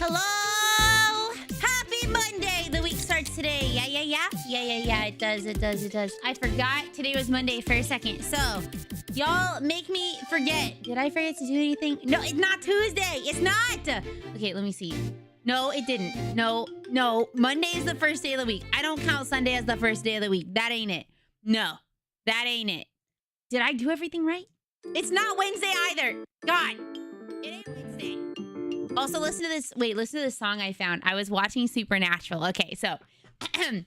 Hello! Happy Monday! The week starts today. Yeah. It does. I forgot today was Monday for a second. So, y'all make me forget. Did I forget to do anything? No, it's not Tuesday. It's not. Okay, let me see. No, it didn't. No. Monday is the first day of the week. I don't count Sunday as the first day of the week. That ain't it. No, that ain't it. Did I do everything right? It's not Wednesday either. God, it ain't Wednesday. Also, listen to this. Wait, listen to this song I found. I was watching Supernatural. Okay, so remember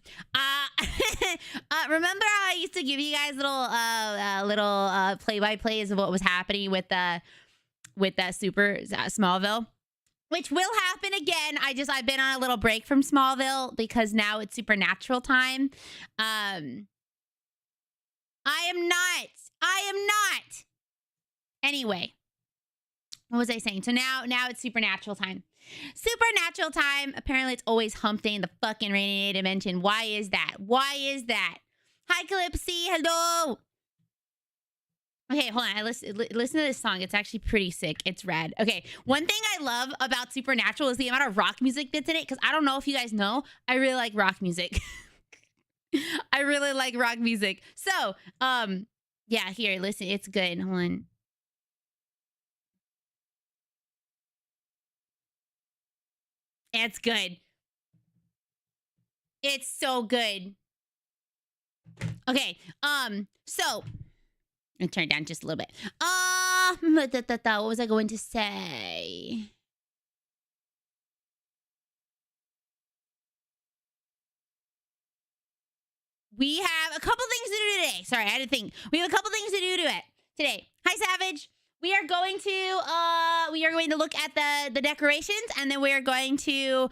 how I used to give you guys little play-by-plays of what was happening with the Smallville, which will happen again. I've been on a little break from Smallville because now it's Supernatural time. I am not. Anyway, what was I saying? So now it's Supernatural time. Supernatural time. Apparently, it's always hump day in the fucking rainy dimension. Why is that? Hi, Calypsy. Hello. Okay, hold on. Listen to this song. It's actually pretty sick. It's rad. Okay, one thing I love about Supernatural is the amount of rock music that's in it. Because I don't know if you guys know, I really like rock music. I really like rock music. So, yeah, here, listen. It's good. Hold on. It's good. It's so good. Okay, so I'm turn it down just a little bit. What was I going to say? We have a couple things to do today. Sorry, I had to think. We have a couple things to do today. Hi, Savage. We are going to look at the decorations, and then we are going to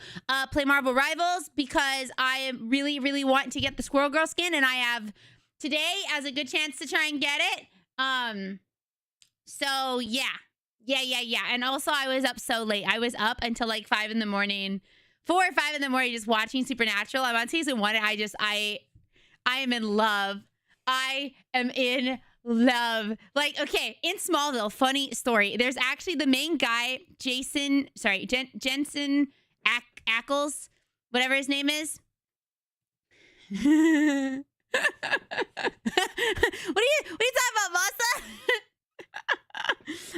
play Marvel Rivals because I really, really want to get the Squirrel Girl skin, and I have today as a good chance to try and get it. So yeah. And also, I was up so late. I was up until like 4 or 5 in the morning, just watching Supernatural. I'm on season 1, and I am in love. I am in love. Like, okay, in Smallville, funny story. There's actually the main guy, Jensen Ackles, whatever his name is. What are you talking about, Masa?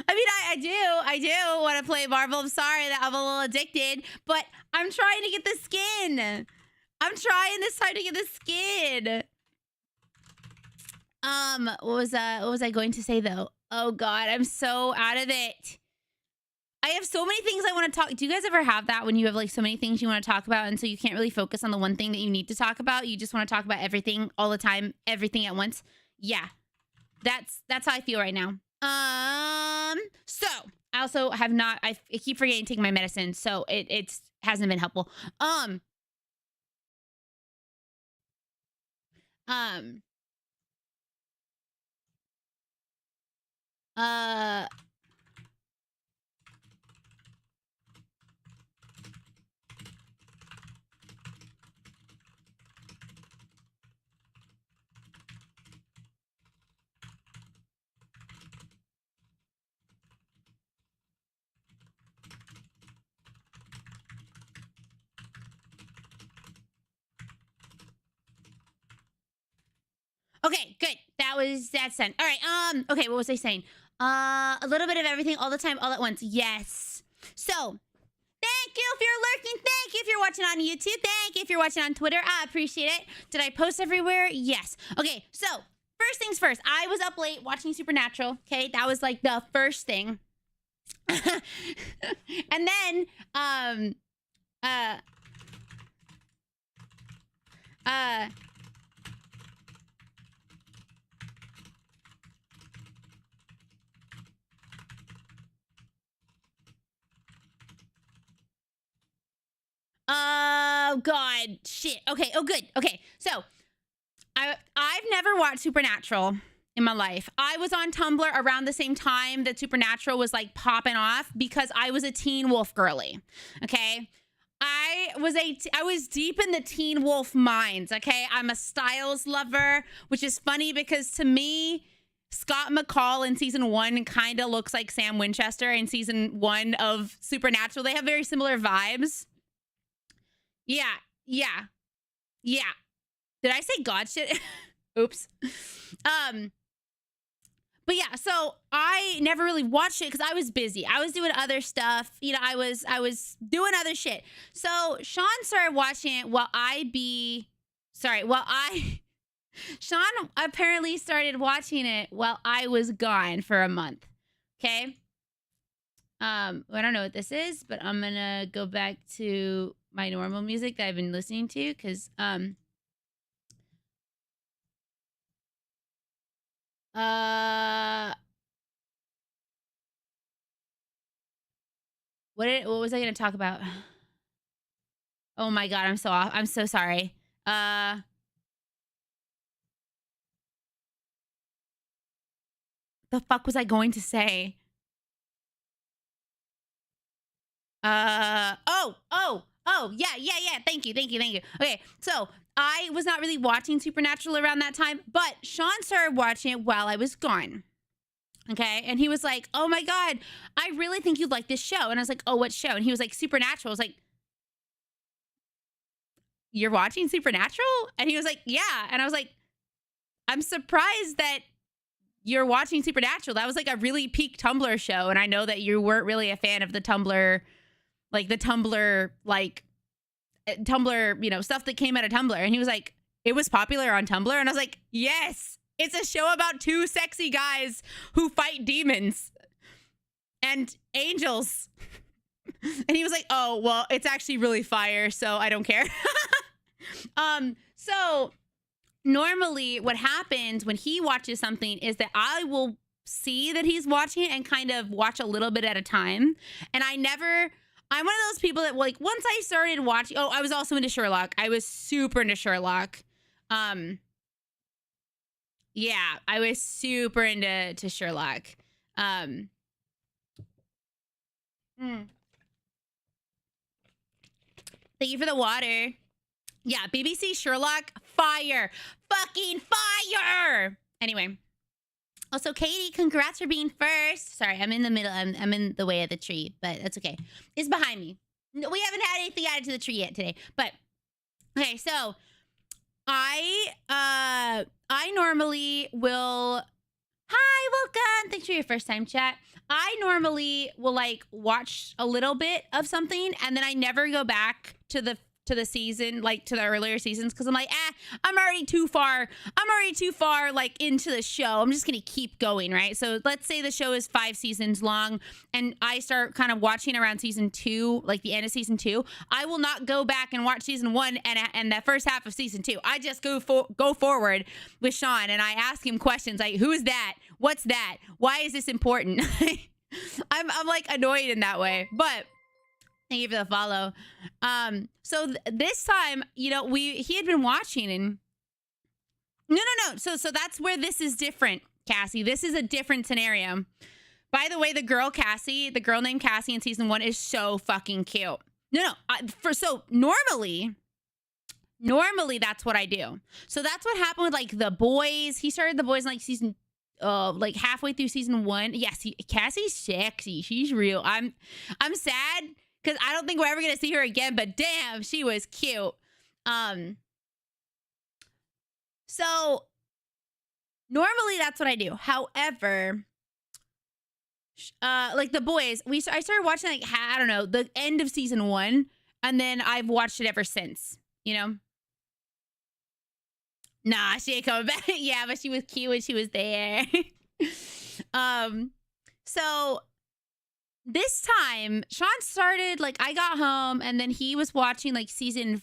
I mean, I do want to play Marvel. I'm sorry that I'm a little addicted, but I'm trying to get the skin. I'm trying this time to get the skin. What was I going to say though? Oh God, I'm so out of it. I have so many things I want to talk. Do you guys ever have that when you have like so many things you want to talk about, and so you can't really focus on the one thing that you need to talk about? You just want to talk about everything all the time, everything at once. Yeah, that's how I feel right now. So I also have not. I keep forgetting to take my medicine, so it hasn't been helpful. Okay, good. That's done. All right. Okay, what was I saying? A little bit of everything all the time, all at once. Yes. So, thank you if you're lurking. Thank you if you're watching on YouTube. Thank you if you're watching on Twitter. I appreciate it. Did I post everywhere? Yes. Okay, so first things first. I was up late watching Supernatural. Okay, that was like the first thing. And then, oh God, shit. Okay. Oh, good. Okay. So I've never watched Supernatural in my life. I was on Tumblr around the same time that Supernatural was like popping off because I was a Teen Wolf girly. Okay. I was deep in the Teen Wolf minds. Okay. I'm a Styles lover, which is funny because to me, Scott McCall in season 1 kind of looks like Sam Winchester in season 1 of Supernatural. They have very similar vibes. Yeah. Did I say God shit? Oops. But yeah, so I never really watched it because I was busy. I was doing other stuff. You know, I was doing other shit. So Sean started watching it Sean apparently started watching it while I was gone for a month. Okay. I don't know what this is, but I'm gonna go back to my normal music that I've been listening to because what was I gonna talk about? Oh my god, I'm so off. I'm so sorry. The fuck was I going to say? Yeah. Thank you. Okay, so I was not really watching Supernatural around that time, but Sean started watching it while I was gone. Okay, and he was like, "Oh my god, I really think you'd like this show." And I was like, "Oh, what show?" And he was like, "Supernatural." I was like, "You're watching Supernatural?" And he was like, "Yeah." And I was like, "I'm surprised that you're watching Supernatural. That was like a really peak Tumblr show, and I know that you weren't really a fan of the Tumblr, you know, stuff that came out of Tumblr." And he was like, "It was popular on Tumblr?" And I was like, "Yes, it's a show about 2 sexy guys who fight demons and angels." And he was like, "Oh, well, it's actually really fire, so I don't care." So normally what happens when he watches something is that I will see that he's watching it and kind of watch a little bit at a time. And I'm one of those people that, like, once I started watching, I was also into Sherlock. I was super into Sherlock. Yeah, I was super into Sherlock. Thank you for the water. Yeah, BBC Sherlock, fire. Fucking fire. Anyway. Also, Katie, congrats for being first. Sorry, I'm in the middle. I'm in the way of the tree, but that's okay. It's behind me. We haven't had anything added to the tree yet today. But, okay, so I normally will... Hi, welcome. Thanks for your first time chat. I normally will, like, watch a little bit of something, and then I never go back to the season, like to the earlier seasons, because I'm like, I'm already too far like into the show. I'm just gonna keep going, right? So let's say the show is 5 seasons long and I start kind of watching around season 2, like the end of season 2. I will not go back and watch season 1 and the first half of season 2. I just go forward with Sean and I ask him questions like, who is that? What's that? Why is this important? I'm like annoyed in that way, but thank you for the follow. So this time, you know, he had been watching and no. So that's where this is different, Cassie. This is a different scenario. By the way, the girl named Cassie in season 1 is so fucking cute. So normally that's what I do. So that's what happened with like The Boys. He started The Boys in like season like halfway through season 1. Yes, Cassie's sexy. She's real. I'm sad because I don't think we're ever going to see her again, but damn, she was cute. So normally that's what I do. However, like The Boys, I started watching like, I don't know, the end of season 1, and then I've watched it ever since, you know? Nah, she ain't coming back. Yeah, but she was cute when she was there. So this time, Sean started, like, I got home, and then he was watching, like, season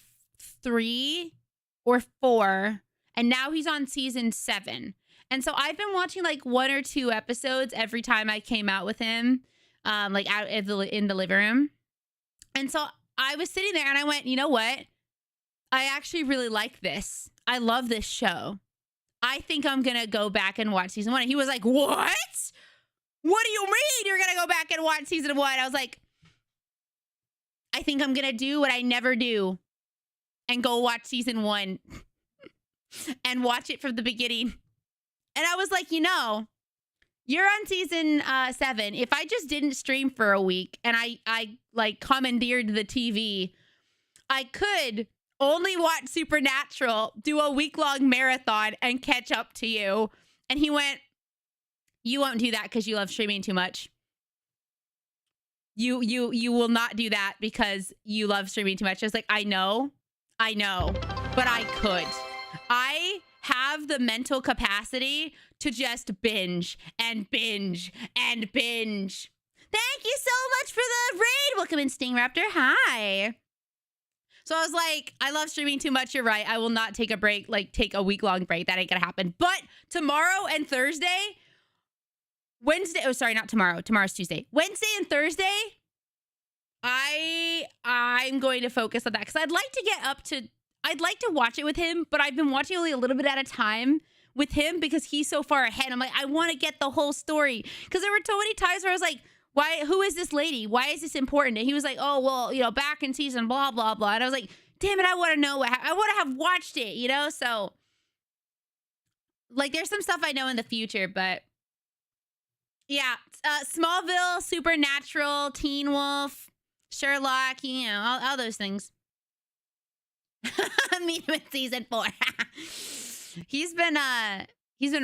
3 or 4, and now he's on season 7. And so I've been watching, like, 1 or 2 episodes every time I came out with him, like, out in the living room. And so I was sitting there, and I went, you know what? I actually really like this. I love this show. I think I'm going to go back and watch season 1. And he was like, what? What do you mean you're going to go back and watch season 1? I was like, I think I'm going to do what I never do and go watch season 1 and watch it from the beginning. And I was like, you know, You're on season 7. If I just didn't stream for a week and I like commandeered the TV, I could only watch Supernatural, do a week-long marathon, and catch up to you. And he went, you won't do that because you love streaming too much. You will not do that because you love streaming too much. I was like, I know, but I could. I have the mental capacity to just binge and binge and binge. Thank you so much for the raid. Welcome in, Sting Raptor. Hi. So I was like, I love streaming too much. You're right. I will not take a break, like take a week-long break. That ain't gonna happen. But tomorrow and Thursday, Wednesday, oh, sorry, not tomorrow. Tomorrow's Tuesday. Wednesday and Thursday, I'm going to focus on that because I'd like to watch it with him, but I've been watching only a little bit at a time with him because he's so far ahead. I'm like, I want to get the whole story because there were so many times where I was like, who is this lady? Why is this important? And he was like, oh, well, you know, back in season blah, blah, blah. And I was like, damn it, I want to know I want to have watched it, you know? So, like, there's some stuff I know in the future, but yeah. Smallville, Supernatural, Teen Wolf, Sherlock, you know, all those things. Meet him in season 4. He's been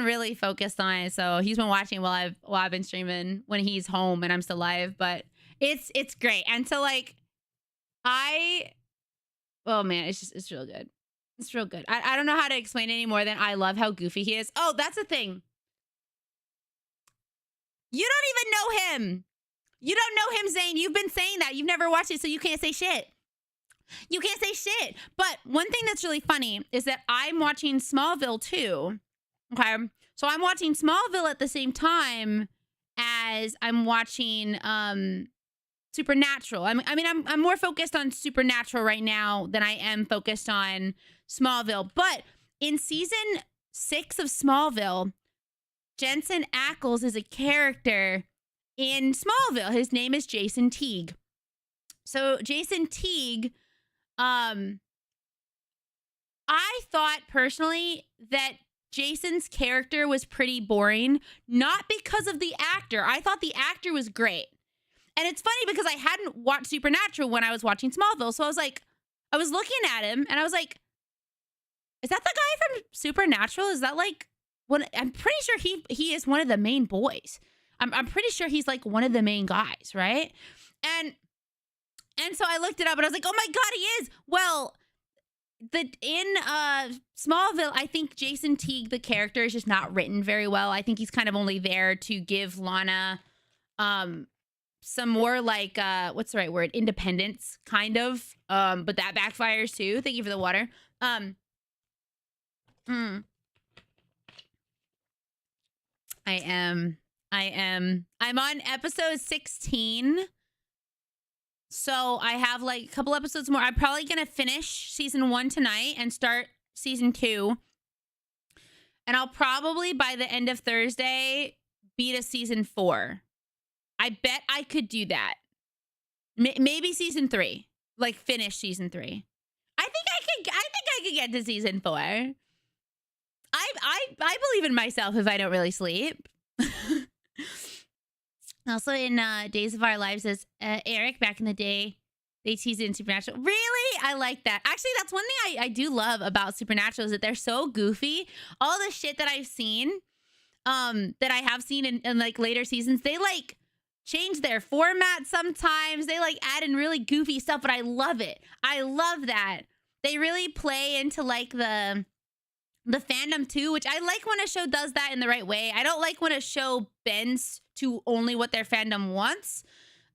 really focused on it, so he's been watching while I've been streaming when he's home and I'm still live. But it's great, and so like oh man, it's real good. It's real good. I don't know how to explain it any more than I love how goofy he is. Oh, that's the thing. You don't even know him. You don't know him, Zane. You've been saying that. You've never watched it, so you can't say shit. You can't say shit. But one thing that's really funny is that I'm watching Smallville too. Okay. So I'm watching Smallville at the same time as I'm watching Supernatural. I'm more focused on Supernatural right now than I am focused on Smallville. But in season 6 of Smallville, Jensen Ackles is a character in Smallville. His name is Jason Teague. So Jason Teague, I thought personally that Jason's character was pretty boring, not because of the actor. I thought the actor was great. And it's funny because I hadn't watched Supernatural when I was watching Smallville. So I was like, I was looking at him and I was like, is that the guy from Supernatural? Is that like one? I'm pretty sure he is one of the main boys. I'm pretty sure he's like one of the main guys, right? And so I looked it up and I was like, oh my God, he is. Well, in Smallville, I think Jason Teague, the character, is just not written very well. I think he's kind of only there to give Lana some more like, what's the right word? Independence, kind of. But that backfires too. Thank you for the water. I'm on episode 16. So I have like a couple episodes more. I'm probably going to finish season 1 tonight and start season 2. And I'll probably, by the end of Thursday, beat a season 4. I bet I could do that. Maybe season 3. Like finish season 3. I think I could get to season 4. I believe in myself if I don't really sleep. Also in Days of Our Lives as Eric back in the day, they teased it in Supernatural. Really? I like that. Actually, that's one thing I do love about Supernatural is that they're so goofy. All the shit that I've seen, that I have seen in like later seasons, they like change their format sometimes. They like add in really goofy stuff, but I love it. I love that. They really play into like the fandom too, which I like when a show does that in the right way. I don't like when a show bends to only what their fandom wants.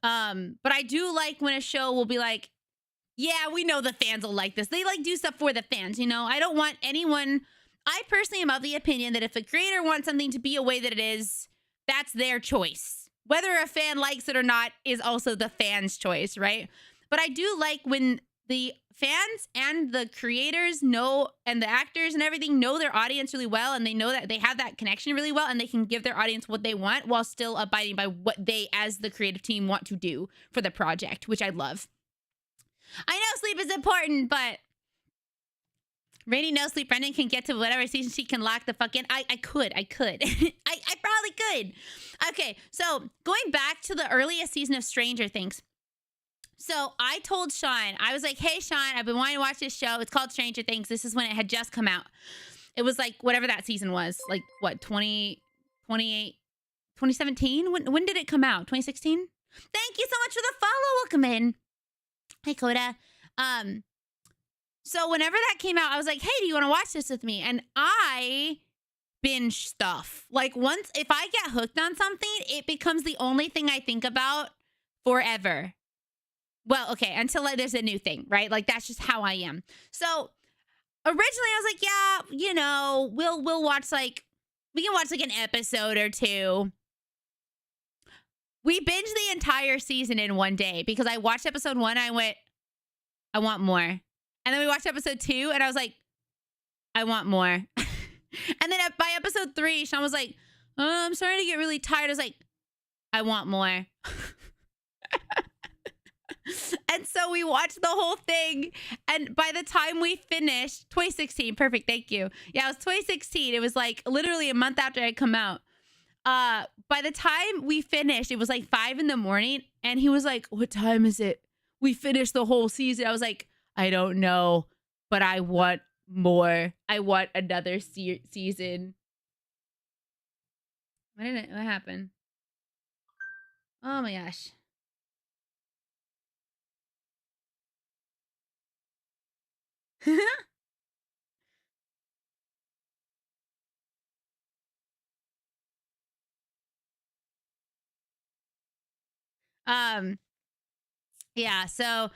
But I do like when a show will be like, yeah, we know the fans will like this. They like do stuff for the fans, you know? I don't want anyone... I personally am of the opinion that if a creator wants something to be a way that it is, that's their choice. Whether a fan likes it or not is also the fan's choice, right? But I do like when the fans and the creators know, and the actors and everything know their audience really well, and they know that they have that connection really well, and they can give their audience what they want while still abiding by what they, as the creative team, want to do for the project, which I love. I know sleep is important, but Rainy no sleep. Brendan can get to whatever season she can lock the fuck in. I could. I probably could. Okay, so going back to the earliest season of Stranger Things. So I told Sean, I was like, hey, Sean, I've been wanting to watch this show. It's called Stranger Things. This is when it had just come out. It was like whatever that season was. Like, what, 2017? When did it come out? 2016? Thank you so much for the follow. Welcome in. Hey, Coda. So whenever that came out, I was like, hey, do you want to watch this with me? And I binge stuff. Like, once, if I get hooked on something, it becomes the only thing I think about forever. Well, okay, until there's a new thing, right? Like, that's just how I am. So originally I was like, yeah, you know, we'll watch we can watch like an episode or two. We binged the entire season in one day because I watched episode 1. I went, I want more. And then we watched episode 2 and I was like, I want more. And then by episode 3, Sean was like, oh, I'm starting to get really tired. I was like, I want more. And so we watched the whole thing. And by the time we finished, 2016, perfect, thank you. Yeah, it was 2016. It was like literally a month after I come out. By the time we finished, it was like 5 in the morning. And he was like, what time is it? We finished the whole season. I was like, I don't know, but I want more. I want another season. What happened? Oh my gosh. Yeah, so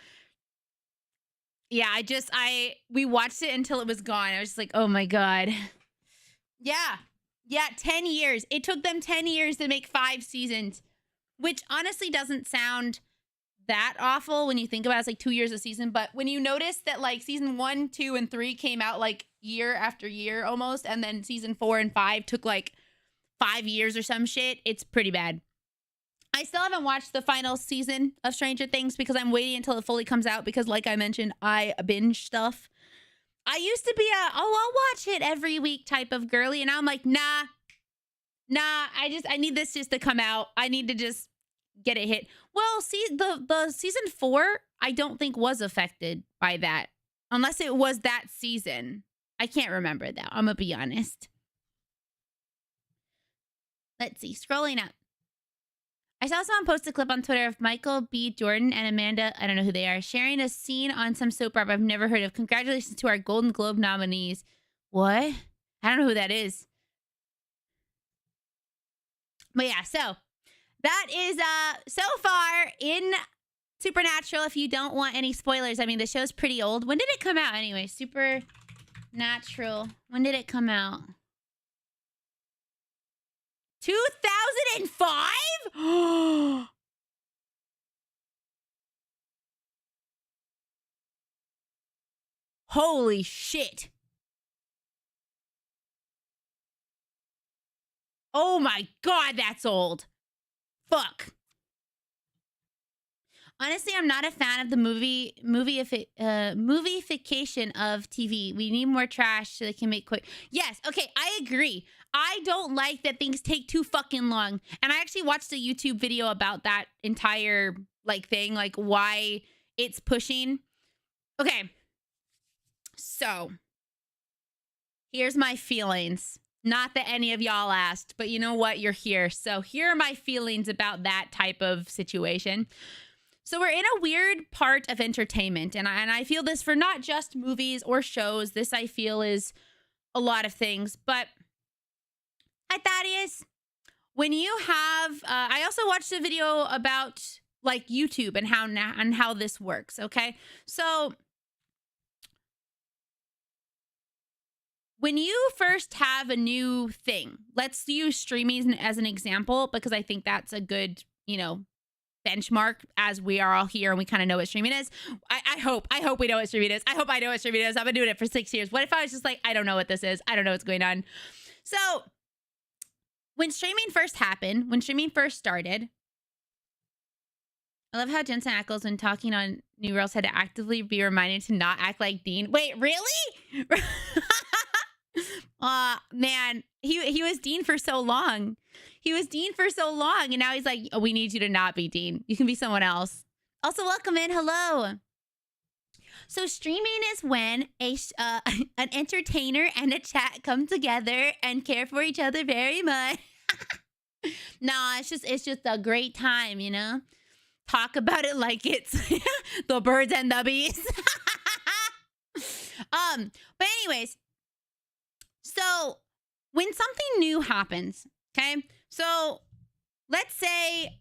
yeah, we watched it until it was gone. I was just like, oh my God. Yeah, 10 years. It took them 10 years to make 5 seasons, which honestly doesn't sound that awful when you think about it. It's like 2 years a season. But when you notice that like season 1, 2, and 3 came out like year after year almost, and then season 4 and 5 took like 5 years or some shit, it's pretty bad. I still haven't watched the final season of Stranger Things because I'm waiting until it fully comes out because, like I mentioned, I binge stuff. I used to be I'll watch it every week type of girly, and now I'm like, nah, I need this just to come out. I need to just get it hit. Well, see, the season 4, I don't think was affected by that, unless it was that season. I can't remember that. I'm gonna be honest. Let's see, scrolling up. I saw someone post a clip on Twitter of Michael B. Jordan and Amanda, I don't know who they are, sharing a scene on some soap opera I've never heard of. Congratulations to our Golden Globe nominees. What? I don't know who that is. But yeah, so that is so far in Supernatural. If you don't want any spoilers, I mean, the show's pretty old. When did it come out anyway? Supernatural. When did it come out? 2005? Holy shit. Oh my God, that's old. Fuck. Honestly, I'm not a fan of the moviefication of TV. We need more trash so they can make quick. Yes, okay, I agree. I don't like that things take too fucking long. And I actually watched a YouTube video about that entire like thing, like why it's pushing. Okay. So, here's my feelings. Not that any of y'all asked, but you know what? You're here. So, here are my feelings about that type of situation. So we're in a weird part of entertainment, and I feel this for not just movies or shows. This, I feel, is a lot of things. But, hi, Thaddeus. When you have... I also watched a video about, like, YouTube and how this works, okay? So, when you first have a new thing, let's use streaming as an example, because I think that's a good, you know, benchmark, as we are all here and we kind of know what streaming is. I hope we know what streaming is. I hope I know what streaming is. I've been doing it for 6 years. What if I was just like, I don't know what this is. I don't know what's going on. So when streaming first happened, when streaming first started, I love how Jensen Ackles, when talking on New Girls, had to actively be reminded to not act like Dean. Wait, really? Man, he was Dean for so long. He was Dean for so long, and now he's like, oh, we need you to not be Dean. You can be someone else. Also, welcome in. Hello. So streaming is when an entertainer and a chat come together and care for each other very much. Nah, it's just a great time, you know? Talk about it like it's the birds and the bees. But anyways, so when something new happens, okay? So let's say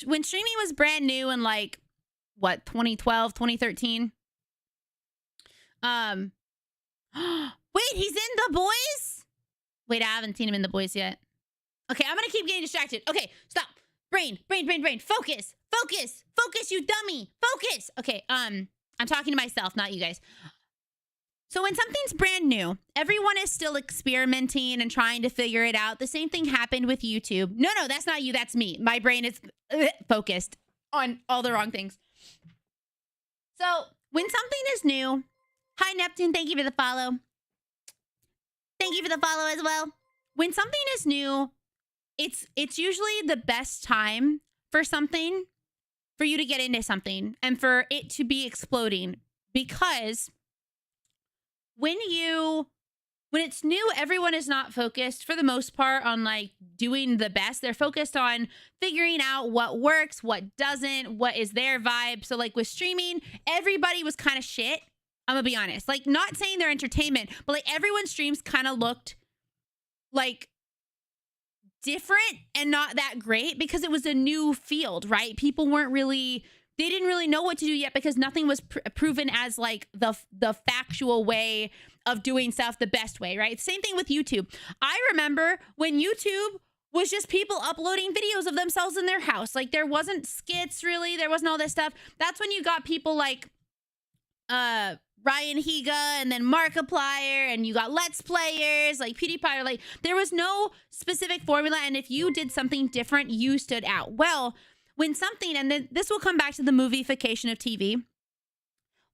when streaming was brand new in like what, 2012, 2013. Wait, he's in The Boys? Wait, I haven't seen him in The Boys yet. Okay, I'm gonna keep getting distracted. Okay, stop. Brain. Focus, you dummy. Focus. Okay, I'm talking to myself, not you guys. So when something's brand new, everyone is still experimenting and trying to figure it out. The same thing happened with YouTube. No, that's not you, that's me. My brain is focused on all the wrong things. So when something is new, hi Neptune, thank you for the follow. Thank you for the follow as well. When something is new, it's usually the best time for something, for you to get into something and for it to be exploding, because when it's new, everyone is not focused for the most part on like doing the best. They're focused on figuring out what works, what doesn't, what is their vibe. So like with streaming, everybody was kind of shit. I'm gonna be honest. Like, not saying they're entertainment, but like everyone's streams kind of looked like different and not that great because it was a new field, right? People they didn't really know what to do yet because nothing was proven as like the factual way of doing stuff, the best way, right? Same thing with YouTube. I remember when YouTube was just people uploading videos of themselves in their house. Like, there wasn't skits really. There wasn't all this stuff. That's when you got people like Ryan Higa and then Markiplier, and you got Let's Players like PewDiePie. Like, there was no specific formula, and if you did something different, you stood out. Well, when something, and then this will come back to the movification of TV,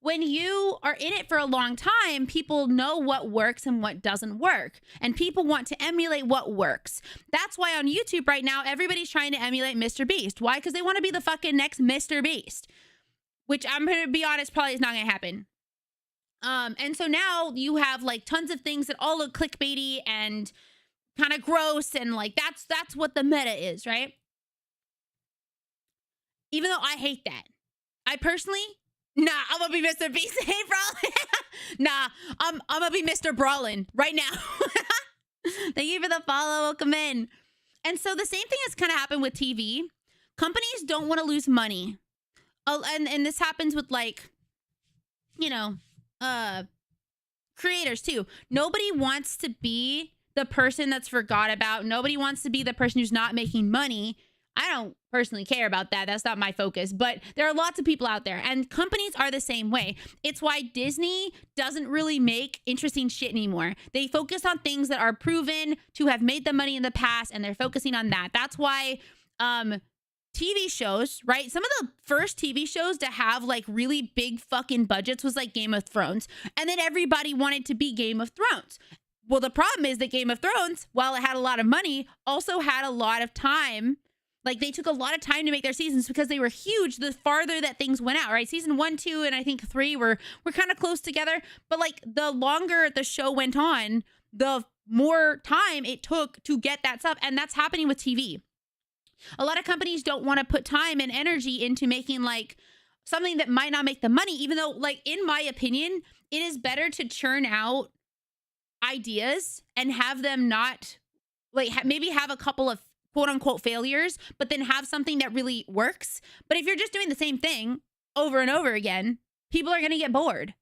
when you are in it for a long time, people know what works and what doesn't work, and people want to emulate what works. That's why on YouTube right now, everybody's trying to emulate Mr. Beast. Why? Because they want to be the fucking next Mr. Beast, which I'm going to be honest, probably is not going to happen. And so now you have like tons of things that all look clickbaity and kind of gross, and like that's what the meta is, right? Even though I hate that. I personally, nah, I'm gonna be Mr. Beast. Hey, bro. Nah, I'm gonna be Mr. Brawlin right now. Thank you for the follow. Welcome in. And so the same thing has kind of happened with TV. Companies don't want to lose money. Oh, and this happens with like, you know, creators too. Nobody wants to be the person that's forgot about. Nobody wants to be the person who's not making money. I don't personally care about that. That's not my focus. But there are lots of people out there, and companies are the same way. It's why Disney doesn't really make interesting shit anymore. They focus on things that are proven to have made them money in the past, and they're focusing on that. That's why TV shows, right? Some of the first TV shows to have like really big fucking budgets was like Game of Thrones. And then everybody wanted to be Game of Thrones. Well, the problem is that Game of Thrones, while it had a lot of money, also had a lot of time. Like, they took a lot of time to make their seasons because they were huge the farther that things went out, right? Season 1, 2, and I think 3 were kind of close together. But like, the longer the show went on, the more time it took to get that stuff. And that's happening with TV. A lot of companies don't want to put time and energy into making like something that might not make the money, even though, like, in my opinion, it is better to churn out ideas and have them not like maybe have a couple of quote unquote failures, but then have something that really works. But if you're just doing the same thing over and over again, people are going to get bored.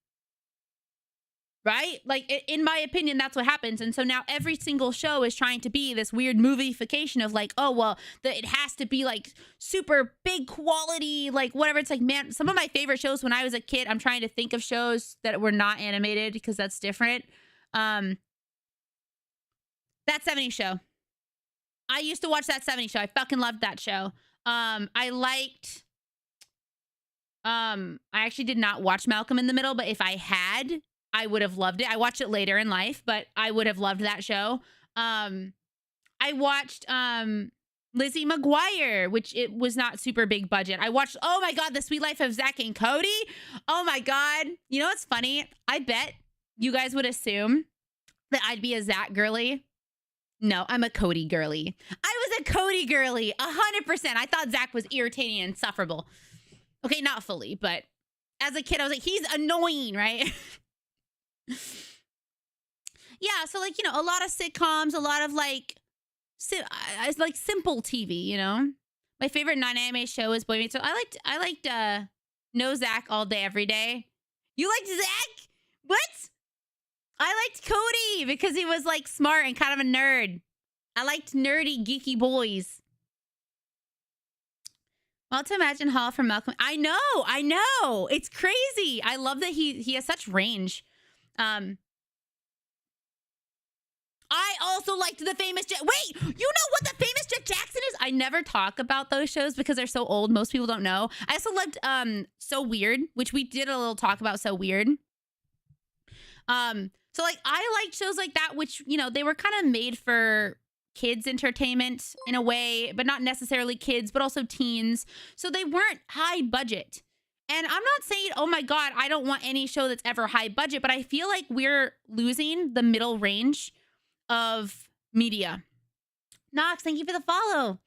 Right? Like, in my opinion, that's what happens. And so now every single show is trying to be this weird movification of like, oh, well, it has to be like super big quality, like whatever. It's like, man, some of my favorite shows when I was a kid, I'm trying to think of shows that were not animated because that's different. That 70s Show. I used to watch That 70s Show. I fucking loved that show. I liked I actually did not watch Malcolm in the Middle, but if I had, I would have loved it. I watched it later in life, but I would have loved that show. I watched Lizzie McGuire, which it was not super big budget. I watched, oh my God, The Sweet Life of Zach and Cody. Oh my God. You know what's funny? I bet you guys would assume that I'd be a Zach girly. No, I'm a Cody girly. I was a Cody girly, 100%. I thought Zach was irritating and insufferable. Okay, not fully, but as a kid, I was like, he's annoying, right? Yeah, so like, you know, a lot of sitcoms, a lot of like simple TV, you know? My favorite non-anime show is Boy Meets World. I liked No Zach All Day Every Day. You liked Zach? What? I liked Cody because he was like smart and kind of a nerd. I liked nerdy, geeky boys. Well, to imagine Hall from Malcolm. I know. It's crazy. I love that he has such range. I also liked The Famous Jet. Wait, you know what The Famous Jet Jackson is? I never talk about those shows because they're so old. Most people don't know. I also loved So Weird, which we did a little talk about So Weird. So like I liked shows like that, which, you know, they were kind of made for kids entertainment in a way, but not necessarily kids, but also teens. So they weren't high budget. And I'm not saying, oh my God, I don't want any show that's ever high budget, but I feel like we're losing the middle range of media. Knox, thank you for the follow.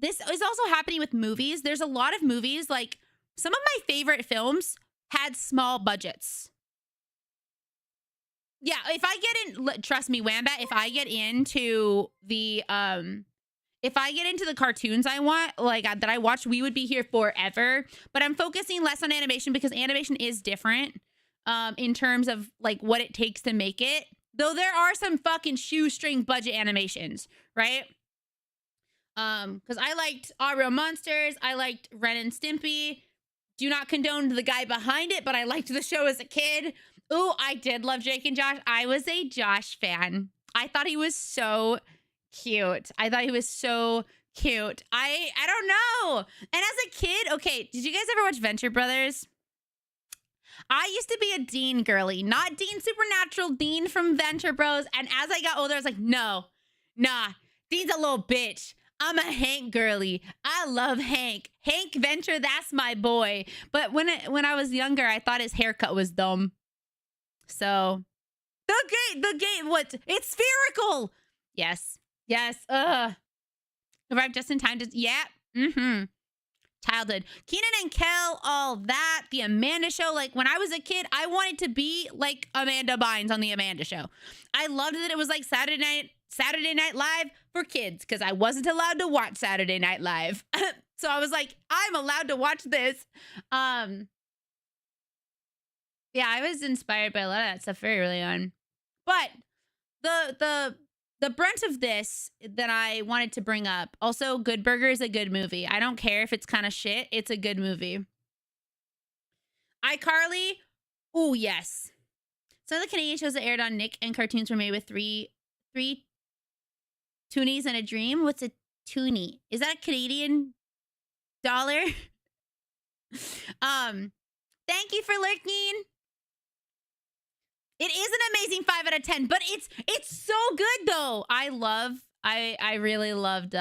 This is also happening with movies. There's a lot of movies, like some of my favorite films had small budgets. Yeah, if I get in, trust me, Wambat, if I get into the cartoons I want, like that I watch, we would be here forever. But I'm focusing less on animation because animation is different in terms of like what it takes to make it. Though there are some fucking shoestring budget animations, right? Because I liked Our Real Monsters. I liked Ren and Stimpy. Do not condone the guy behind it, but I liked the show as a kid. Ooh, I did love Jake and Josh. I was a Josh fan. I thought he was so cute. I don't know. And as a kid, okay, did you guys ever watch Venture Brothers? I used to be a Dean girly, not Dean Supernatural, Dean from Venture Bros. And as I got older, I was like, nah, Dean's a little bitch. I'm a Hank girly. I love Hank. Hank Venture, that's my boy. But when I was younger, I thought his haircut was dumb. So, the gate, what? It's spherical. Yes. Arrived just in time to, yeah. Childhood. Keenan and Kel, all that. The Amanda Show. Like, when I was a kid, I wanted to be like Amanda Bynes on The Amanda Show. I loved that it was like Saturday Night Live for kids because I wasn't allowed to watch Saturday Night Live. So I was like, I'm allowed to watch this. Yeah, I was inspired by a lot of that stuff very early on. But the brunt of this that I wanted to bring up, also Good Burger is a good movie. I don't care if it's kind of shit. It's a good movie. iCarly, ooh, yes. Some of the Canadian shows that aired on Nick and cartoons were made with three toonies and a dream. What's a toonie? Is that a Canadian dollar? Thank you for lurking. It is an amazing 5 out of 10, but it's so good though. I really loved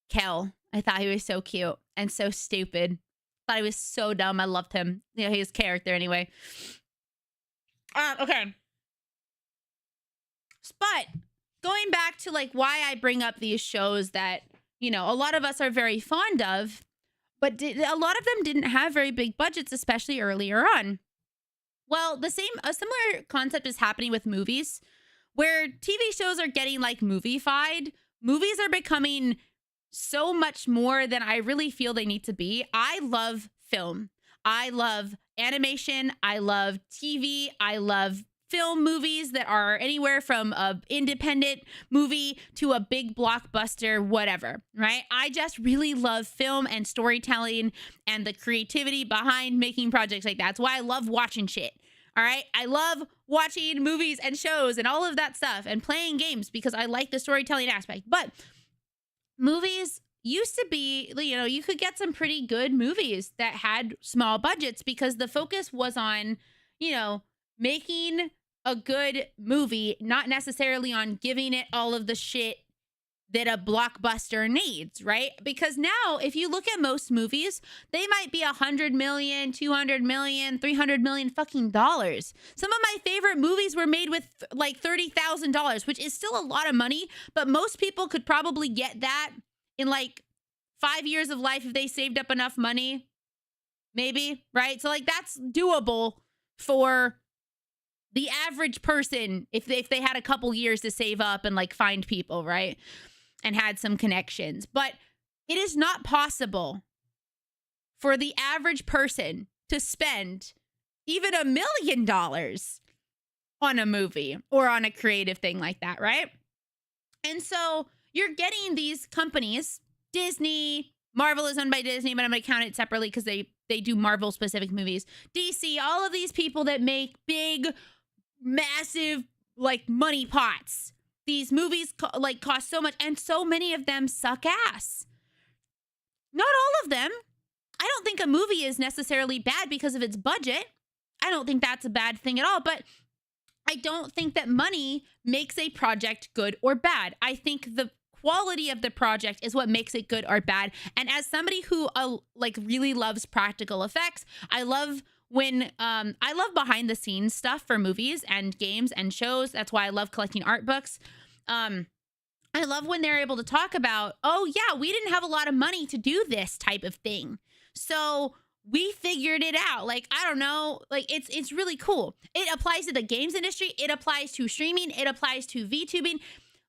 Kel. I thought he was so cute and so stupid. Thought he was so dumb. I loved him. You know, his character anyway. Okay. But going back to like why I bring up these shows that, you know, a lot of us are very fond of, but a lot of them didn't have very big budgets, especially earlier on. Well, a similar concept is happening with movies, where TV shows are getting like movie-fied. Movies are becoming so much more than I really feel they need to be. I love film. I love animation. I love TV. I love film movies that are anywhere from a independent movie to a big blockbuster, whatever, right? I just really love film and storytelling and the creativity behind making projects like that. That's why I love watching shit. All right. I love watching movies and shows and all of that stuff and playing games because I like the storytelling aspect. But movies, used to be, you know, you could get some pretty good movies that had small budgets because the focus was on, you know, making a good movie, not necessarily on giving it all of the shit that a blockbuster needs, right? Because now, if you look at most movies, they might be 100 million, 200 million, 300 million fucking dollars. Some of my favorite movies were made with like $30,000, which is still a lot of money, but most people could probably get that in like 5 years of life if they saved up enough money, maybe, right? So like that's doable for the average person if they had a couple years to save up and like find people, right? And had some connections. But it is not possible for the average person to spend even $1 million on a movie or on a creative thing like that, right? And so you're getting these companies, Disney, Marvel is owned by Disney, but I'm going to count it separately because they do Marvel specific movies. DC, all of these people that make big, massive, like money pots. These movies cost so much, and so many of them suck ass. Not all of them. I don't think a movie is necessarily bad because of its budget. I don't think that's a bad thing at all, but I don't think that money makes a project good or bad. I think the quality of the project is what makes it good or bad. And as somebody who really loves practical effects, I love behind the scenes stuff for movies and games and shows. That's why I love collecting art books. I love when they're able to talk about, oh yeah, we didn't have a lot of money to do this type of thing, so we figured it out. Like, I don't know, like it's really cool. It applies to the games industry. It applies to streaming. It applies to VTubing.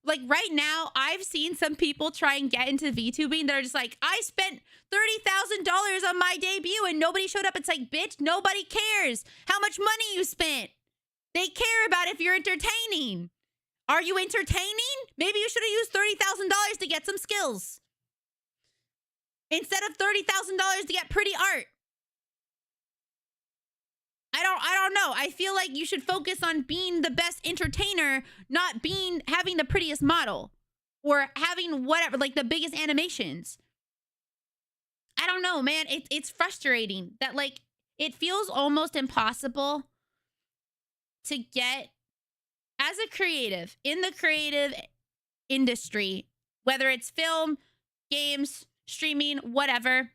Like right now, I've seen some people try and get into VTubing that are just like, I spent $30,000 on my debut and nobody showed up. It's like, bitch, nobody cares how much money you spent. They care about if you're entertaining. Are you entertaining? Maybe you should have used $30,000 to get some skills instead of $30,000 to get pretty art. I don't know. I feel like you should focus on being the best entertainer, not having the prettiest model or having whatever, like the biggest animations. I don't know, man. It's frustrating that like it feels almost impossible to get as a creative in the creative industry, whether it's film, games, streaming, whatever.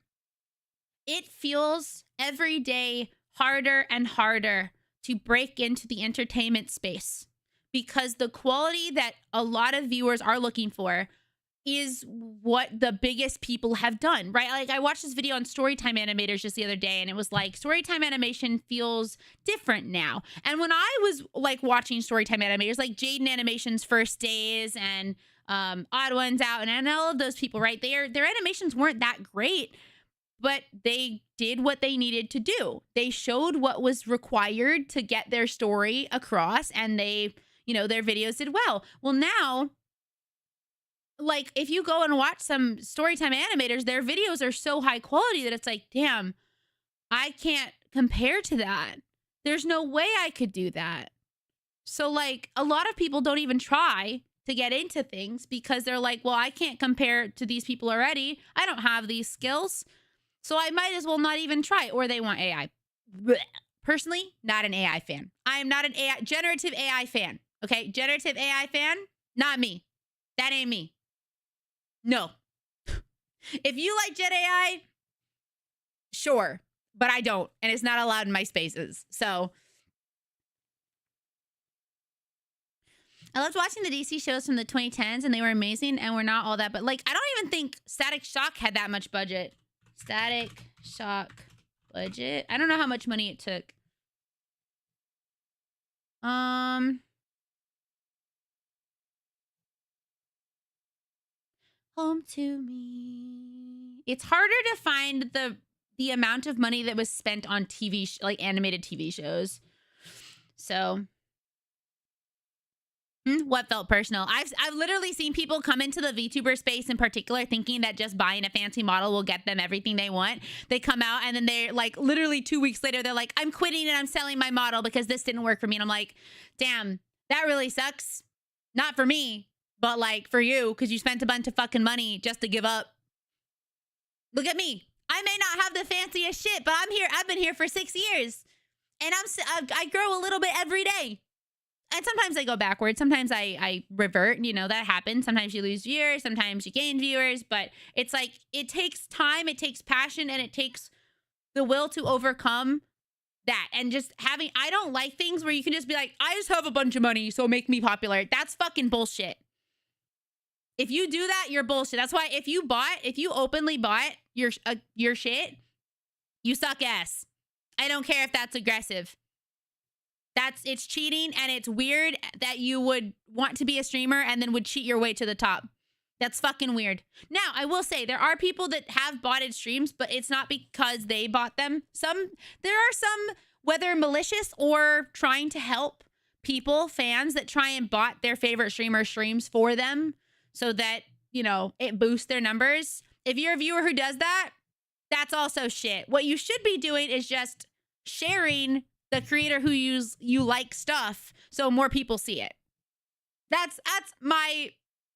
It feels every day harder and harder to break into the entertainment space because the quality that a lot of viewers are looking for is what the biggest people have done, right? Like I watched this video on Storytime animators just the other day and it was like Storytime animation feels different now. And when I was like watching Storytime animators, like Jaden Animation's first days and Odd Ones Out and all of those people, right? Their animations weren't that great, but they did what they needed to do. They showed what was required to get their story across and they, you know, their videos did well. Well, now, like if you go and watch some Storytime animators, their videos are so high quality that it's like, damn, I can't compare to that. There's no way I could do that. So like a lot of people don't even try to get into things because they're like, well, I can't compare to these people already. I don't have these skills. So I might as well not even try, or they want AI. Blech. Personally, not an AI fan. I am not an generative AI fan. Okay, generative AI fan, not me. That ain't me. No. If you like Gen AI, sure, but I don't, and it's not allowed in my spaces. So I loved watching the DC shows from the 2010s, and they were amazing, and we're not all that. But like, I don't even think Static Shock had that much budget. Static Shock budget. I don't know how much money it took. Home to Me. It's harder to find the amount of money that was spent on TV, like animated TV shows. So what felt personal? I've literally seen people come into the VTuber space in particular thinking that just buying a fancy model will get them everything they want. They come out and then they're like literally 2 weeks later, they're like, I'm quitting and I'm selling my model because this didn't work for me. And I'm like, damn, that really sucks. Not for me, but like for you, because you spent a bunch of fucking money just to give up. Look at me. I may not have the fanciest shit, but I'm here. I've been here for 6 years. And I grow a little bit every day. And sometimes I go backwards. Sometimes I revert. You know, that happens. Sometimes you lose viewers. Sometimes you gain viewers. But it's like, it takes time. It takes passion. And it takes the will to overcome that. And just having, I don't like things where you can just be like, I just have a bunch of money, so make me popular. That's fucking bullshit. If you do that, you're bullshit. That's why if you openly bought your shit, you suck ass. I don't care if that's aggressive. It's cheating, and it's weird that you would want to be a streamer and then would cheat your way to the top. That's fucking weird. Now, I will say there are people that have botted streams, but it's not because they bought them. There are some, whether malicious or trying to help people, fans that try and bot their favorite streamer streams for them so that, you know, it boosts their numbers. If you're a viewer who does that, that's also shit. What you should be doing is just sharing the creator who you like stuff so more people see it. That's my,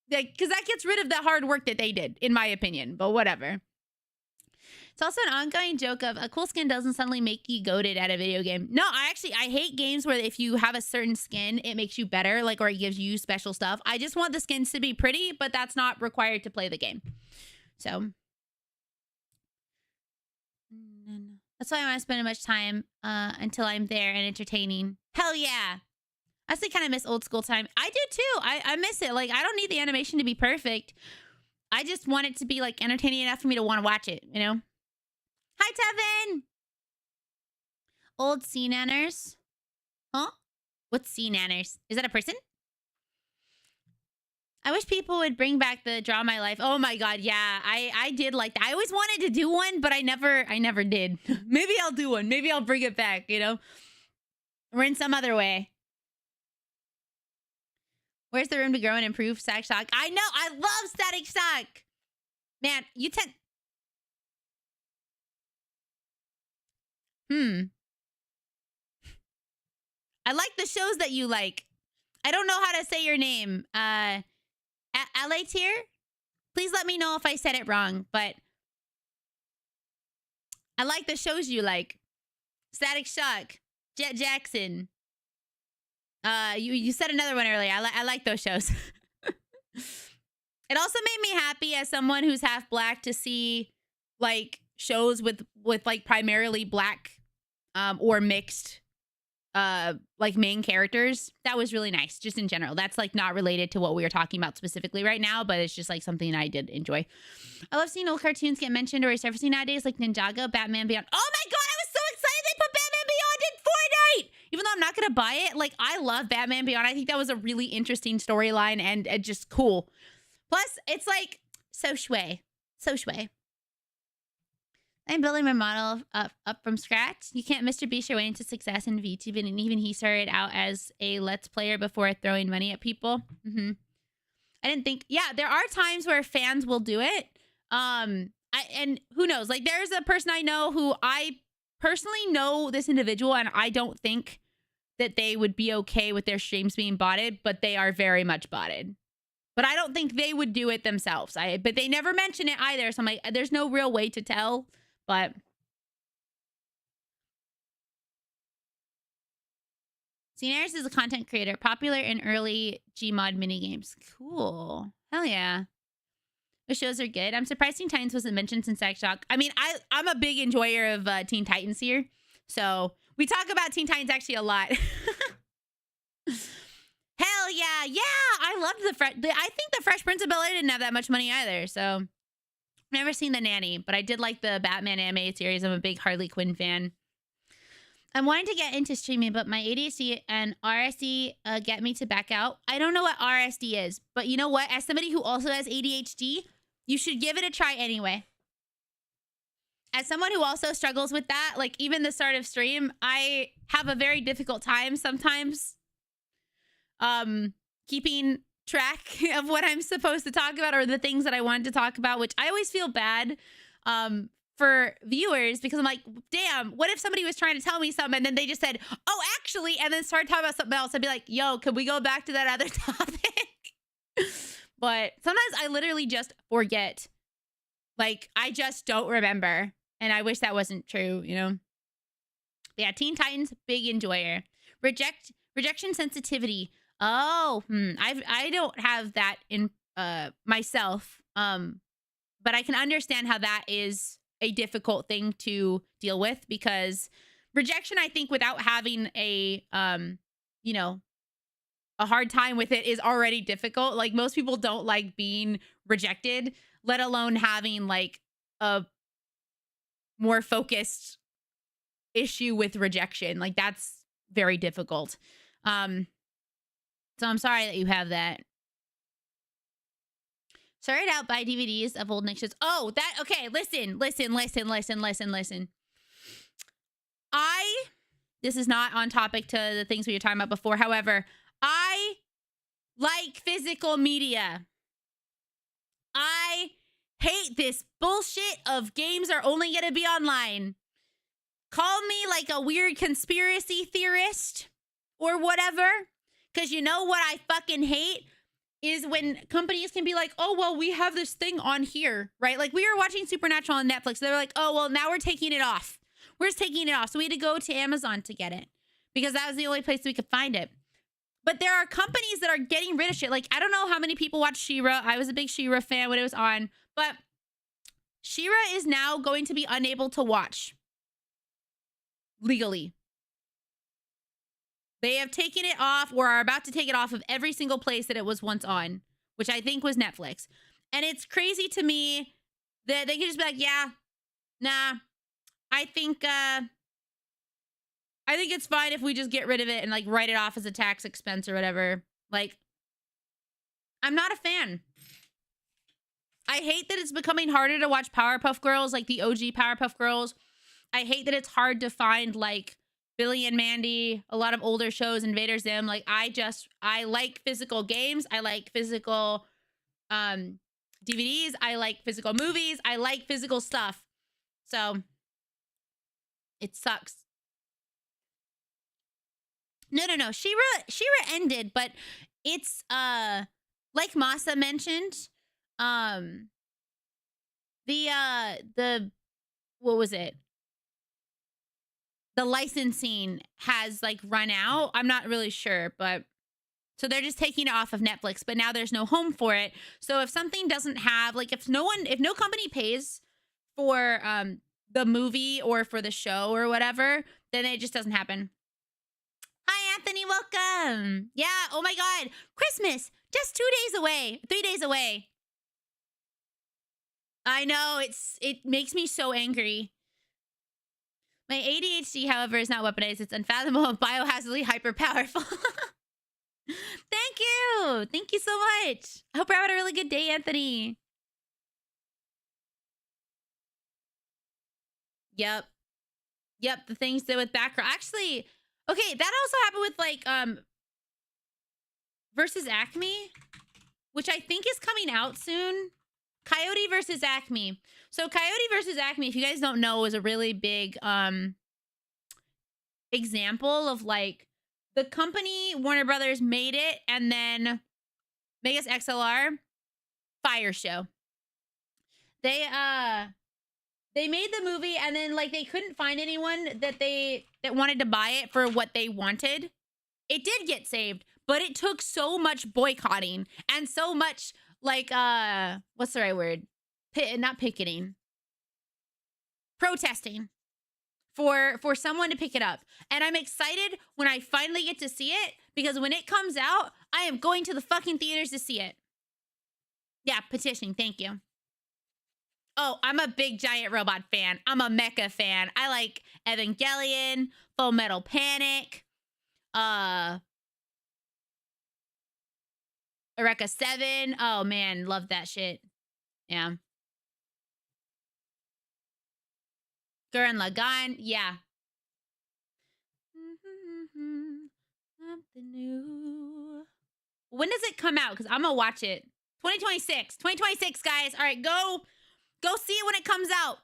because that gets rid of the hard work that they did, in my opinion, but whatever. It's also an ongoing joke of a cool skin doesn't suddenly make you goated at a video game. No, I hate games where if you have a certain skin, it makes you better, like, or it gives you special stuff. I just want the skins to be pretty, but that's not required to play the game. So that's why I want to spend as much time until I'm there and entertaining. Hell yeah. I still kind of miss old school time. I do too. I miss it. Like, I don't need the animation to be perfect. I just want it to be, like, entertaining enough for me to want to watch it, you know? Hi, Tevin! Old sea nanners. Huh? What's sea nanners? Is that a person? I wish people would bring back the Draw My Life. Oh my god, yeah. I did like that. I always wanted to do one, but I never did. Maybe I'll do one. Maybe I'll bring it back, you know? Or in some other way. Where's the room to grow and improve Static Shock? I know! I love Static Shock! Man, you tend... I like the shows that you like. I don't know how to say your name. LA Tier? Please let me know if I said it wrong, but I like the shows you like. Static Shock, Jet Jackson. You said another one earlier. I like those shows. It also made me happy as someone who's half black to see, like, shows with like primarily black or mixed like main characters. That was really nice, just in general. That's like not related to what we are talking about specifically right now, but it's just like something I did enjoy. I love seeing old cartoons get mentioned or resurfacing nowadays, like Ninjago, Batman Beyond. Oh my god, I was so excited they put Batman Beyond in Fortnite! Even though I'm not gonna buy it, like, I love Batman Beyond. I think that was a really interesting storyline and just cool. Plus, it's like so shui. So shui. I'm building my model up from scratch. You can't Mr. Beast your way into success in VTube, and even he started out as a Let's Player before throwing money at people. I didn't think... Yeah, there are times where fans will do it. And who knows? Like, there's a person I know who I personally know this individual, and I don't think that they would be okay with their streams being botted, but they are very much botted. But I don't think they would do it themselves. But they never mention it either, so I'm like, there's no real way to tell. But Scenaris is a content creator, popular in early Gmod minigames. Cool. Hell yeah. The shows are good. I'm surprised Teen Titans wasn't mentioned since Static Shock. I mean, I'm a big enjoyer of Teen Titans here. So we talk about Teen Titans actually a lot. Hell yeah. Yeah, I loved I think the Fresh Prince of Bel-Air didn't have that much money either, so... Never seen The Nanny, but I did like the Batman animated series. I'm a big Harley Quinn fan. I'm wanting to get into streaming, but my ADHD and RSD get me to back out. I don't know what RSD is, but you know what? As somebody who also has ADHD, you should give it a try anyway. As someone who also struggles with that, like even the start of stream, I have a very difficult time sometimes keeping track of what I'm supposed to talk about or the things that I wanted to talk about, which I always feel bad for viewers because I'm like, damn, what if somebody was trying to tell me something and then they just said, oh, actually, and then started talking about something else. I'd be like, yo, could we go back to that other topic? But sometimes I literally just forget Like, I just don't remember. And I wish that wasn't true, you know? Yeah, Teen Titans, big enjoyer. Rejection sensitivity. Oh, I don't have that in myself. But I can understand how that is a difficult thing to deal with, because rejection, I think, without having a you know, a hard time with it is already difficult. Like, most people don't like being rejected, let alone having like a more focused issue with rejection. Like, that's very difficult. So I'm sorry that you have that. Started out by DVDs of old Nick shows. Oh, that, okay, listen. This is not on topic to the things we were talking about before. However, I like physical media. I hate this bullshit of games are only going to be online. Call me like a weird conspiracy theorist or whatever. Because you know what I fucking hate is when companies can be like, oh, well, we have this thing on here, right? Like, we were watching Supernatural on Netflix. They're like, oh, well, now we're taking it off. We're just taking it off. So we had to go to Amazon to get it because that was the only place we could find it. But there are companies that are getting rid of shit. Like, I don't know how many people watch She-Ra. I was a big She-Ra fan when it was on. But She-Ra is now going to be unable to watch legally. They have taken it off or are about to take it off of every single place that it was once on, which I think was Netflix. And it's crazy to me that they can just be like, yeah, nah, I think it's fine if we just get rid of it and like write it off as a tax expense or whatever. Like, I'm not a fan. I hate that it's becoming harder to watch Powerpuff Girls, like the OG Powerpuff Girls. I hate that it's hard to find like Billy and Mandy, a lot of older shows, Invader Zim. Like, I like physical games. I like physical DVDs. I like physical movies. I like physical stuff. So it sucks. No. She-Ra ended, but it's like Masa mentioned, the what was it? The licensing has like run out. I'm not really sure, but so they're just taking it off of Netflix, but now there's no home for it. So if something doesn't have, like, if no company pays for the movie or for the show or whatever, then it just doesn't happen. Hi, Anthony, welcome. Yeah, oh my God, Christmas, just 2 days away, 3 days away. I know, it makes me so angry. My ADHD, however, is not weaponized. It's unfathomable and biohazardly hyper powerful. Thank you. Thank you so much. I hope you're having a really good day, Anthony. Yep. The things that with background. Actually, okay, that also happened with like versus Acme, which I think is coming out soon. Coyote versus Acme. So Coyote versus Acme, if you guys don't know, is a really big example of like the company Warner Brothers made it, and then Megas XLR fire show. They made the movie, and then like they couldn't find anyone that wanted to buy it for what they wanted. It did get saved, but it took so much boycotting and so much like what's the right word? Not picketing. Protesting for someone to pick it up. And I'm excited when I finally get to see it, because when it comes out, I am going to the fucking theaters to see it. Yeah, petitioning, thank you. Oh, I'm a big Giant Robot fan. I'm a mecha fan. I like Evangelion, Full Metal Panic, Eureka 7. Oh man, love that shit. Yeah. Gurren Lagann, yeah. Something new. When does it come out? Because I'm gonna watch it. 2026. 2026, guys. All right, go see it when it comes out.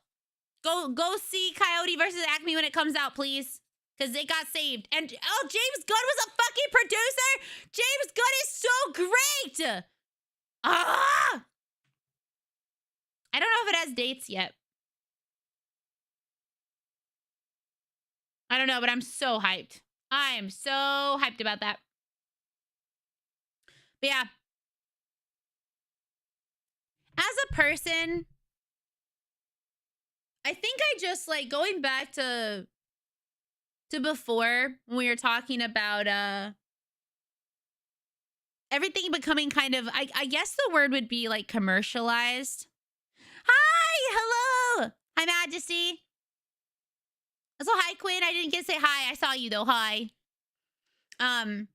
Go see Coyote versus Acme when it comes out, please. Because it got saved. And, oh, James Gunn was a fucking producer? James Gunn is so great! Ah! I don't know if it has has dates yet. I don't know, but I'm so hyped. I am so hyped about that. But yeah. As a person, I think I just like going back to before when we were talking about everything becoming kind of I guess the word would be like commercialized. Hi, hello. Hi, Majesty. So hi, Quinn. I didn't get to say hi. I saw you though. Hi. I'm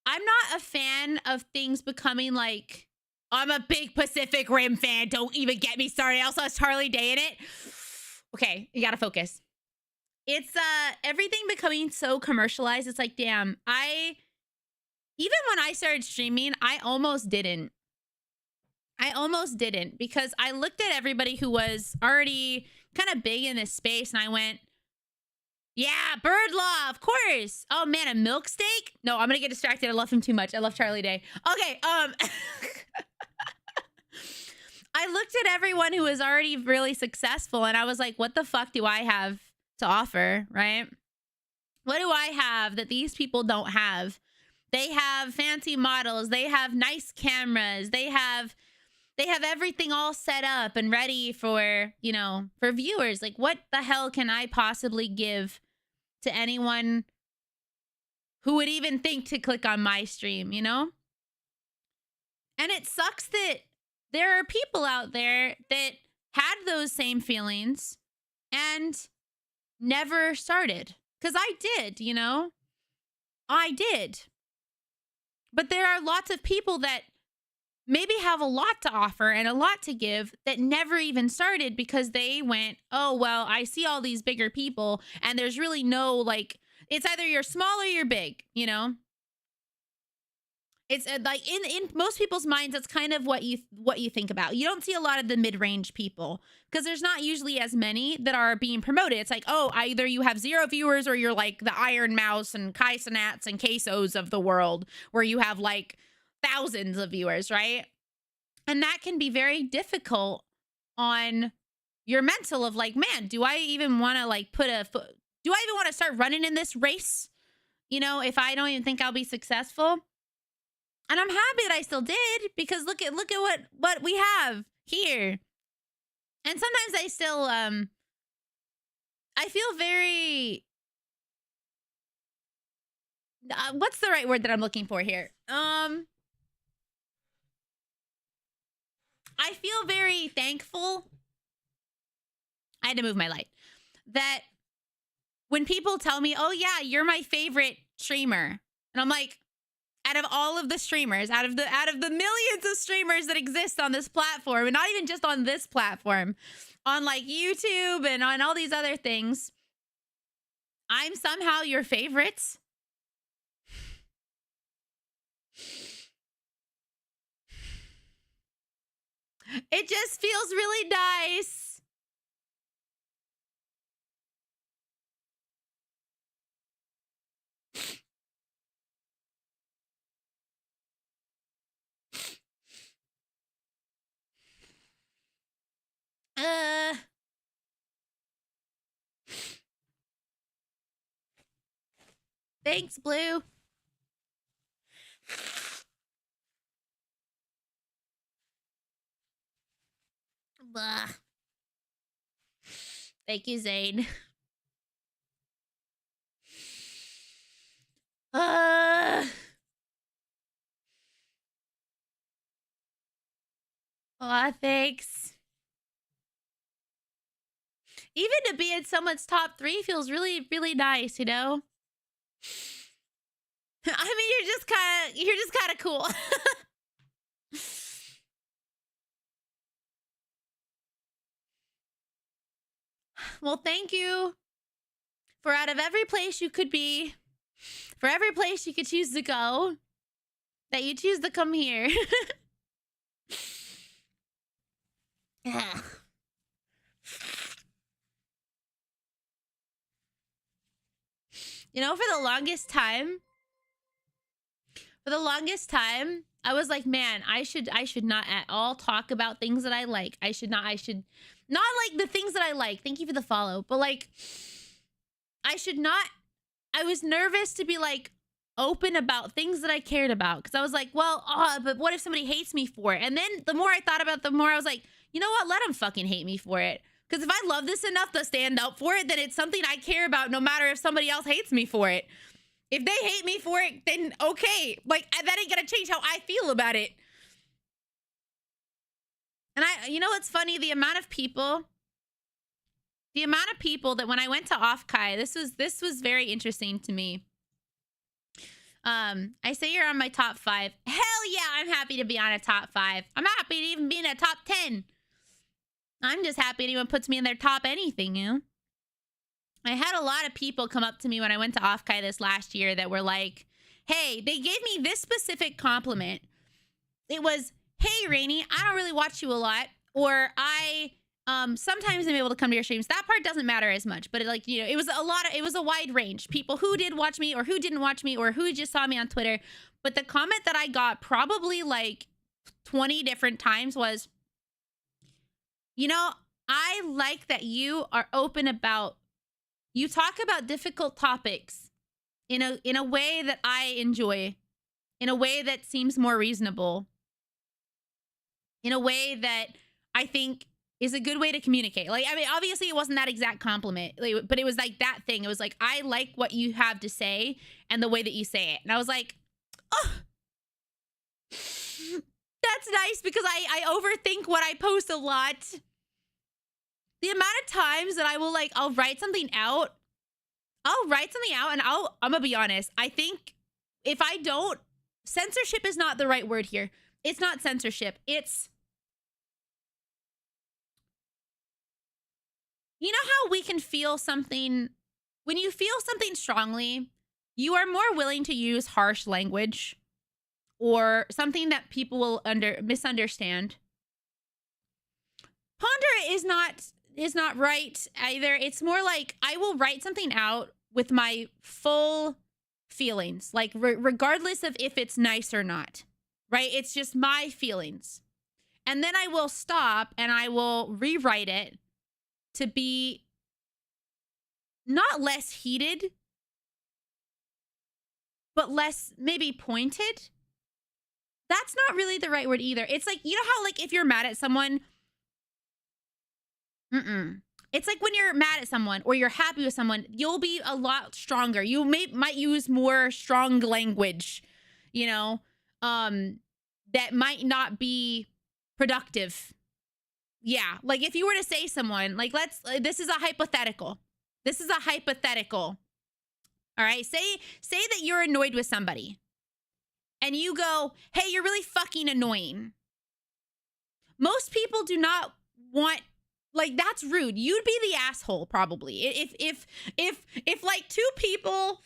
not a fan of things becoming like, I'm a big Pacific Rim fan. Don't even get me started. I also has Charlie Day in it. Okay, you gotta focus. It's everything becoming so commercialized. It's like, damn, even when I started streaming, I almost didn't because I looked at everybody who was already kind of big in this space and I went, yeah, Bird Law, of course. Oh man, a milk steak? No, I'm gonna get distracted. I love him too much. I love Charlie Day. Okay, I looked at everyone who was already really successful and I was like, what the fuck do I have to offer, right? What do I have that these people don't have? They have fancy models. They have nice cameras. They have everything all set up and ready for, you know, for viewers. Like, what the hell can I possibly give to anyone who would even think to click on my stream, you know? And it sucks that there are people out there that had those same feelings and never started. Because I did, you know? I did. But there are lots of people that maybe have a lot to offer and a lot to give that never even started because they went, oh, well, I see all these bigger people and there's really no, like, it's either you're small or you're big, you know? It's like in most people's minds, that's kind of what you think about. You don't see a lot of the mid-range people because there's not usually as many that are being promoted. It's like, oh, either you have 0 viewers or you're like the Iron Mouse and Kai Cenats and Quesos of the world where you have like thousands of viewers, right? And that can be very difficult on your mental of like, man, do I even want to like do I even want to start running in this race? You know, if I don't even think I'll be successful. And I'm happy that I still did because look at what we have here. And sometimes I still I feel very what's the right word that I'm looking for here? I feel very thankful. I had to move my light. That when people tell me, "Oh yeah, you're my favorite streamer." And I'm like, out of all of the streamers, out of the millions of streamers that exist on this platform, and not even just on this platform, on like YouTube and on all these other things, I'm somehow your favorites. It just feels really nice. Thanks, Blue. Blah. Thank you, Zane. Aw, thanks. Even to be in someone's top 3 feels really, really nice, you know? I mean, you're just kind of cool. Well, thank you for out of every place you could be, for every place you could choose to go, that you choose to come here. You know, for the longest time, I was like, man, I should not at all talk about things that I like. I should not like the things that I like. Thank you for the follow. But like, I was nervous to be like open about things that I cared about. Cause I was like, well, but what if somebody hates me for it? And then the more I thought about it, the more I was like, you know what? Let them fucking hate me for it. Cause if I love this enough to stand up for it, then it's something I care about no matter if somebody else hates me for it. If they hate me for it, then okay. Like, that ain't gonna change how I feel about it. And you know what's funny? The amount of people that when I went to Offkai, this was very interesting to me. I say you're on my top 5. Hell yeah, I'm happy to be on a top 5. I'm happy to even be in a top 10. I'm just happy anyone puts me in their top anything, you know? I had a lot of people come up to me when I went to Offkai this last year that were like, hey, they gave me this specific compliment. It was, hey, Rainy, I don't really watch you a lot. Or I sometimes I'm able to come to your streams. That part doesn't matter as much. But it was a wide range. People who did watch me or who didn't watch me or who just saw me on Twitter. But the comment that I got probably like 20 different times was, you know, I like that you are open about, you talk about difficult topics in a way that I enjoy, in a way that seems more reasonable, in a way that I think is a good way to communicate. Like, I mean, obviously it wasn't that exact compliment, like, but it was like that thing. It was like, I like what you have to say and the way that you say it. And I was like, oh, that's nice because I overthink what I post a lot. The amount of times that I'll write something out. And I'm gonna be honest. I think if I don't, censorship is not the right word here. It's not censorship. It's, you know how we can feel something, when you feel something strongly, you are more willing to use harsh language or something that people will misunderstand. Ponder is not right either. It's more like I will write something out with my full feelings, like regardless of if it's nice or not, right? It's just my feelings. And then I will stop and I will rewrite it to be not less heated, but less maybe pointed. That's not really the right word either. It's like, you know how like if you're mad at someone, it's like when you're mad at someone or you're happy with someone, you'll be a lot stronger. You might use more strong language, you know, that might not be productive. Yeah, like if you were to say someone, like this is a hypothetical. This is a hypothetical. All right, say that you're annoyed with somebody and you go, hey, you're really fucking annoying. Most people do not want, like, that's rude. You'd be the asshole probably. If like two people,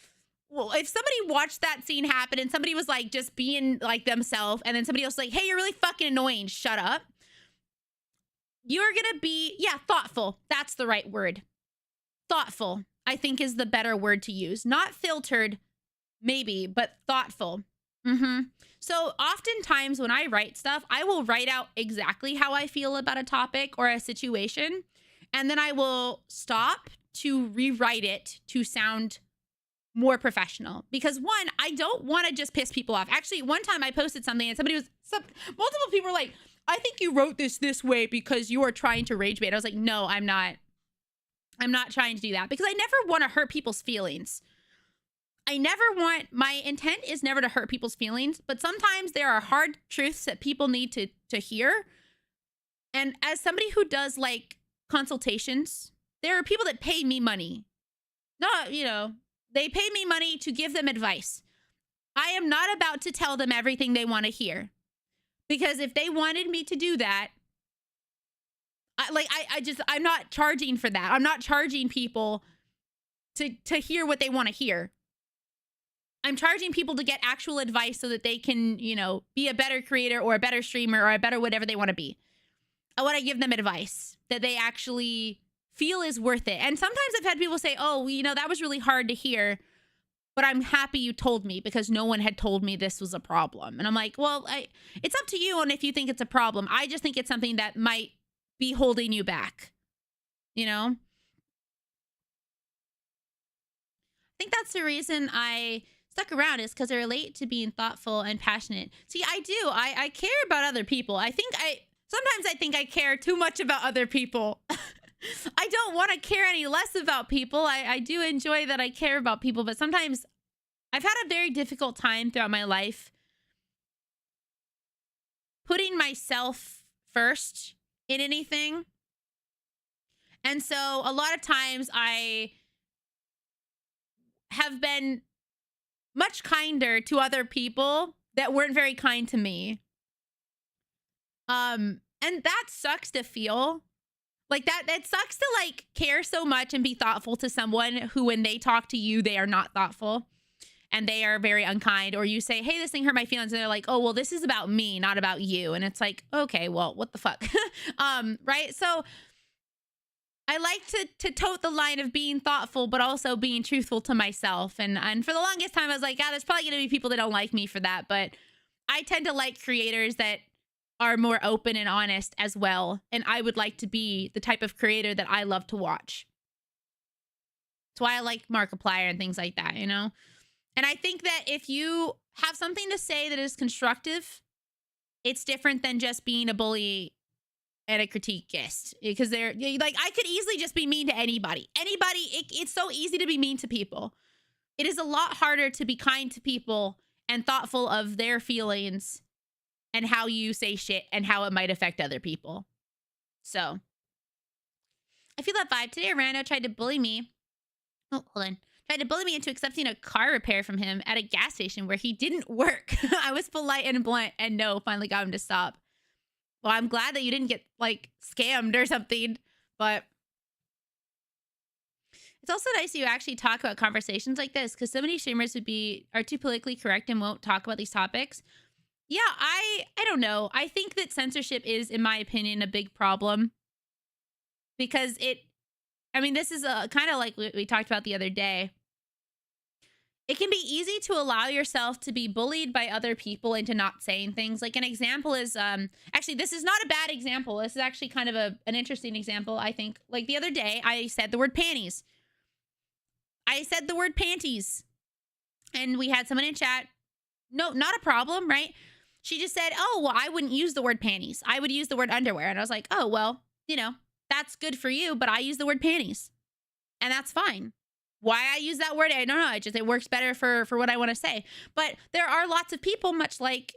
well, if somebody watched that scene happen and somebody was like just being like themselves and then somebody else like, hey, you're really fucking annoying, shut up. You're gonna be, yeah, thoughtful. That's the right word. Thoughtful, I think, is the better word to use. Not filtered, maybe, but thoughtful. So oftentimes when I write stuff, I will write out exactly how I feel about a topic or a situation. And then I will stop to rewrite it to sound more professional. Because one, I don't want to just piss people off. Actually, one time I posted something and multiple people were like, I think you wrote this way because you are trying to rage bait. I was like, no, I'm not. I'm not trying to do that because I never want to hurt people's feelings. My intent is never to hurt people's feelings, but sometimes there are hard truths that people need to hear. And as somebody who does like consultations, there are people that pay me money. Not, you know, they pay me money to give them advice. I am not about to tell them everything they want to hear. Because if they wanted me to do that, I'm not charging for that. I'm not charging people to hear what they want to hear. I'm charging people to get actual advice so that they can, you know, be a better creator or a better streamer or a better whatever they want to be. I want to give them advice that they actually feel is worth it. And sometimes I've had people say, oh, you know, that was really hard to hear. but I'm happy you told me because no one had told me this was a problem. And I'm like, well, it's up to you on if you think it's a problem. I just think it's something that might be holding you back, you know? I think that's the reason I stuck around is because I relate to being thoughtful and passionate. See, I do. I care about other people. Sometimes I think I care too much about other people. I don't want to care any less about people. I do enjoy that I care about people, but sometimes I've had a very difficult time throughout my life putting myself first in anything. And so a lot of times I have been much kinder to other people that weren't very kind to me. And that sucks to feel. Like that sucks to like care so much and be thoughtful to someone who when they talk to you, they are not thoughtful and they are very unkind. Or you say, hey, this thing hurt my feelings. And they're like, oh, well, this is about me, not about you. And it's like, okay, well, what the fuck? Right? So I like to tote the line of being thoughtful, but also being truthful to myself. And for the longest time, I was like, yeah, there's probably going to be people that don't like me for that. But I tend to like creators that are more open and honest as well. And I would like to be the type of creator that I love to watch. That's why I like Markiplier and things like that, you know? And I think that if you have something to say that is constructive, it's different than just being a bully and a critiquist. Because they're like, I could easily just be mean to anybody. It's so easy to be mean to people. It is a lot harder to be kind to people and thoughtful of their feelings and how you say shit and how it might affect other people. So I feel that vibe. Today, a rando tried to bully me. Oh, hold on. Tried to bully me into accepting a car repair from him at a gas station where he didn't work. I was polite and blunt and no, finally got him to stop. Well, I'm glad that you didn't get like scammed or something, but it's also nice that you actually talk about conversations like this because so many streamers are too politically correct and won't talk about these topics. Yeah, I don't know. I think that censorship is, in my opinion, a big problem because this is kind of like we talked about the other day. It can be easy to allow yourself to be bullied by other people into not saying things. Like an example is, actually, this is not a bad example. This is actually kind of an interesting example, I think. Like the other day, I said the word panties. I said the word panties. And we had someone in chat. No, not a problem, right? She just said, oh, well, I wouldn't use the word panties. I would use the word underwear. And I was like, oh, well, that's good for you, but I use the word panties. And that's fine. Why I use that word, I don't know. It works better for what I want to say. But there are lots of people much like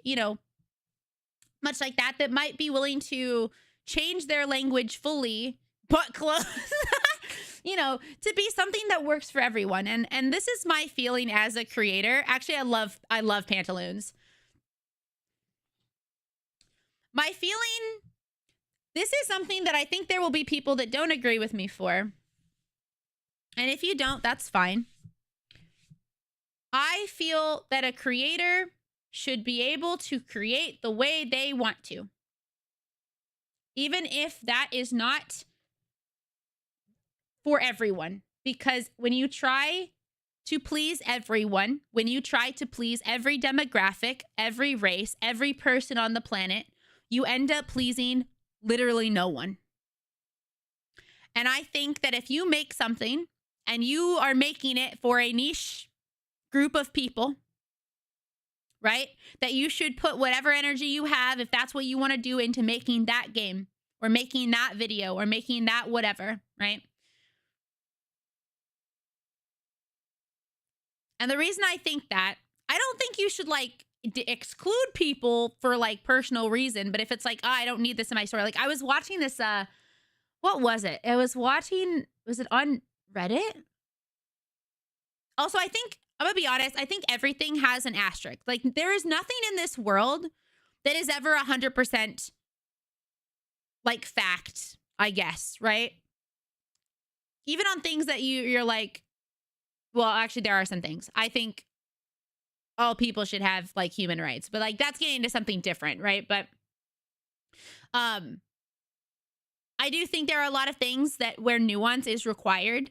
that might be willing to change their language fully, but close, to be something that works for everyone. And this is my feeling as a creator. Actually, I love pantaloons. My feeling, this is something that I think there will be people that don't agree with me for. And if you don't, that's fine. I feel that a creator should be able to create the way they want to. Even if that is not for everyone. Because when you try to please everyone, when you try to please every demographic, every race, every person on the planet, you end up pleasing literally no one. And I think that if you make something and you are making it for a niche group of people, right? That you should put whatever energy you have, if that's what you want to do, into making that game or making that video or making that whatever, right? And the reason I think that, I don't think you should like exclude people for like personal reason, but if it's like, oh, I don't need this in my story. Like I was watching this, what was it? Was it on Reddit? Also, I think, I'm gonna be honest, I think everything has an asterisk. Like there is nothing in this world that is ever 100% like fact, I guess, right? Even on things that you're like, well, actually there are some things. I think all people should have like human rights, but like that's getting into something different, right? But I do think there are a lot of things that where nuance is required.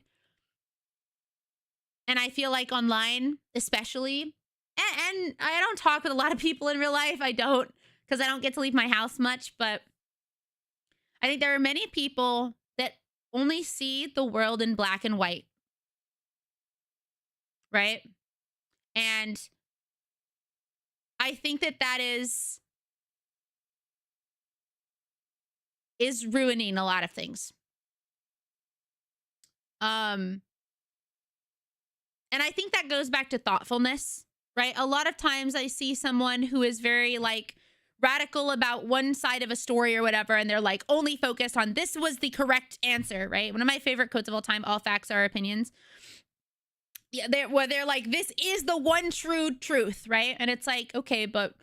And I feel like online, especially, and I don't talk with a lot of people in real life. I don't, because I don't get to leave my house much. But I think there are many people that only see the world in black and white. Right? And I think that that is ruining a lot of things. And I think that goes back to thoughtfulness, right? A lot of times I see someone who is very like radical about one side of a story or whatever, and they're like only focused on this was the correct answer, right? One of my favorite quotes of all time, all facts are opinions. Yeah, they're like, this is the one true truth, right? And it's like, okay, but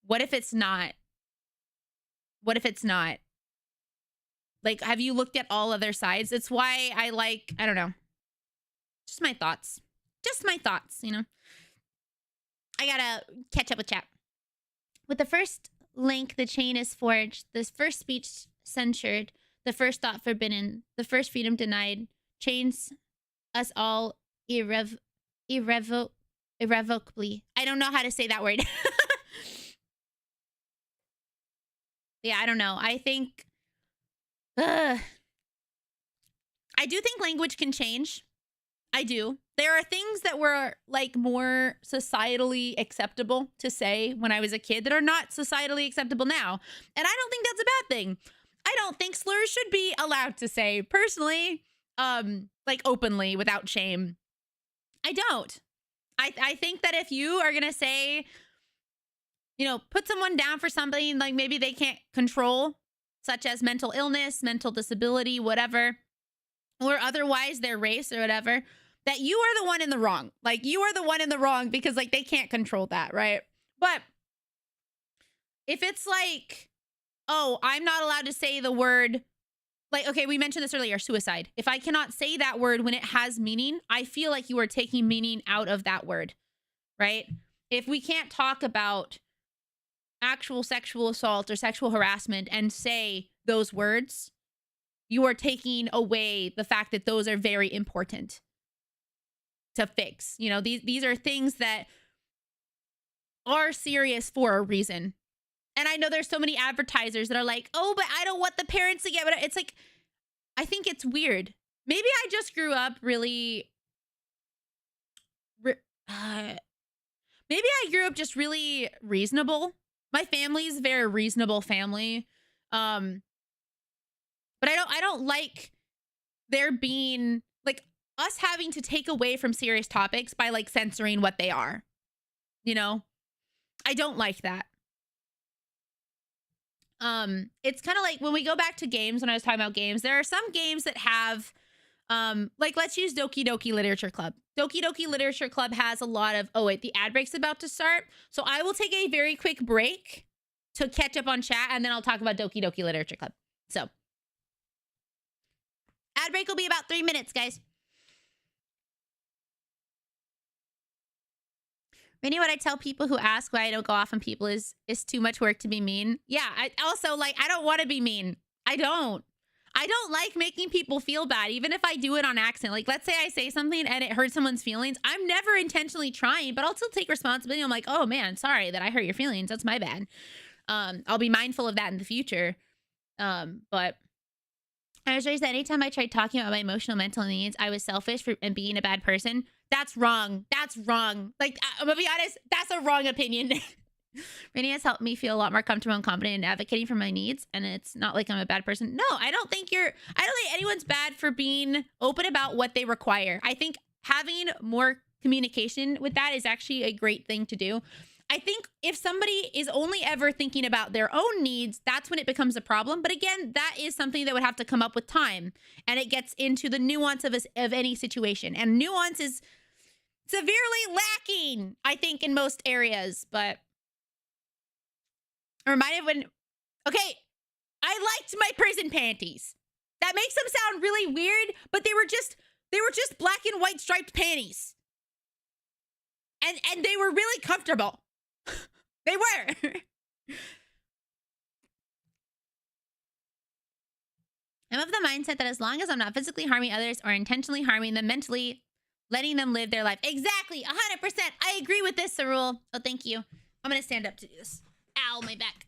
what if it's not? What if it's not? Like, have you looked at all other sides? It's why I like, I don't know. Just my thoughts. Just my thoughts, you know? I gotta catch up with chat. With the first link, the chain is forged. The first speech censured. The first thought forbidden. The first freedom denied. Chains us all irrevocably. I don't know how to say that word. Yeah, I don't know. I think... I do think language can change. I do. There are things that were like more societally acceptable to say when I was a kid that are not societally acceptable now. And I don't think that's a bad thing. I don't think slurs should be allowed to say personally, like openly without shame. I don't. I think that if you are going to say, you know, put someone down for something like maybe they can't control, such as mental illness, mental disability, whatever, or otherwise their race or whatever, that you are the one in the wrong. Like, you are the one in the wrong because, like, they can't control that, right? But if it's like, oh, I'm not allowed to say the word, like, okay, we mentioned this earlier, suicide. If I cannot say that word when it has meaning, I feel like you are taking meaning out of that word, right? If we can't talk about actual sexual assault or sexual harassment and say those words, you are taking away the fact that those are very important to fix. You know, these are things that are serious for a reason. And I know there's so many advertisers that are like, oh, but I don't want the parents to get what it's like. I think it's weird. Maybe I just grew up really, maybe I grew up just really reasonable. My family's a very reasonable family. But I don't like there being like us having to take away from serious topics by like censoring what they are. You know? I don't like that. It's kind of like when we go back to games, when I was talking about games, there are some games that have like let's use Doki Doki Literature Club. Doki Doki Literature Club has a lot of, oh wait, the ad break's about to start. So I will take a very quick break to catch up on chat, and then I'll talk about Doki Doki Literature Club. So ad break will be about 3 minutes, guys. Maybe what I tell people who ask why I don't go off on people is too much work to be mean. Yeah, I also, like, I don't want to be mean. I don't like making people feel bad, even if I do it on accident. Like, let's say I say something and it hurts someone's feelings. I'm never intentionally trying, but I'll still take responsibility. I'm like, oh man, sorry that I hurt your feelings. That's my bad. I'll be mindful of that in the future. But I was raised that anytime I tried talking about my emotional mental needs, I was selfish and being a bad person. That's wrong. That's wrong. Like, I'm gonna be honest, that's a wrong opinion. Rainy has helped me feel a lot more comfortable and confident in advocating for my needs, and it's not like I'm a bad person. No, I don't think anyone's bad for being open about what they require. I think having more communication with that is actually a great thing to do. I think if somebody is only ever thinking about their own needs, that's when it becomes a problem. But again, that is something that would have to come up with time, and it gets into the nuance of any situation. And nuance is severely lacking, I think, in most areas. But I'm reminded when, okay, I liked my prison panties. That makes them sound really weird, but they were just black and white striped panties. And they were really comfortable. They were. I'm of the mindset that as long as I'm not physically harming others or intentionally harming them mentally, letting them live their life. Exactly, 100%. I agree with this, Sarul. Oh, thank you. I'm gonna stand up to do this. Ow, my back.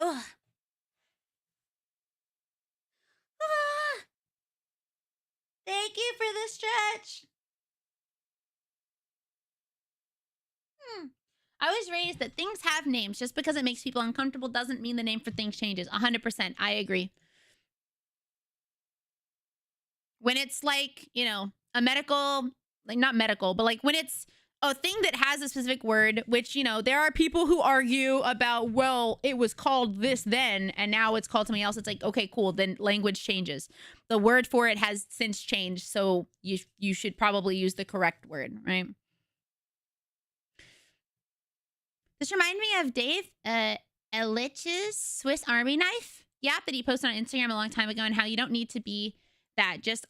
Ugh. Ah. Thank you for the stretch. I was raised that things have names. Just because it makes people uncomfortable doesn't mean the name for things changes. 100%. I agree. When it's like, you know, a medical, like not medical, but like when it's a thing that has a specific word, which, you know, there are people who argue about, well, it was called this then, and now it's called something else. It's like, okay, cool. Then language changes. The word for it has since changed. So you should probably use the correct word, right? This reminds me of Dave Elitch's Swiss Army knife. Yeah, that he posted on Instagram a long time ago, and how you don't need to be that. Just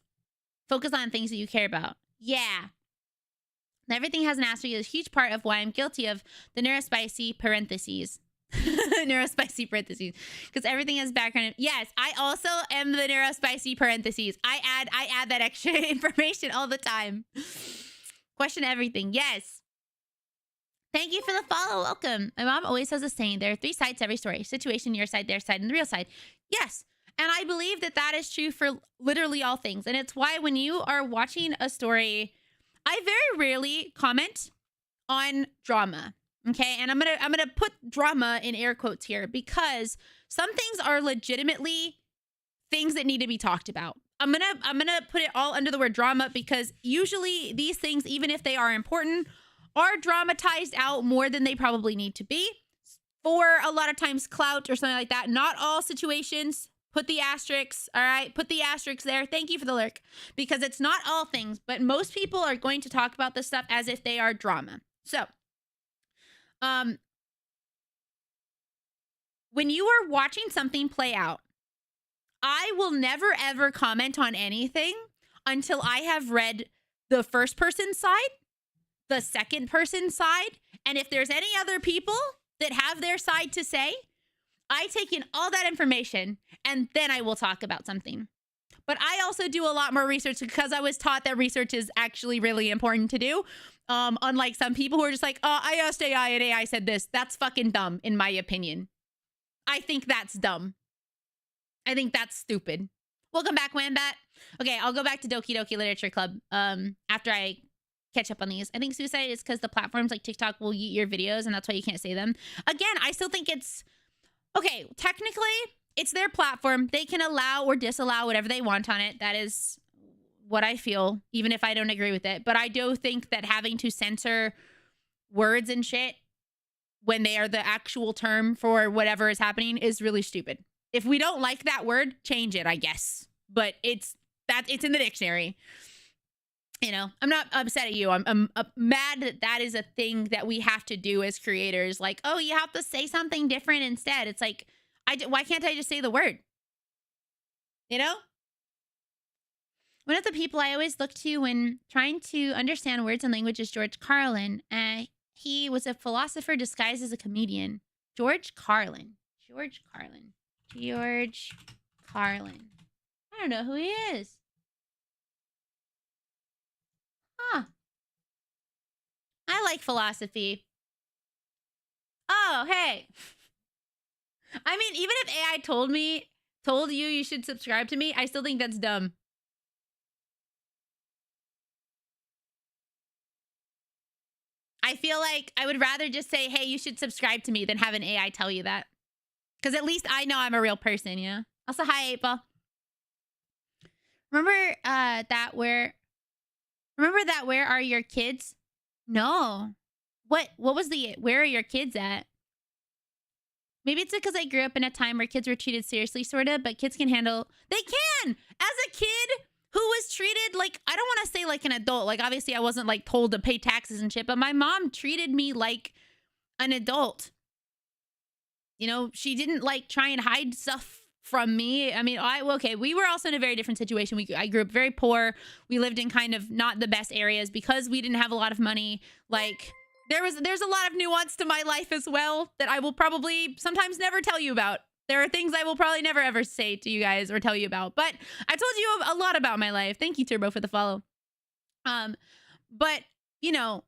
focus on things that you care about. Yeah. Everything has an asterisk is a huge part of why I'm guilty of the neurospicy parentheses. Neurospicy parentheses. Because everything has background. Yes, I also am the neurospicy parentheses. I add that extra information all the time. Question everything. Yes. Thank you for the follow. Welcome. My mom always has a saying, there are 3 sides to every story. Situation, your side, their side, and the real side. Yes. And I believe that that is true for literally all things. And it's why when you are watching a story, I very rarely comment on drama. Okay? And I'm gonna put drama in air quotes here, because some things are legitimately things that need to be talked about. I'm gonna put it all under the word drama, because usually these things, even if they are important, are dramatized out more than they probably need to be for a lot of times clout or something like that. Not all situations. Put the asterisks, all right? Put the asterisks there. Thank you for the lurk. Because it's not all things, but most people are going to talk about this stuff as if they are drama. So, when you are watching something play out, I will never ever comment on anything until I have read the first person side, the second person side, and if there's any other people that have their side to say, I take in all that information and then I will talk about something. But I also do a lot more research, because I was taught that research is actually really important to do. Unlike some people who are just like, oh, I asked AI and AI said this. That's fucking dumb, in my opinion. I think that's dumb. I think that's stupid. Welcome back, Wambat. Okay, I'll go back to Doki Doki Literature Club after I catch up on these. I think suicide is because the platforms like TikTok will eat your videos, and that's why you can't say them. Again, I still think it's... Okay, technically, it's their platform. They can allow or disallow whatever they want on it. That is what I feel, even if I don't agree with it. But I do think that having to censor words and shit when they are the actual term for whatever is happening is really stupid. If we don't like that word, change it, I guess. But it's in the dictionary. You know, I'm not upset at you. I'm mad that that is a thing that we have to do as creators. Like, oh, you have to say something different instead. It's like, why can't I just say the word? You know? One of the people I always look to when trying to understand words and language is George Carlin. He was a philosopher disguised as a comedian. George Carlin. I don't know who he is. Huh. I like philosophy. Oh, hey. I mean, even if AI told you should subscribe to me, I still think that's dumb. I feel like I would rather just say, hey, you should subscribe to me than have an AI tell you that. Because at least I know I'm a real person, you know? Also, hi, 8-Ball. Remember that where are your kids? No. What was the where are your kids at? Maybe it's because I grew up in a time where kids were treated seriously, sort of, but kids can handle... They can! As a kid who was treated like... I don't want to say like an adult. Like, obviously, I wasn't like told to pay taxes and shit, but my mom treated me like an adult. You know, she didn't like try and hide stuff from me. I mean, okay, we were also in a very different situation. I grew up very poor. We lived in kind of not the best areas because we didn't have a lot of money. Like... There's a lot of nuance to my life as well that I will probably sometimes never tell you about. There are things I will probably never ever say to you guys or tell you about, but I told you a lot about my life. Thank you, Turbo, for the follow. But you know,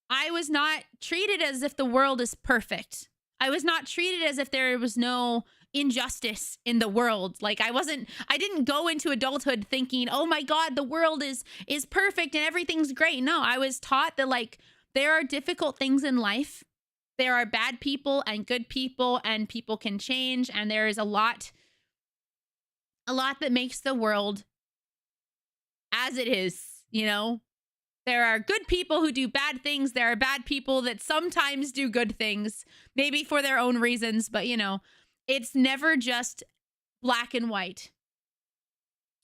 I was not treated as if the world is perfect. I was not treated as if there was no injustice in the world. Like I didn't go into adulthood thinking, "Oh my god, the world is perfect and everything's great." No, I was taught that like there are difficult things in life. There are bad people and good people, and people can change, and there is a lot that makes the world as it is, you know? There are good people who do bad things. There are bad people that sometimes do good things, maybe for their own reasons, but you know, it's never just black and white.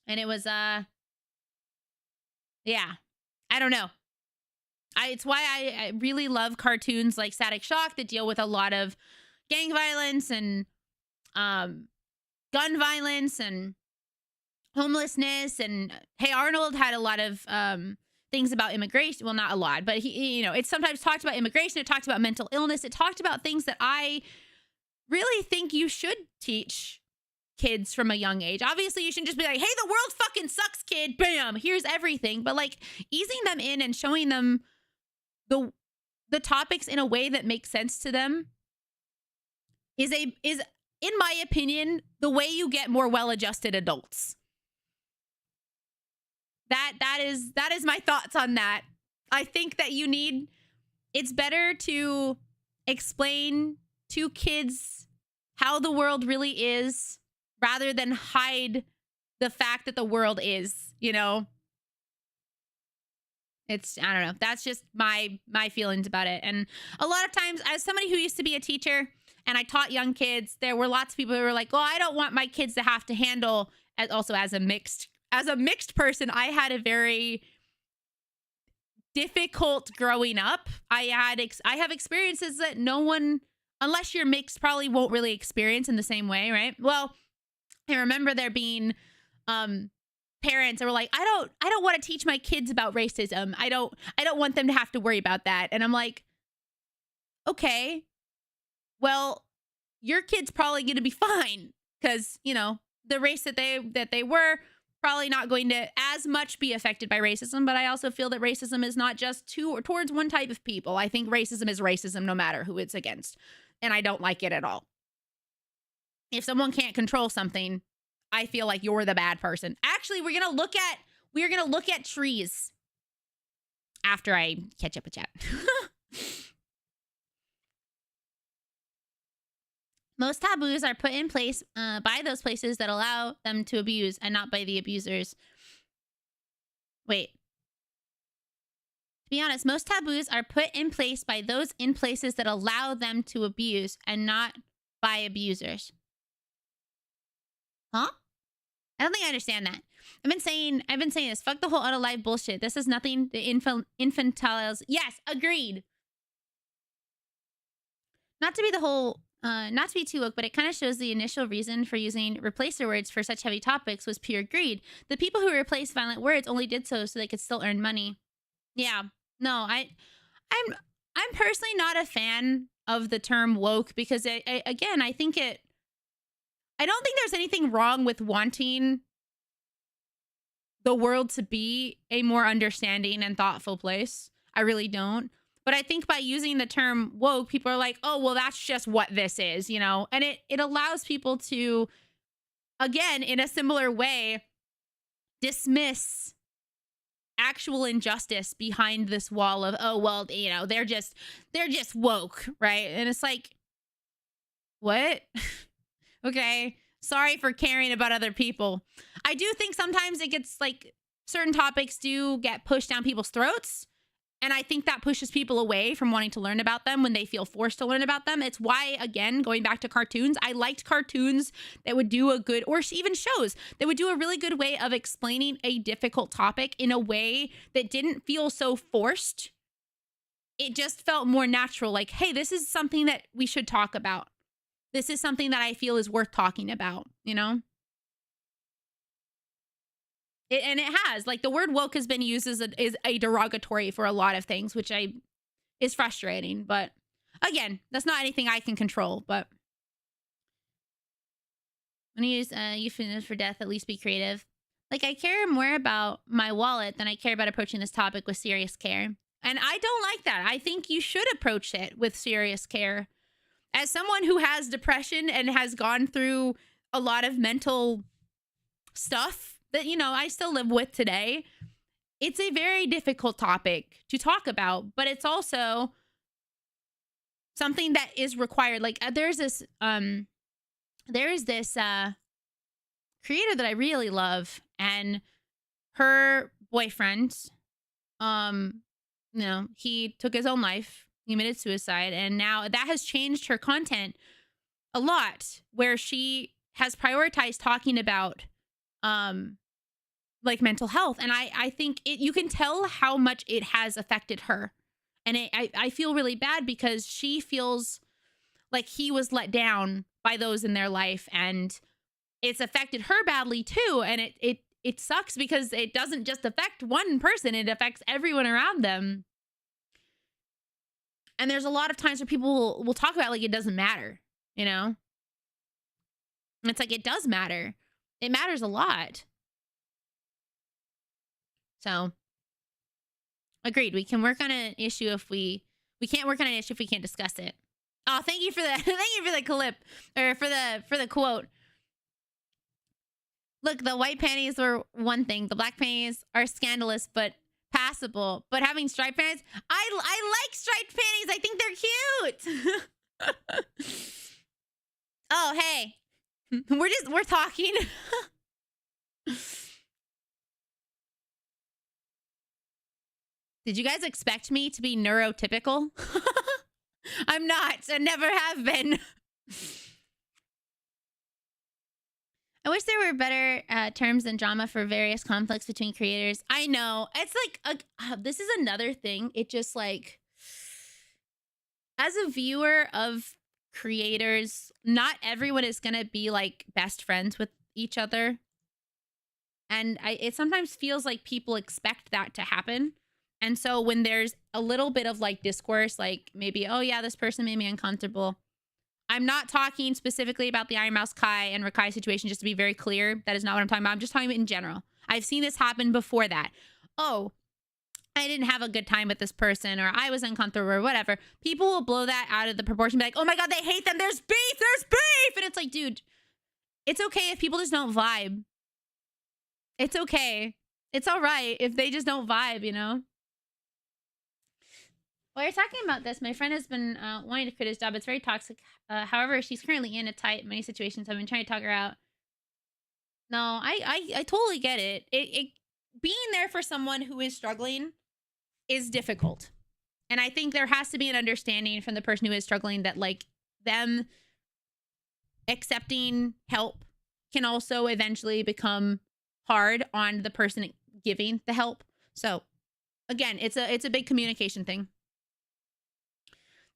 And it was yeah, I don't know. It's why I really love cartoons like Static Shock that deal with a lot of gang violence and gun violence and homelessness. And Hey Arnold had a lot of things about immigration. Well, not a lot, but he, you know, it sometimes talked about immigration. It talked about mental illness. It talked about things that I really think you should teach kids from a young age. Obviously, you shouldn't just be like, "Hey, the world fucking sucks, kid. Bam, here's everything." But like easing them in and showing them the topics in a way that makes sense to them is in my opinion the way you get more well-adjusted adults. That is my thoughts on that. I think that it's better to explain to kids how the world really is rather than hide the fact that the world is, you know? I don't know. That's just my feelings about it. And a lot of times, as somebody who used to be a teacher and I taught young kids, there were lots of people who were like, "Well, I don't want my kids to have to handle," also as a mixed person, I had a very difficult growing up. I have experiences that no one, unless you're mixed, probably won't really experience in the same way, right? Well, I remember there being parents that were like, I don't want to teach my kids about racism. I don't want them to have to worry about that. And I'm like, okay, well, your kid's probably going to be fine because, you know, the race that they were probably not going to as much be affected by racism. But I also feel that racism is not just towards one type of people. I think racism is racism no matter who it's against. And I don't like it at all. If someone can't control something, I feel like you're the bad person. Actually, we're gonna look at trees after I catch up with chat. Most taboos are put in place by those places that allow them to abuse and not by the abusers. Wait. To be honest, most taboos are put in place by those in places that allow them to abuse and not by abusers. Huh? I don't think I understand that. I've been saying this. Fuck the whole unalive bullshit. This is nothing. The infantiles. Yes, agreed. Not to be too woke, but it kind of shows the initial reason for using replacer words for such heavy topics was pure greed. The people who replaced violent words only did so they could still earn money. Yeah. No, I'm personally not a fan of the term woke because again, I don't think there's anything wrong with wanting the world to be a more understanding and thoughtful place. I really don't. But I think by using the term woke, people are like, "Oh, well, that's just what this is," you know? And it allows people to, again, in a similar way, dismiss actual injustice behind this wall of, "Oh, well, you know, they're just woke," right? And it's like, what? Okay. Sorry for caring about other people. I do think sometimes it gets like certain topics do get pushed down people's throats. And I think that pushes people away from wanting to learn about them when they feel forced to learn about them. It's why, again, going back to cartoons, I liked cartoons that would do a good, or even shows that would do a really good way of explaining a difficult topic in a way that didn't feel so forced. It just felt more natural. Like, hey, this is something that we should talk about. This is something that I feel is worth talking about, you know? And it has. Like, the word woke has been used as a derogatory for a lot of things, which is frustrating. But again, that's not anything I can control. But When you use euphemisms for death, at least be creative. Like, I care more about my wallet than I care about approaching this topic with serious care. And I don't like that. I think you should approach it with serious care. As someone who has depression and has gone through a lot of mental stuff that, you know, I still live with today, it's a very difficult topic to talk about, but it's also something that is required. Like, there's this creator that I really love, and her boyfriend, you know, he took his own life. He committed suicide, and now that has changed her content a lot, where she has prioritized talking about like mental health. And I think you can tell how much it has affected her. And I feel really bad because she feels like he was let down by those in their life, and it's affected her badly too. And it sucks because it doesn't just affect one person, it affects everyone around them. And there's a lot of times where people will talk about like it doesn't matter, you know? And it's like, it does matter. It matters a lot. So, agreed. We can work on an issue if we can't work on an issue if we can't discuss it. Oh, thank you for the thank you for the clip, or for the quote. Look, the white panties were one thing. The black panties are scandalous, but passable. But having striped panties, I like striped panties. I think they're cute. Oh, hey. We're talking. Did you guys expect me to be neurotypical? I'm not. I never have been. I wish there were better terms than drama for various conflicts between creators. I know. It's like, this is another thing. It just like, as a viewer of creators, not everyone is going to be like best friends with each other. And it sometimes feels like people expect that to happen. And so when there's a little bit of like discourse, like maybe, oh yeah, this person made me uncomfortable. I'm not talking specifically about the Iron Mouse Kai and Rakai situation, just to be very clear. That is not what I'm talking about. I'm just talking about in general. I've seen this happen before that. Oh, I didn't have a good time with this person, or I was uncomfortable, or whatever. People will blow that out of the proportion, be like, oh my God, they hate them. There's beef. There's beef. And it's like, dude, it's okay if people just don't vibe. It's okay. It's all right if they just don't vibe, you know? While you're talking about this, my friend has been wanting to quit his job. It's very toxic. However, she's currently in a tight many situations. I've been trying to talk her out. No, I totally get it. It being there for someone who is struggling is difficult. And I think there has to be an understanding from the person who is struggling that like them accepting help can also eventually become hard on the person giving the help. So again, it's a big communication thing.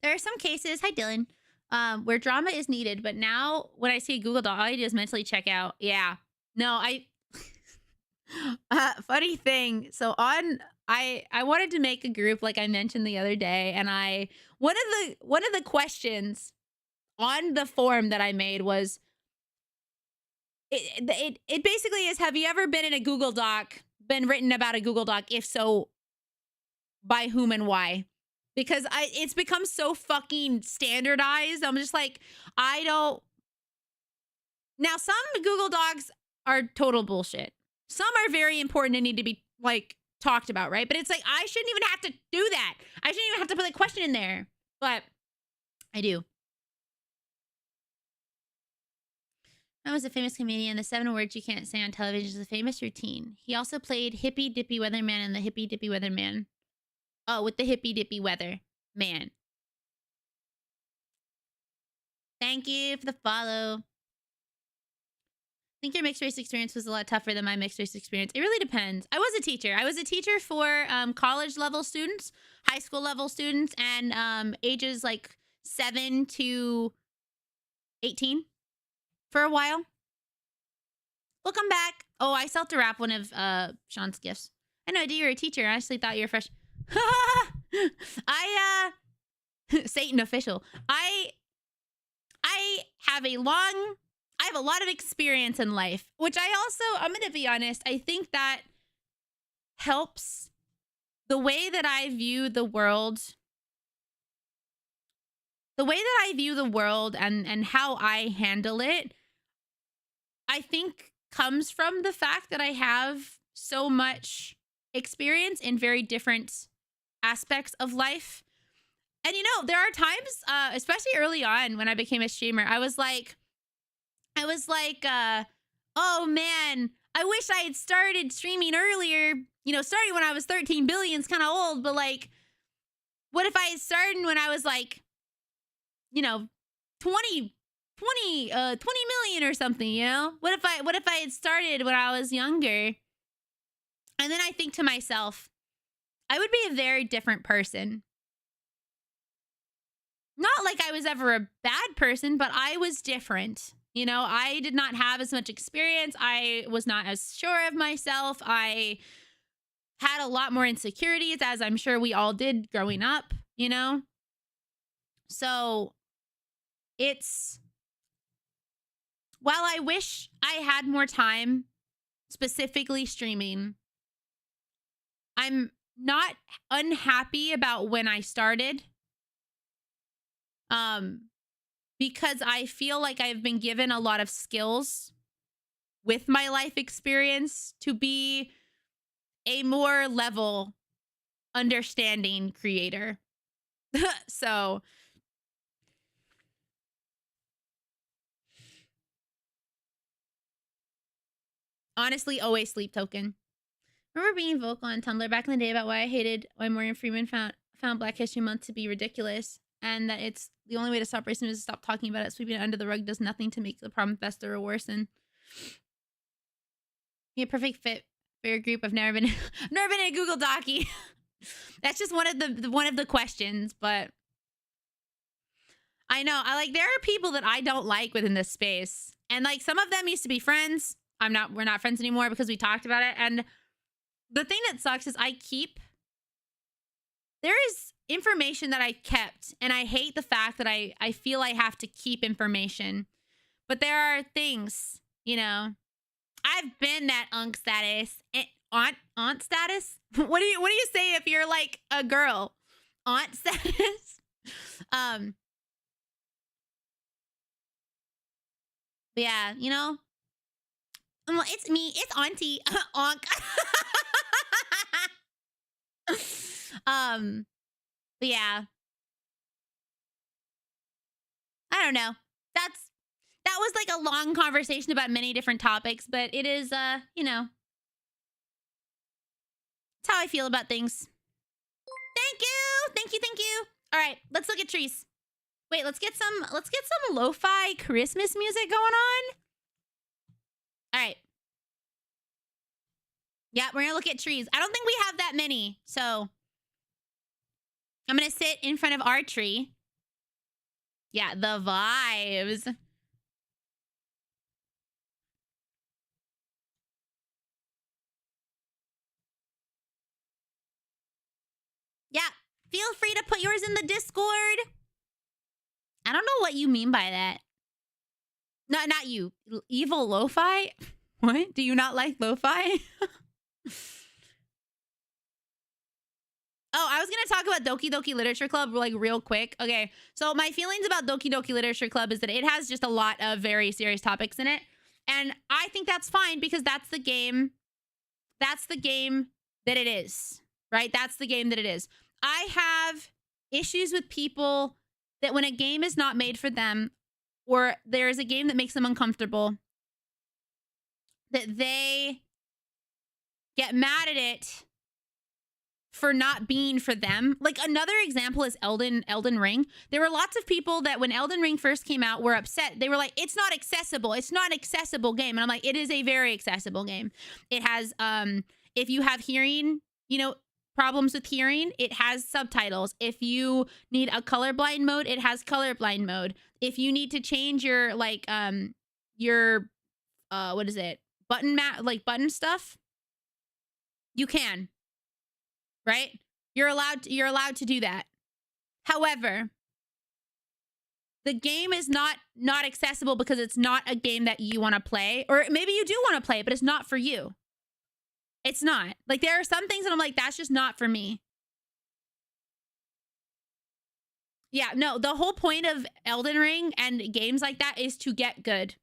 There are some cases, hi Dylan, where drama is needed, but now when I see a Google Doc, all I do is mentally check out. Yeah. No, funny thing. So I wanted to make a group like I mentioned the other day, and one of the questions on the form that I made was, it basically is, have you ever been in a Google Doc, been written about a Google Doc? If so, by whom and why? Because it's become so fucking standardized. I'm just like, I don't. Now, some Google Docs are total bullshit. Some are very important and need to be like talked about, right? But it's like, I shouldn't even have to do that. I shouldn't even have to put a question in there. But I do. I was a famous comedian. The 7 words you can't say on television is a famous routine. He also played Hippy Dippy Weatherman and the Hippy Dippy Weatherman. Oh, with the Hippy Dippy Weather Man. Thank you for the follow. I think your mixed race experience was a lot tougher than my mixed race experience. It really depends. I was a teacher. I was a teacher for college level students, high school level students, and ages like 7 to 18 for a while. Welcome back. Oh, I still have to wrap one of Sean's gifts. I know, you're a teacher. I actually thought you were fresh. Satan official. I have a long I have a lot of experience in life, which I'm going to be honest, I think that helps the way that I view the world. The way that I view the world and how I handle it, I think comes from the fact that I have so much experience in very different aspects of life. And there are times, especially early on when I became a streamer, I was like, oh man, I wish I had started streaming earlier. Starting when I was 13 billion is kind of old, but like, what if I had started when I was like, 20 million or something, What if I had started when I was younger? And then I think to myself, I would be a very different person. Not like I was ever a bad person, but I was different. I did not have as much experience. I was not as sure of myself. I had a lot more insecurities, as I'm sure we all did growing up, So while I wish I had more time specifically streaming, I'm not unhappy about when I started. Because I feel like I've been given a lot of skills with my life experience to be a more level understanding creator. So honestly, always sleep token. Remember being vocal on Tumblr back in the day about why I hated why Morgan Freeman found Black History Month to be ridiculous, and that it's the only way to stop racism is to stop talking about it. Sweeping it under the rug does nothing to make the problem fester or worsen. Be a perfect fit for your group. I've never been in a Google Docie. That's just one of the questions, but I know there are people that I don't like within this space, and like some of them used to be friends. We're not friends anymore because we talked about it. And the thing that sucks is there is information that I kept, and I hate the fact that I feel I have to keep information. But there are things, I've been that unk status, aunt status. What do you say if you're like a girl? Aunt status. Yeah, it's me. It's Auntie Onk. But yeah, I don't know. That was like a long conversation about many different topics, but it is, it's how I feel about things. Thank you. All right, let's look at trees. Wait, let's get some lo-fi Christmas music going on. All right. Yeah, we're gonna look at trees. I don't think we have that many, so I'm gonna sit in front of our tree. Yeah, the vibes. Yeah, feel free to put yours in the Discord. I don't know what you mean by that. No, not you. Evil lo-fi? What? Do you not like lo-fi? Oh, I was going to talk about Doki Doki Literature Club like real quick. Okay, so my feelings about Doki Doki Literature Club is that it has just a lot of very serious topics in it. And I think that's fine because that's the game. That's the game that it is, right? That's the game that it is. I have issues with people that when a game is not made for them, or there is a game that makes them uncomfortable, that they get mad at it for not being for them. Like another example is Elden Ring. There were lots of people that when Elden Ring first came out were upset. They were like, it's not accessible. It's not an accessible game. And I'm like, it is a very accessible game. It has, if you have hearing, problems with hearing, it has subtitles. If you need a colorblind mode, it has colorblind mode. If you need to change your what is it? Button stuff, you can. Right? You're allowed to do that. However, the game is not accessible because it's not a game that you want to play, or maybe you do want to play, but it's not for you. It's not. Like, there are some things that I'm like, that's just not for me. Yeah, no, the whole point of Elden Ring and games like that is to get good.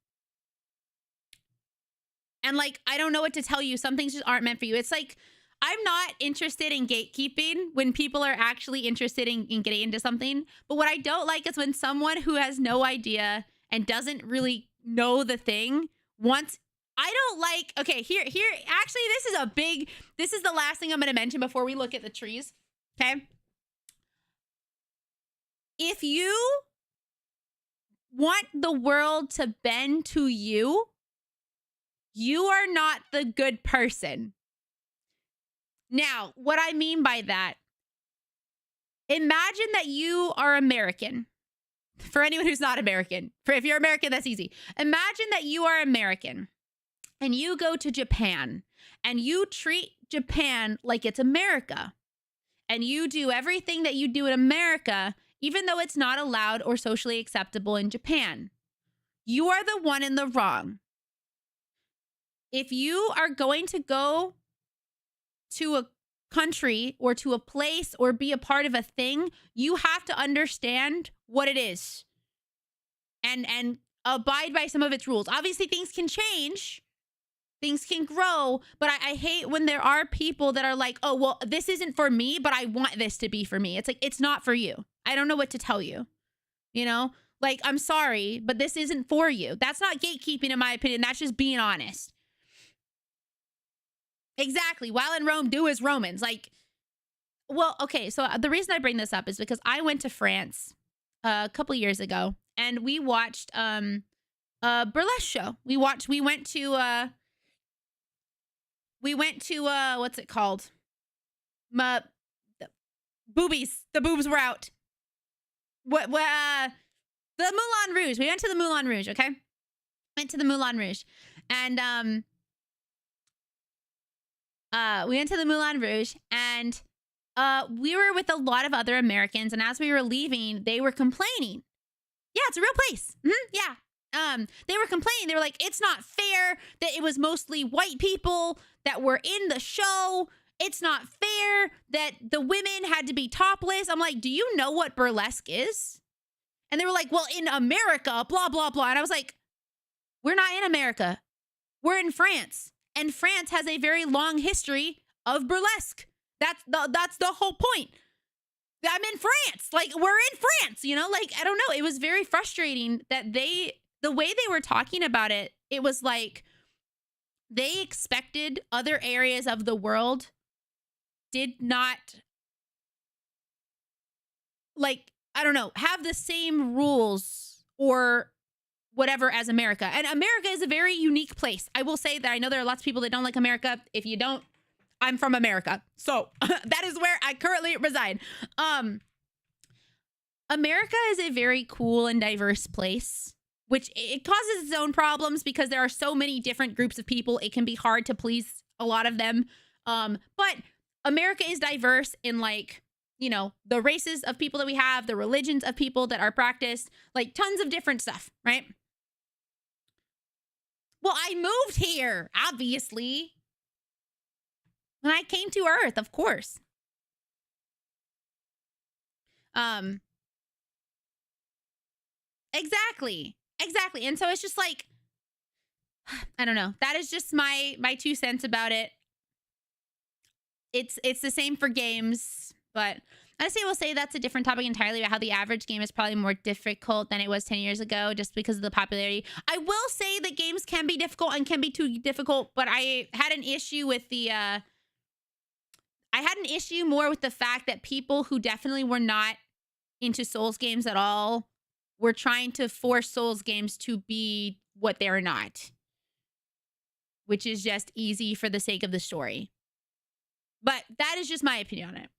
And, like, I don't know what to tell you. Some things just aren't meant for you. It's like, I'm not interested in gatekeeping when people are actually interested in getting into something. But what I don't like is when someone who has no idea and doesn't really know the thing wants... I don't like... Okay, here, actually, this is the last thing I'm going to mention before we look at the trees. Okay? If you want the world to bend to you, you are not the good person. Now, what I mean by that, imagine that you are American. For anyone who's not American, if you're American, that's easy. Imagine that you are American and you go to Japan and you treat Japan like it's America. And you do everything that you do in America, even though it's not allowed or socially acceptable in Japan. You are the one in the wrong. If you are going to go to a country or to a place or be a part of a thing, you have to understand what it is and abide by some of its rules. Obviously, things can change. Things can grow, but I hate when there are people that are like, oh, well, this isn't for me, but I want this to be for me. It's like, it's not for you. I don't know what to tell you. You know, like, I'm sorry, but this isn't for you. That's not gatekeeping, in my opinion. That's just being honest. Exactly. While in Rome, do as Romans. Like, well, okay. So the reason I bring this up is because I went to France a couple years ago and we watched a burlesque show. We went to what's it called? Boobies. The boobs were out. The Moulin Rouge. We went to the Moulin Rouge, okay? Went to the Moulin Rouge. And we went to the Moulin Rouge and we were with a lot of other Americans, and as we were leaving, they were complaining. Yeah, it's a real place. Yeah. They were complaining. They were like, it's not fair that it was mostly white people that were in the show. It's not fair that the women had to be topless. I'm like, do you know what burlesque is? And they were like, well, in America, blah, blah, blah. And I was like, we're not in America. We're in France. And France has a very long history of burlesque. That's the whole point. I'm in France. Like, we're in France, you know? Like, I don't know. It was very frustrating that the way they were talking about it, it was like they expected other areas of the world did not, like, I don't know, have the same rules or whatever as America. And America is a very unique place. I will say that I know there are lots of people that don't like America. If you don't, I'm from America. So that is where I currently reside. America is a very cool and diverse place, which it causes its own problems because there are so many different groups of people. It can be hard to please a lot of them. But America is diverse in, like, you know, the races of people that we have, the religions of people that are practiced, like tons of different stuff, right? Well, I moved here, obviously. When I came to Earth, of course. Exactly. And so it's just like, I don't know. That is just my 2 cents about it. It's the same for games, but honestly, I will say that's a different topic entirely about how the average game is probably more difficult than it was 10 years ago just because of the popularity. I will say that games can be difficult and can be too difficult, but I had an issue with I had an issue more with the fact that people who definitely were not into Souls games at all were trying to force Souls games to be what they're not, which is just easy for the sake of the story. But that is just my opinion on it.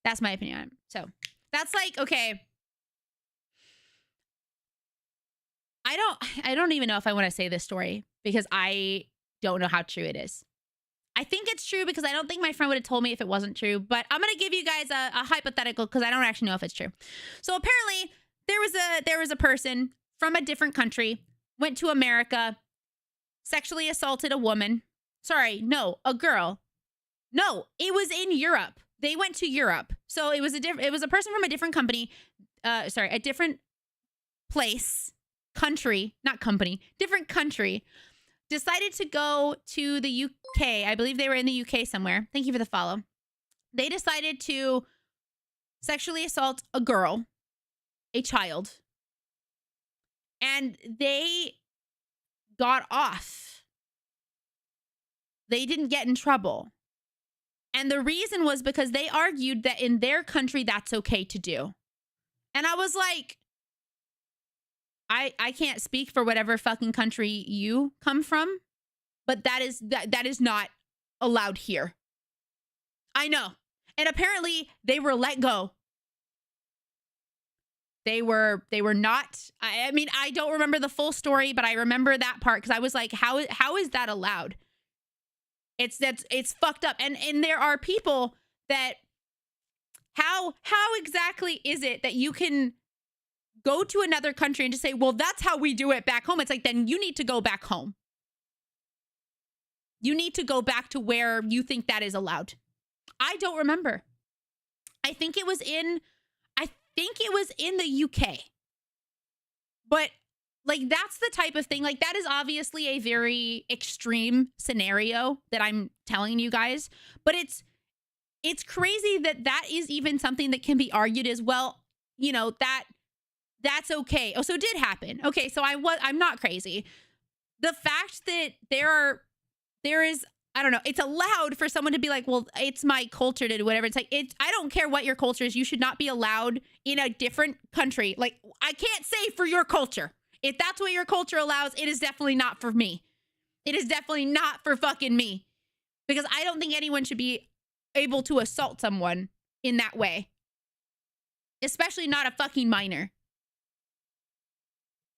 That's my opinion on it. So that's like, okay. I don't even know if I want to say this story because I don't know how true it is. I think it's true because I don't think my friend would have told me if it wasn't true, but I'm going to give you guys a hypothetical because I don't actually know if it's true. So apparently there was a person from a different country, went to America, sexually assaulted a woman. Sorry, no, a girl. No, it was in Europe. They went to Europe. So it was a person from a different company. A different place, country, not company, different country, decided to go to the UK. I believe they were in the UK somewhere. Thank you for the follow. They decided to sexually assault a girl, a child, and they got off. They didn't get in trouble. And the reason was because they argued that in their country, that's okay to do. And I was like, I can't speak for whatever fucking country you come from, but that is not allowed here. I know. And apparently they were let go. They were not, I mean, I don't remember the full story, but I remember that part because I was like, how is that allowed? It's fucked up. And there are people that, how exactly is it that you can go to another country and just say, well, that's how we do it back home? It's like, then you need to go back home. You need to go back to where you think that is allowed. I don't remember. I think it was in the UK. But like, that's the type of thing, like that is obviously a very extreme scenario that I'm telling you guys, but it's crazy that is even something that can be argued as well, you know, that's okay. Oh, so it did happen. Okay, so I'm not crazy. The fact that there is, I don't know, it's allowed for someone to be like, well, it's my culture to do whatever. It's like, I don't care what your culture is. You should not be allowed in a different country. Like, I can't say for your culture. If that's what your culture allows, it is definitely not for me. It is definitely not for fucking me. Because I don't think anyone should be able to assault someone in that way. Especially not a fucking minor.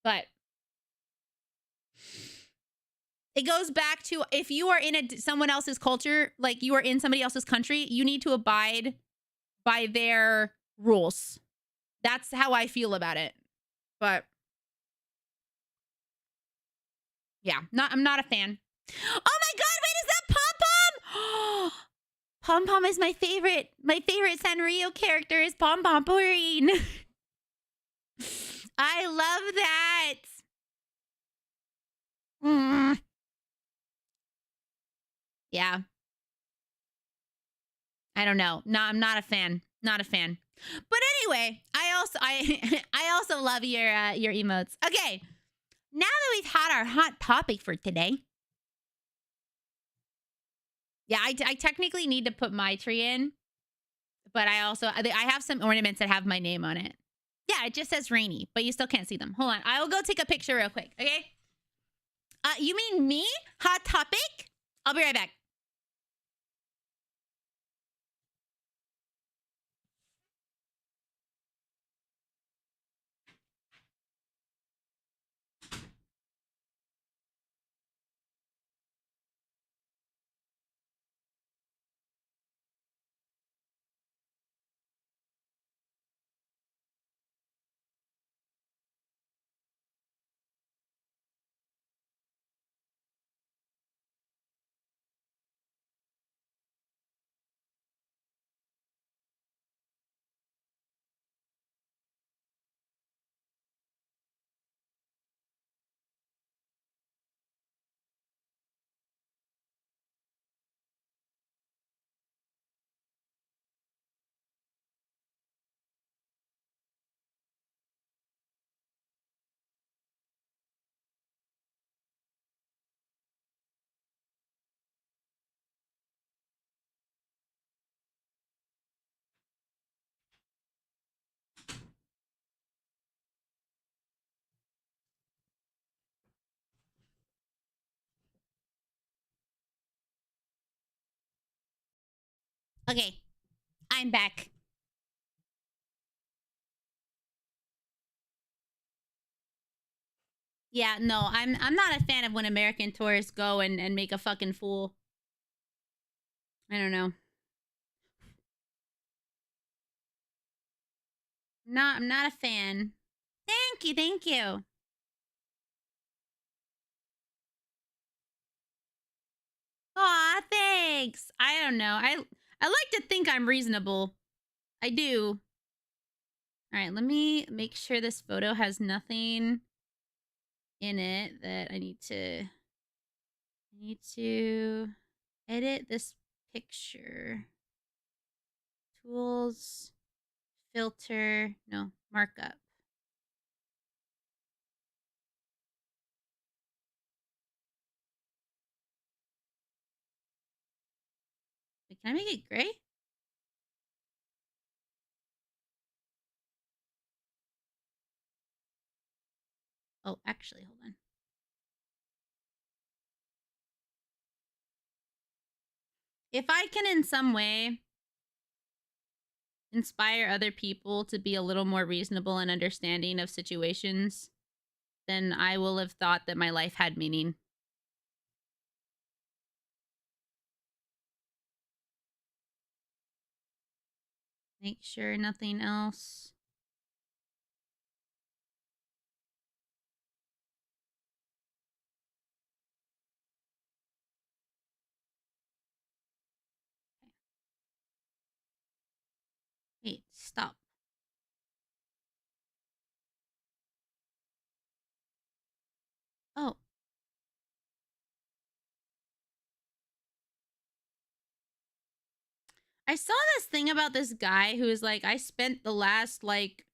But it goes back to, if you are in someone else's culture, like you are in somebody else's country, you need to abide by their rules. That's how I feel about it. But yeah, I'm not a fan. Oh my god, wait, is that Pom Pom? Pom Pom is my favorite. My favorite Sanrio character is Pom Pom Porine. I love that. Yeah. I don't know. No, I'm not a fan. Not a fan. But anyway, I also love your emotes. Okay. Now that we've had our hot topic for today. Yeah, I technically need to put my tree in. But I have some ornaments that have my name on it. Yeah, it just says Rainy, but you still can't see them. Hold on. I will go take a picture real quick, okay? You mean me? Hot topic? I'll be right back. Okay. I'm back. Yeah, no, I'm not a fan of when American tourists go and make a fucking fool. I don't know. I'm not a fan. Thank you, thank you. Aw, thanks. I don't know. I like to think I'm reasonable. I do. All right, let me make sure this photo has nothing in it that I need to edit this picture. Tools, filter, no, markup. Wait, can I make it gray? Oh, actually, hold on. If I can in some way inspire other people to be a little more reasonable and understanding of situations, then I will have thought that my life had meaning. Make sure nothing else. Wait, stop. Oh. I saw this thing about this guy who is like, I spent the last like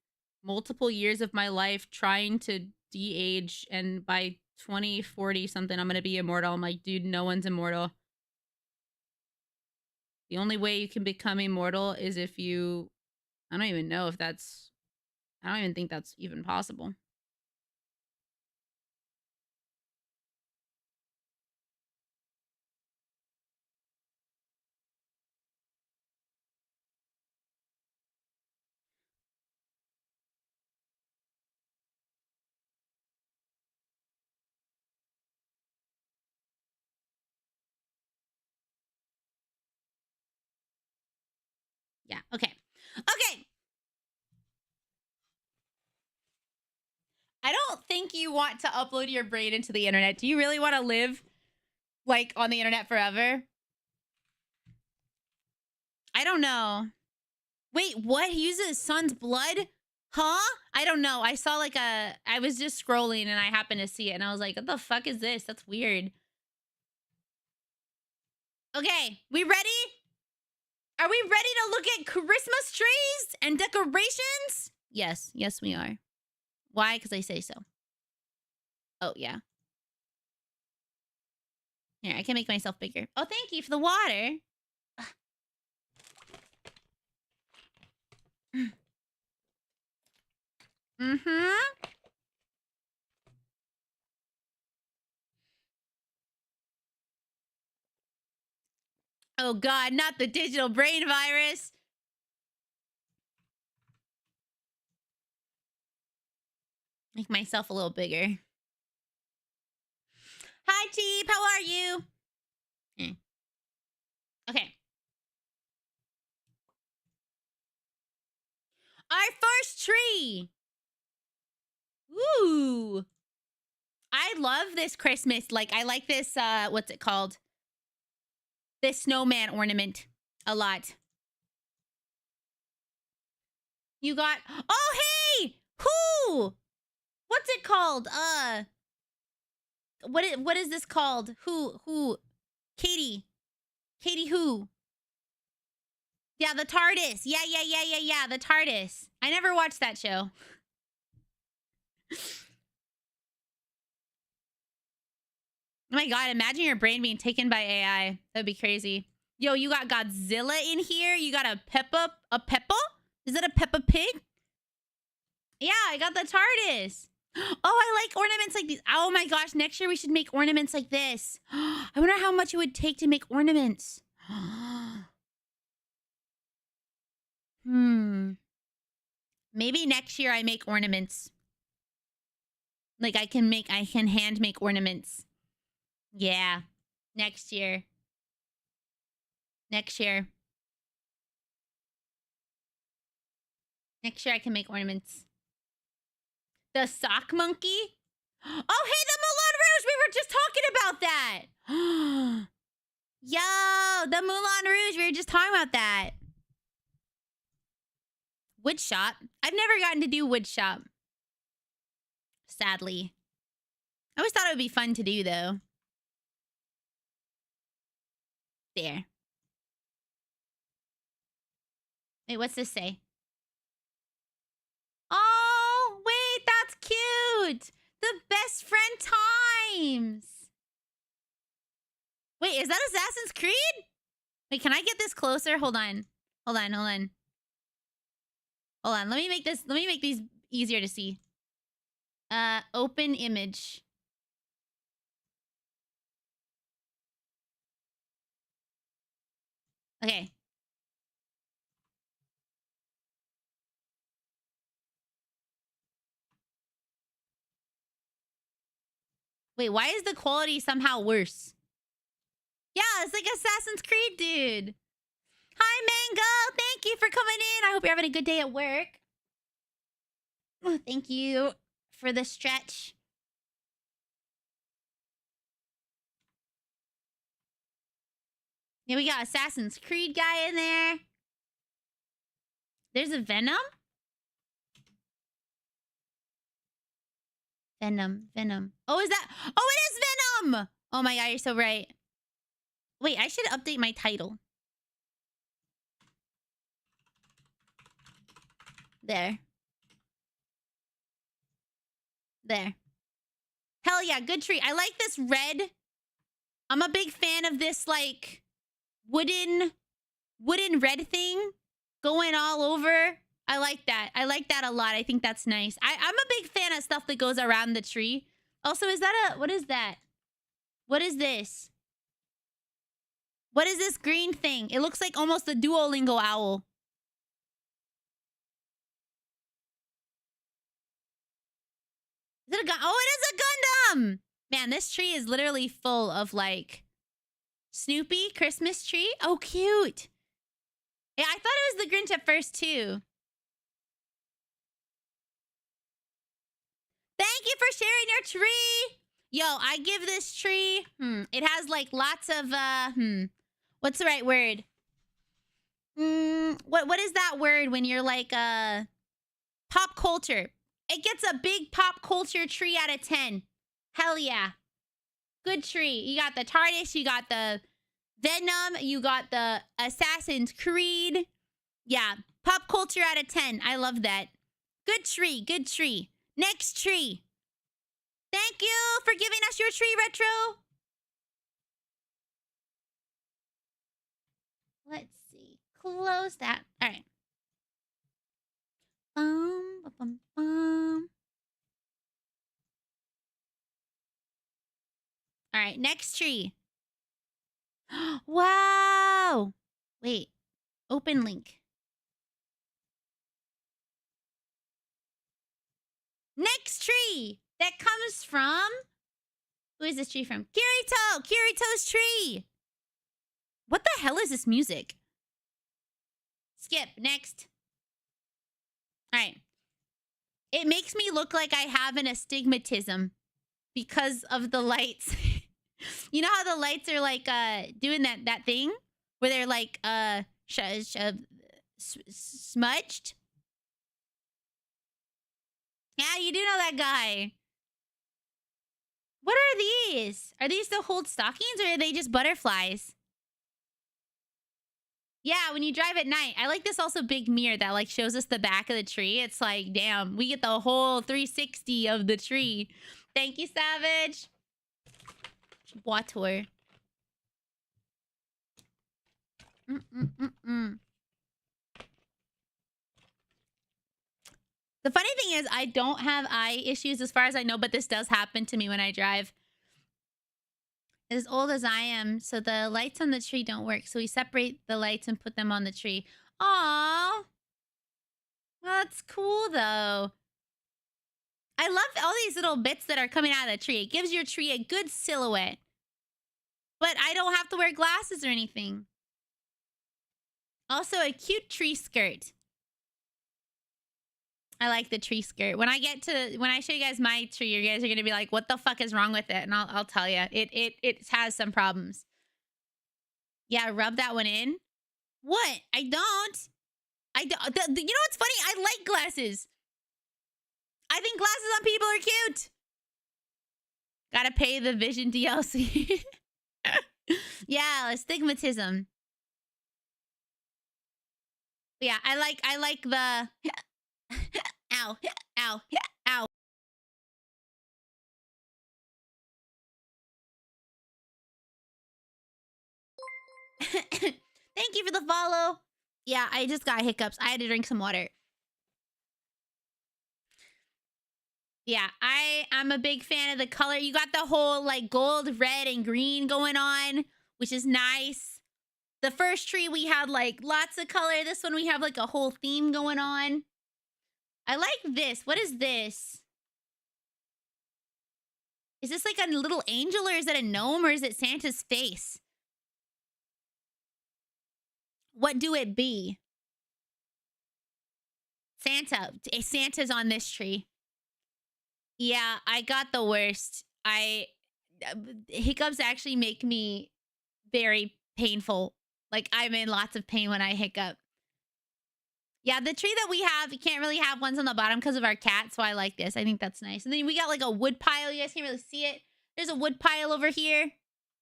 multiple years of my life trying to de-age, and by 2040 something, I'm gonna be immortal. I'm like, dude, no one's immortal. The only way you can become immortal is if you, I don't even know if that's, I don't even think that's even possible. Yeah, okay. Okay. I don't think you want to upload your brain into the internet. Do you really want to live like on the internet forever? I don't know. Wait, what? He uses his son's blood? Huh? I don't know. I saw like I was just scrolling and I happened to see it and I was like, what the fuck is this? That's weird. Okay, we ready? Are we ready to look at Christmas trees and decorations? Yes, yes, we are. Why? Because I say so. Oh, yeah. Here, I can make myself bigger. Oh, thank you for the water. Mm-hmm. Oh, God, not the digital brain virus. Make myself a little bigger. Hi, Cheap. How are you? Okay. Our first tree. Ooh. I love this Christmas. Like, I like this, what's it called? This snowman ornament a lot. You got, oh, hey! Who? What's it called? What is this called? Who? Katie. Katie who? Yeah, the TARDIS. Yeah, the TARDIS. I never watched that show. Oh my God, imagine your brain being taken by AI. That'd be crazy. Yo, you got Godzilla in here. You got a Peppa? Is that a Peppa Pig? Yeah, I got the TARDIS. Oh, I like ornaments like these. Oh my gosh, next year we should make ornaments like this. I wonder how much it would take to make ornaments. Maybe next year I make ornaments. Like I can hand make ornaments. Yeah. Next year. Next year. Next year I can make ornaments. The sock monkey? Oh, hey, the Moulin Rouge! We were just talking about that! Yo, the Moulin Rouge! We were just talking about that. Wood shop? I've never gotten to do wood shop. Sadly. I always thought it would be fun to do, though. There. Wait, what's this say? Oh, wait, that's cute! The best friend times! Wait, is that Assassin's Creed? Wait, can I get this closer? Hold on. Hold on, hold on. Hold on, let me make these easier to see. Open image. Okay. Wait, why is the quality somehow worse? Yeah, it's like Assassin's Creed, dude. Hi, Mango. Thank you for coming in. I hope you're having a good day at work. Oh, thank you for the stretch. Yeah, we got Assassin's Creed guy in there. There's a Venom? Venom. Oh, is that? Oh, it is Venom! Oh my god, you're so right. Wait, I should update my title. There. There. Hell yeah, good tree. I like this red. I'm a big fan of this, like, wooden red thing going all over. I like that. I like that a lot. I think that's nice. I'm a big fan of stuff that goes around the tree. Also, is that what is that? What is this? What is this green thing? It looks like almost a Duolingo owl. Is it a gun? Oh, it is a Gundam! Man, this tree is literally full of, like, Snoopy Christmas tree. Oh, cute. Yeah, I thought it was the Grinch at first, too. Thank you for sharing your tree. Yo, I give this tree, it has, like, lots of, what's the right word? What is that word when you're, like, pop culture? It gets a big pop culture tree out of 10. Hell yeah. Good tree. You got the TARDIS, you got the Venom, you got the Assassin's Creed. Yeah, pop culture out of 10. I love that. Good tree, good tree. Next tree. Thank you for giving us your tree, Retro. Let's see. Close that. All right. All right, next tree. Wow. Wait. Open link. Next tree that comes from... Who is this tree from? Kirito! Kirito's tree! What the hell is this music? Skip. Next. All right. It makes me look like I have an astigmatism because of the lights. You know how the lights are like doing that thing where they're like smudged? Yeah, you do know that guy. What are these? Are these to hold stockings or are they just butterflies? Yeah, when you drive at night. I like this also big mirror that like shows us the back of the tree. It's like, damn, we get the whole 360 of the tree. Thank you, Savage. Water. The funny thing is, I don't have eye issues as far as I know, but this does happen to me when I drive. As old as I am, so the lights on the tree don't work. So we separate the lights and put them on the tree. Aww. That's cool, though. I love all these little bits that are coming out of the tree. It gives your tree a good silhouette. But I don't have to wear glasses or anything. Also, a cute tree skirt. I like the tree skirt. When I show you guys my tree, you guys are gonna be like, "What the fuck is wrong with it?" And I'll tell you, it has some problems. Yeah, rub that one in. What? I don't. I don't. You know what's funny? I like glasses. I think glasses on people are cute. Gotta pay the Vision DLC. Yeah, astigmatism. Yeah, I like the ow, ow, ow. Thank you for the follow. Yeah, I just got hiccups. I had to drink some water. Yeah, I'm a big fan of the color. You got the whole like gold, red, and green going on, which is nice. The first tree we had like lots of color. This one we have like a whole theme going on. I like this. What is this? Is this like a little angel or is it a gnome or is it Santa's face? What do it be? Santa. Santa's on this tree. Yeah, I got the worst. Hiccups actually make me very painful. Like I'm in lots of pain when I hiccup. Yeah, the tree that we have, you can't really have ones on the bottom because of our cat, so I like this. I think that's nice. And then we got like a wood pile. You guys can't really see it. There's a wood pile over here.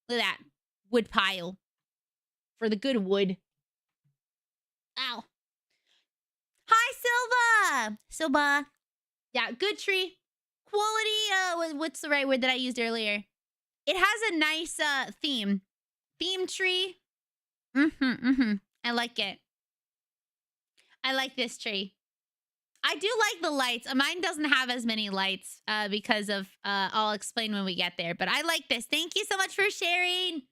Look at that. Wood pile. For the good wood. Ow. Hi, Silva. Silva. Yeah, good tree. Quality, what's the right word that I used earlier? It has a nice theme. Theme tree. I like it. I like this tree. I do like the lights. Mine doesn't have as many lights because of, I'll explain when we get there. But I like this. Thank you so much for sharing.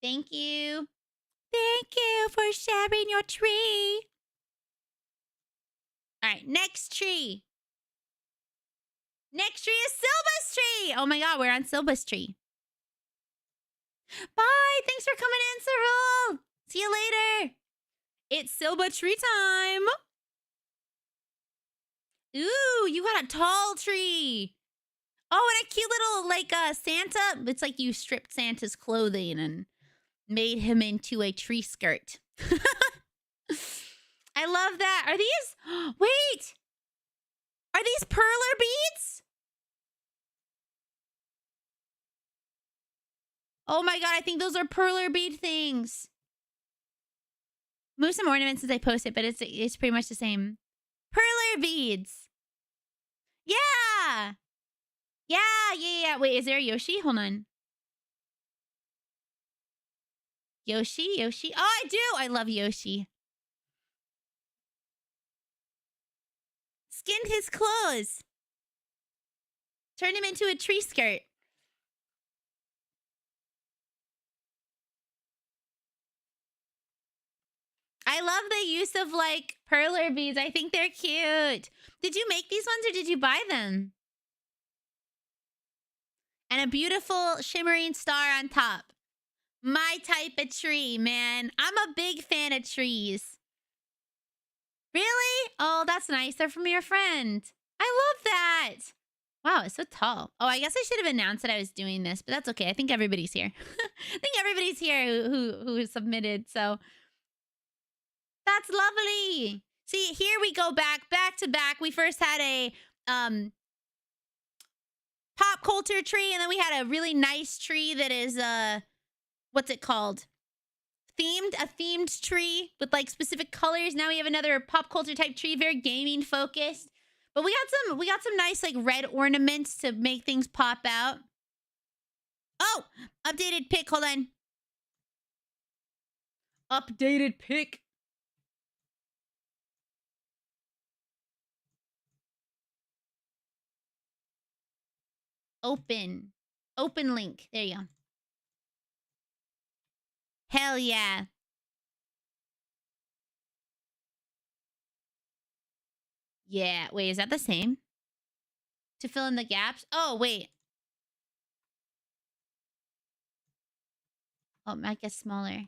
Thank you. Thank you for sharing your tree. All right, next tree. Next tree is Silva's tree. Oh my God, we're on Silva's tree. Bye. Thanks for coming in, Cyril. See you later. It's Silva tree time. Ooh, you got a tall tree. Oh, and a cute little, like, Santa. It's like you stripped Santa's clothing and made him into a tree skirt. I love that. Are these... Wait. Are these perler beads? Oh my God, I think those are perler bead things. Move some ornaments as I post it, but it's pretty much the same. Perler beads. Yeah. Yeah. Wait, is there a Yoshi? Hold on. Yoshi? Oh, I do. I love Yoshi. Skinned his clothes. Turned him into a tree skirt. I love the use of, like, perler beads. I think they're cute. Did you make these ones or did you buy them? And a beautiful shimmering star on top. My type of tree, man. I'm a big fan of trees. Really? Oh, that's nice. They're from your friend. I love that. Wow, it's so tall. Oh, I guess I should have announced that I was doing this, but that's okay. I think everybody's here. I think everybody's here who submitted, so... That's lovely. See, here we go back to back. We first had a pop culture tree, and then we had a really nice tree that is what's it called? A themed tree with like specific colors. Now we have another pop culture type tree, very gaming focused. But we got some nice like red ornaments to make things pop out. Oh, updated pic. Hold on. Updated pic. Open link. There you go. Hell yeah. Yeah. Wait, is that the same? To fill in the gaps? Oh, wait. Oh, it might get smaller.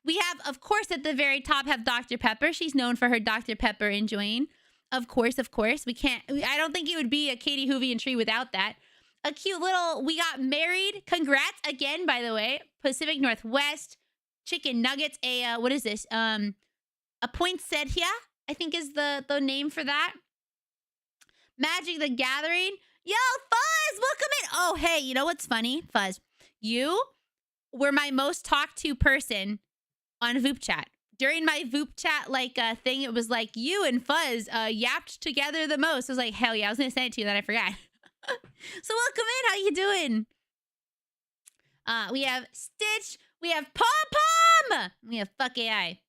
We have, of course, at the very top have Dr. Pepper. She's known for her Dr. Pepper enjoying. Of course. We can't, I don't think it would be a Katie Hoovian tree without that. A cute little, we got married. Congrats again, by the way. Pacific Northwest. Chicken nuggets. What is this? A poinsettia, I think is the name for that. Magic the Gathering. Yo, Fuzz, welcome in. Oh, hey, you know what's funny? Fuzz, you were my most talked to person on Voop Chat. During my Voop Chat thing, it was like you and Fuzz yapped together the most. I was like, hell yeah, I was gonna send it to you, then I forgot. So welcome in. How you doing? We have Stitch. We have Pom Pom. We have Fuck AI.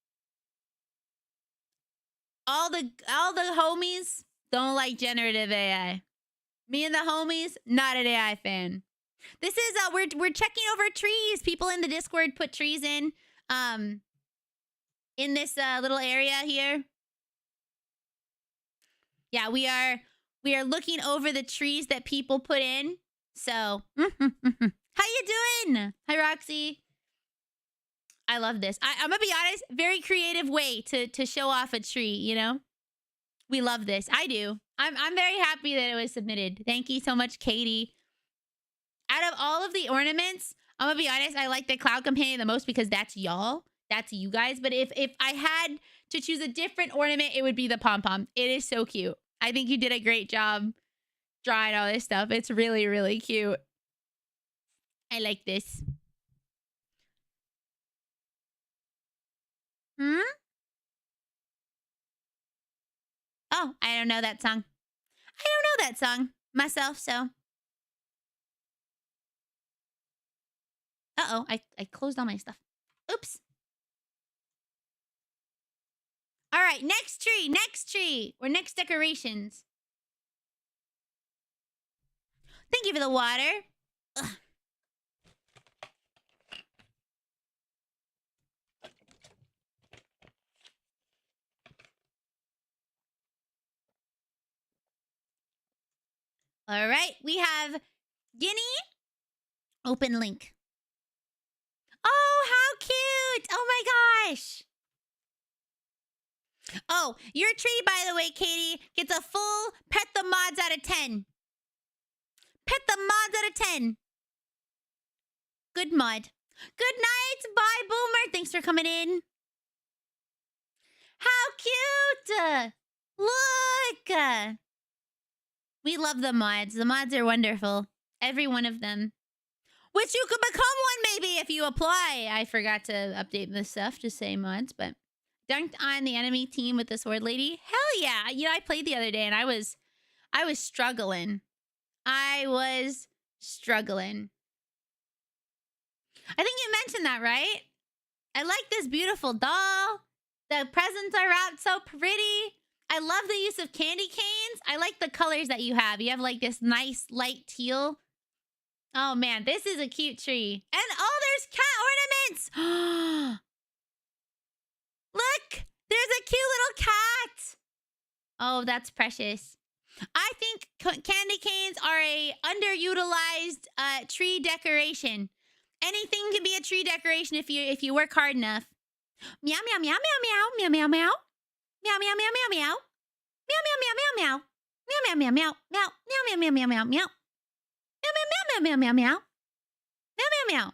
All the homies don't like generative AI. Me and the homies, not an AI fan. This is we're checking over trees. People in the Discord put trees in this little area here. Yeah, we are looking over the trees that people put in. So, how you doing? Hi, Roxy. I love this. I'm gonna be honest, very creative way to show off a tree, you know? We love this. I do. I'm very happy that it was submitted. Thank you so much, Katie. Out of all of the ornaments, I'm gonna be honest, I like the Cloud Companion the most because that's y'all. That's you guys. But if I had to choose a different ornament, it would be the pom-pom. It is so cute. I think you did a great job drawing all this stuff. It's really, really cute. I like this. Oh, I don't know that song. I don't know that song myself, so. Uh-oh, I closed all my stuff. Oops. All right, next tree. Or next decorations. Thank you for the water. Ugh. All right, we have Guinea. Open link. Oh, how cute. Oh my gosh. Oh, your tree, by the way, Katie, gets a full pet the mods out of 10. Pet the mods out of 10. Good mod. Good night. Bye, Boomer. Thanks for coming in. How cute. Look. We love the mods. The mods are wonderful. Every one of them. Which you could become one maybe if you apply. I forgot to update this stuff to say mods, but dunked on the enemy team with the sword lady. Hell yeah. You know, I played the other day and I was struggling. I think you mentioned that, right? I like this beautiful doll. The presents are wrapped so pretty. I love the use of candy canes. I like the colors that you have. You have like this nice light teal. Oh man, this is a cute tree. And oh, there's cat ornaments. Look, there's a cute little cat. Oh, that's precious. I think candy canes are a underutilized tree decoration. Anything can be a tree decoration if you work hard enough. Meow meow meow meow meow meow meow meow. Meow meow meow meow meow. Meow meow meow meow meow. Meow meow meow meow meow meow meow meow meow meow. Meow meow meow meow meow. Meow meow meow.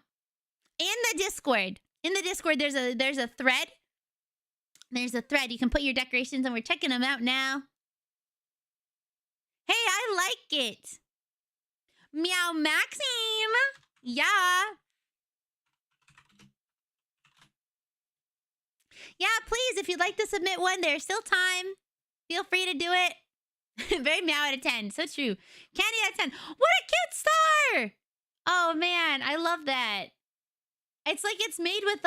In the Discord, there's a thread. There's a thread. You can put your decorations and we're checking them out now. Hey, I like it. Meow Maxime. Yeah. Yeah, please, if you'd like to submit one, there's still time. Feel free to do it. Very meow out of 10. So true. Candy out of 10. What a cute star! Oh, man. I love that. It's like it's made with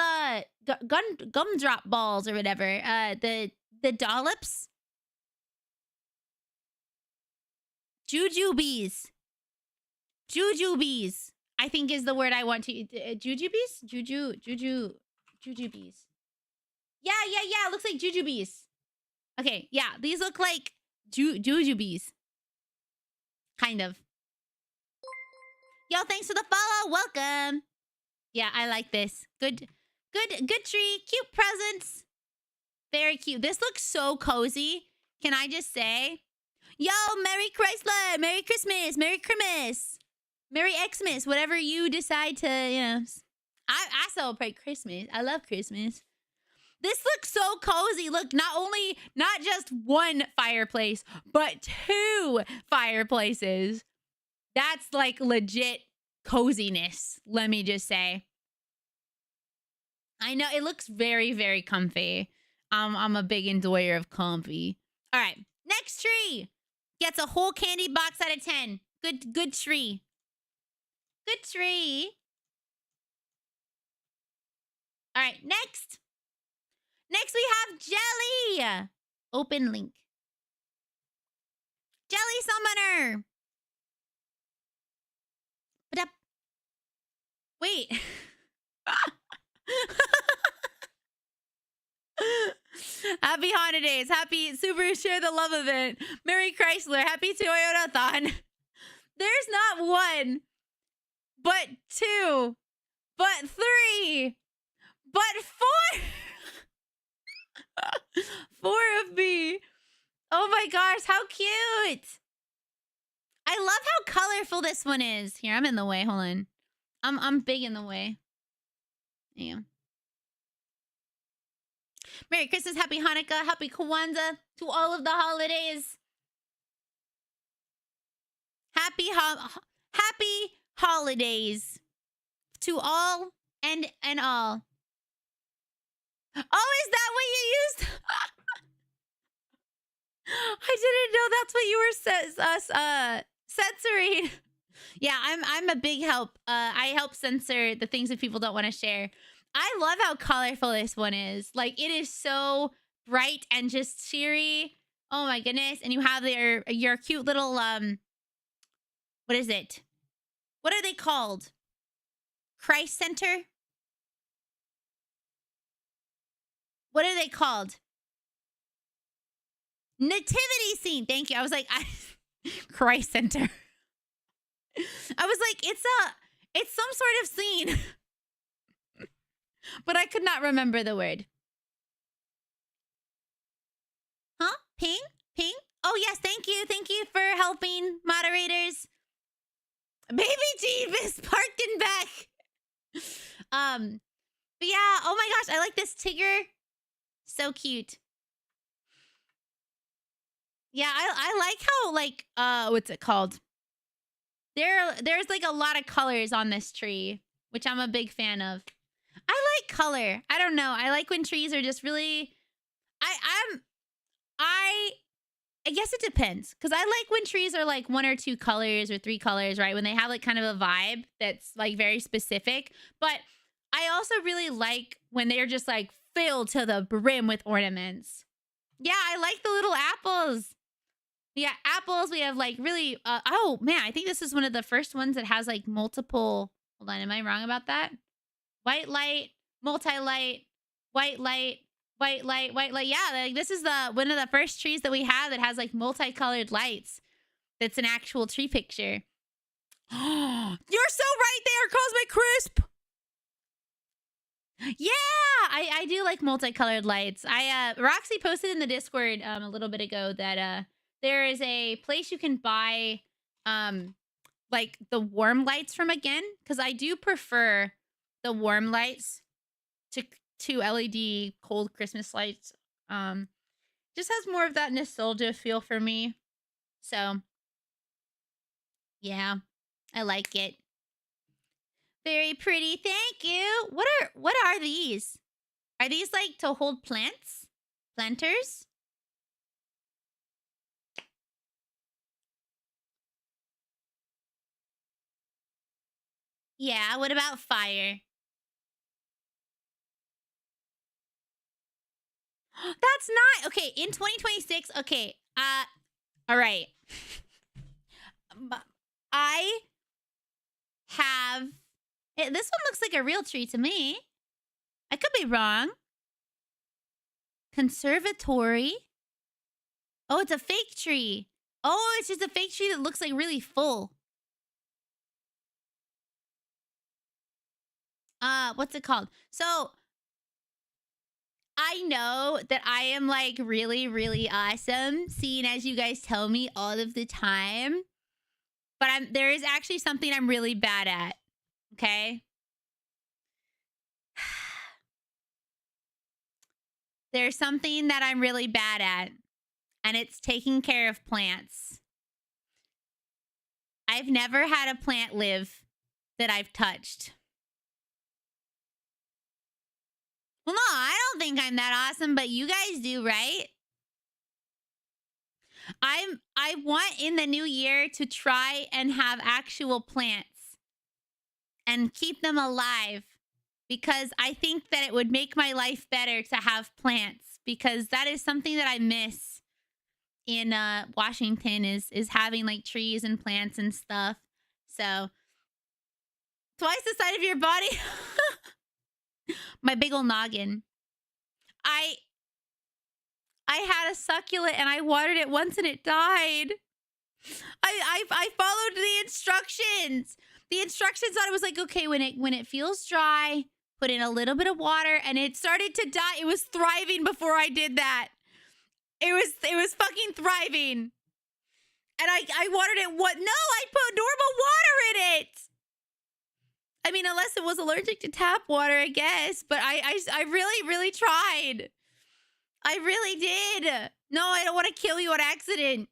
gumdrop balls or whatever. The dollops. Jujubes. Jujubes, I think is the word I want to... Jujubes? Jujubes. Yeah. Looks like jujubes. Okay, yeah. These look like jujubes. Kind of. Yo, thanks for the follow. Welcome. Yeah, I like this. Good Good tree. Cute presents. Very cute. This looks so cozy. Can I just say? Yo, Merry Chrysler. Merry Christmas. Merry Christmas. Merry Xmas. Whatever you decide to, I celebrate Christmas. I love Christmas. This looks so cozy. Look, not just one fireplace, but 2 fireplaces. That's like legit coziness, let me just say. I know it looks very, very comfy. I'm a big enjoyer of comfy. All right, next tree gets a whole candy box out of 10. Good tree. Good tree. All right, next. Next we have Jelly. Open link. Jelly Summoner. What up? Wait. Happy holidays. Happy Super Share the Love event. Merry Chrysler. Happy Toyota-thon. There's not 1, but 2, but 3, but 4. 4 of me. Oh my gosh, how cute. I love how colorful this one is. Here, I'm in the way. Hold on. I'm big in the way. Yeah. Merry Christmas, Happy Hanukkah, Happy Kwanzaa to all of the holidays. Happy holidays to all and all. Oh, is that what you used? I didn't know that's what you were censoring. Yeah, I'm a big help. I help censor the things that people don't want to share. I love how colorful this one is. Like, it is so bright and just cheery. Oh my goodness. And you have your cute little what is it? What are they called? Christ Center? What are they called? Nativity scene. Thank you. I was like, Christ Center. I was like, it's some sort of scene. But I could not remember the word. Huh? Ping? Ping? Oh, yes. Thank you. Thank you for helping, moderators. Baby Jeep is parked in back. But yeah. Oh my gosh. I like this Tigger. So cute. Yeah, I like how, like, what's it called? There's like a lot of colors on this tree, which I'm a big fan of. I like color. I don't know. I like when trees are just really I guess it depends. Because I like when trees are like 1 or 2 colors or 3 colors, right? When they have like kind of a vibe that's like very specific. But I also really like when they're just like filled to the brim with ornaments. Yeah, I like the little apples. Yeah, apples. We have like really, oh man, I think this is one of the first ones that has like multiple, hold on, am I wrong about that? White light, multi-light, white light, white light, white light. Yeah, like this is one of the first trees that we have that has like multicolored lights. That's an actual tree picture. You're so right there, Cosmic Crisp. Yeah, I do like multicolored lights. Roxy posted in the Discord a little bit ago that there is a place you can buy like the warm lights from again, because I do prefer the warm lights to LED cold Christmas lights. Just has more of that nostalgia feel for me. So yeah, I like it. Very pretty. Thank you. What are these? Are these like to hold plants? Planters? Yeah, what about fire? That's not okay. In 2026, okay. All right. I have this one looks like a real tree to me. I could be wrong. Conservatory. Oh, it's a fake tree. Oh, it's just a fake tree that looks like really full. What's it called? So I know that I am like really, really awesome, seeing as you guys tell me all of the time. But there is actually something I'm really bad at. Okay. There's something that I'm really bad at, and it's taking care of plants. I've never had a plant live that I've touched. Well, no, I don't think I'm that awesome, but you guys do, right? I want in the new year to try and have actual plants and keep them alive, because I think that it would make my life better to have plants, because that is something that I miss in Washington is having like trees and plants and stuff. So, twice the size of your body. My big ol' noggin. I had a succulent and I watered it once and it died. I followed the instructions. The instructions on it was like, okay, when it feels dry, put in a little bit of water, and it started to die. It was thriving before I did that. It was fucking thriving. And I watered it. What? No, I put normal water in it. I mean, unless it was allergic to tap water, I guess. But I really, really tried. I really did. No, I don't want to kill you on accident.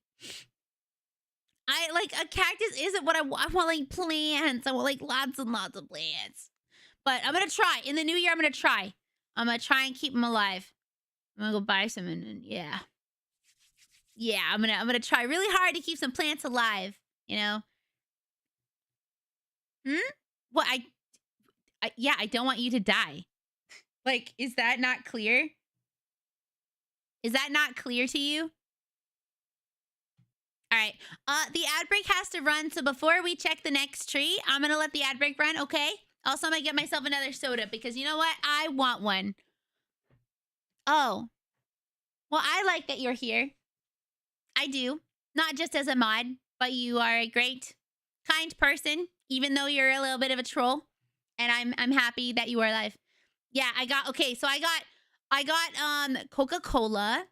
I like a cactus isn't what I want. I want like plants. I want like lots and lots of plants. But I'm gonna try. In the new year, I'm gonna try. I'm gonna try and keep them alive. I'm gonna go buy some and yeah. Yeah, I'm gonna try really hard to keep some plants alive, you know? Hmm? Well, yeah, I don't want you to die. Like, is that not clear? Is that not clear to you? All right. The ad break has to run, so before we check the next tree, I'm gonna let the ad break run, okay? Also, I'm gonna get myself another soda because you know what? I want one. Oh. Well, I like that you're here. I do. Not just as a mod, but you are a great, kind person, even though you're a little bit of a troll. And I'm happy that you are alive. Yeah, so I got Coca-Cola.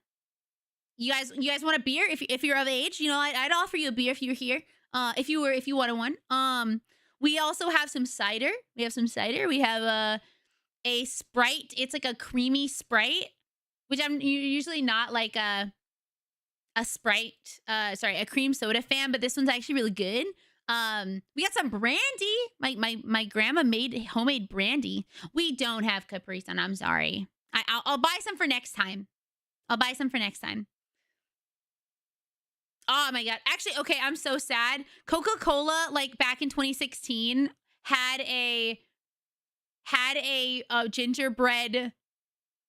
You guys want a beer if you're of age? You know, I'd offer you a beer if you're here. If you wanted one. We also have some cider. We have some cider. We have a Sprite. It's like a creamy Sprite, which I'm usually not like a Sprite, sorry, a cream soda fan, but this one's actually really good. We got some brandy. My grandma made homemade brandy. We don't have Capri Sun. I'm sorry. I'll buy some for next time. I'll buy some for next time. Oh my god. Actually, okay, I'm so sad. Coca-Cola, like back in 2016, had a gingerbread,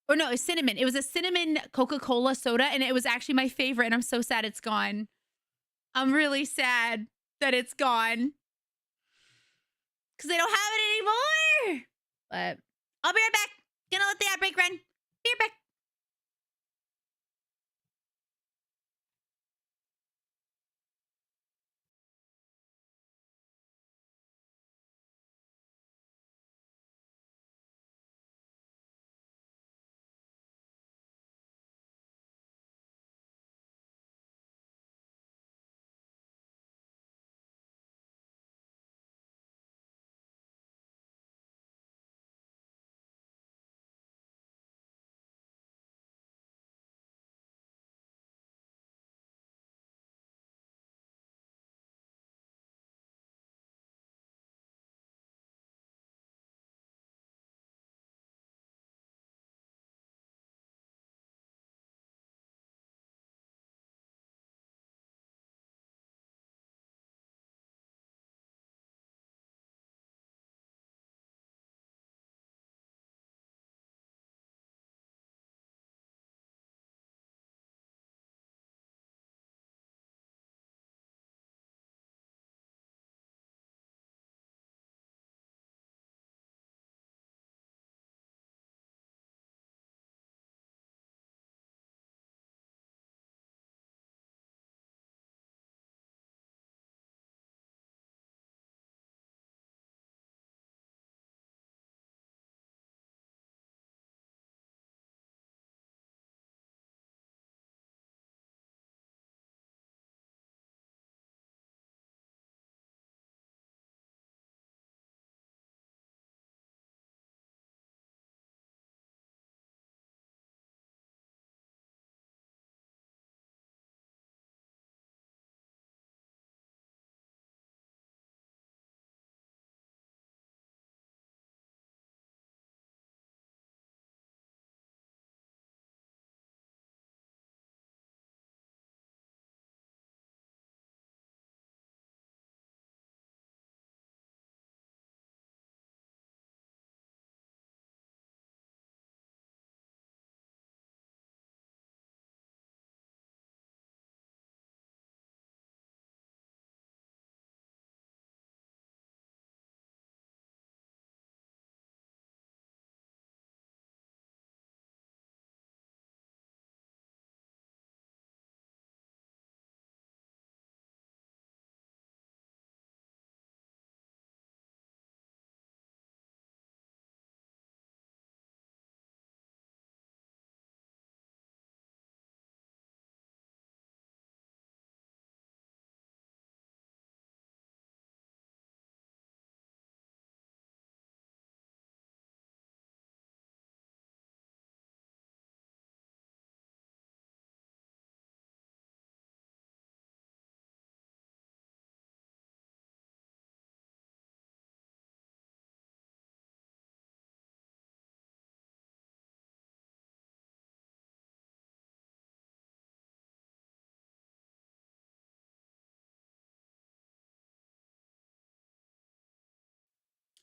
or no, it's cinnamon. It was a cinnamon Coca-Cola soda, and it was actually my favorite, and I'm so sad it's gone. I'm really sad that it's gone. Because they don't have it anymore. But I'll be right back. Gonna let the ad break run. Be right back.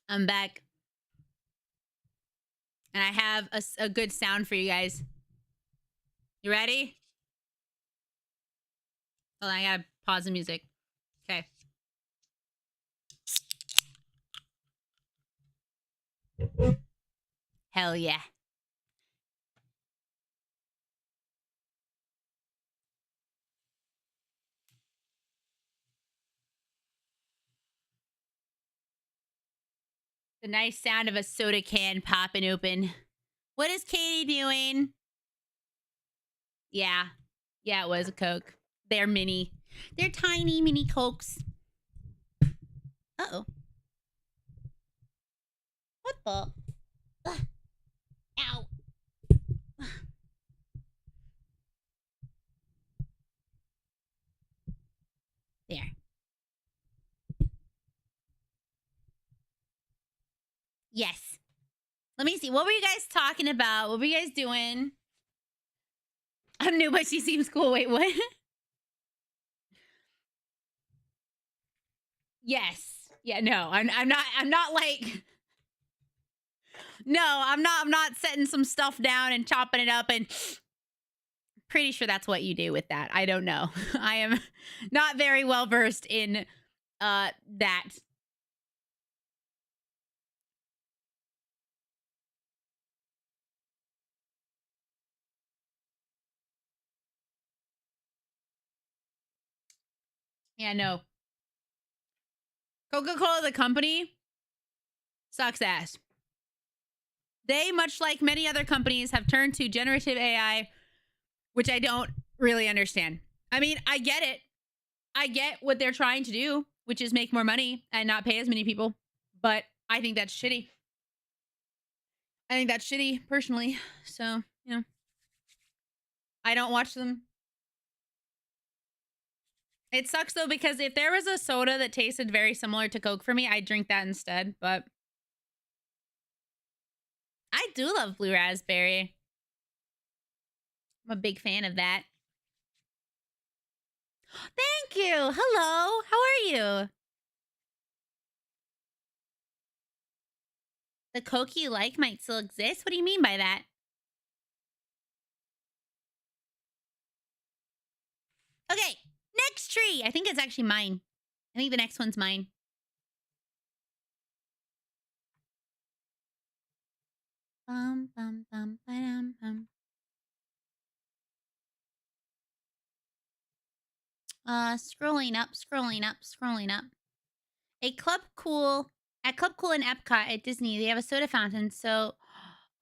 I'm back. And I have a good sound for you guys. You ready? Hold on, I gotta pause the music. Okay. Hell yeah. The nice sound of a soda can popping open. What is Katie doing? Yeah. Yeah, it was a Coke. They're mini. They're tiny mini Cokes. Uh-oh. What the? Ugh. Ow. There. Yes. Let me see. What were you guys talking about? What were you guys doing? I'm new, but she seems cool. Wait, what? Yes. Yeah, no. I'm not like no, I'm not setting some stuff down and chopping it up, and pretty sure that's what you do with that. I don't know. I am not very well versed in that. Yeah, no. Coca-Cola, the company, sucks ass. They, much like many other companies, have turned to generative AI, which I don't really understand. I mean, I get it. I get what they're trying to do, which is make more money and not pay as many people. But I think that's shitty. I think that's shitty, personally. So, you know, I don't watch them. It sucks, though, because if there was a soda that tasted very similar to Coke for me, I'd drink that instead. But I do love blue raspberry. I'm a big fan of that. Thank you. Hello. How are you? The Coke you like might still exist? What do you mean by that? Okay, next tree. I think it's actually mine. I think the next one's mine. Bum, bum, bum, ba-dum, bum. Scrolling up, scrolling up, scrolling up. At Club Cool in Epcot at Disney, they have a soda fountain. So,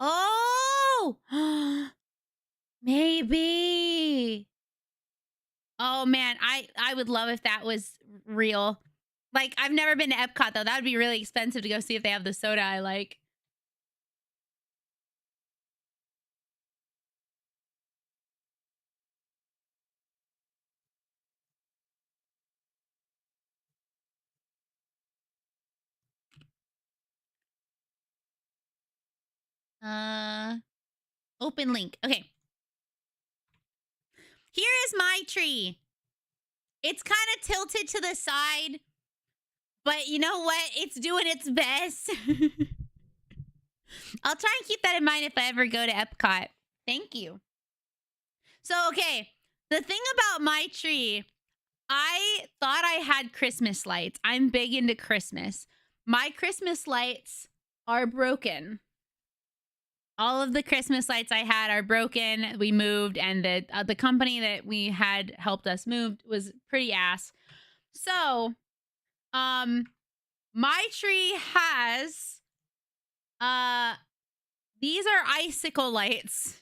oh, maybe. Oh man, I would love if that was real. Like, I've never been to Epcot though. That would be really expensive to go see if they have the soda I like. Open link. Okay. Here is my tree. It's kind of tilted to the side, but you know what? It's doing its best. I'll try and keep that in mind if I ever go to Epcot. Thank you. So, okay. The thing about my tree, I thought I had Christmas lights. I'm big into Christmas. My Christmas lights are broken. All of the Christmas lights I had are broken. We moved, and the company that we had helped us move was pretty ass. So, my tree has these are icicle lights.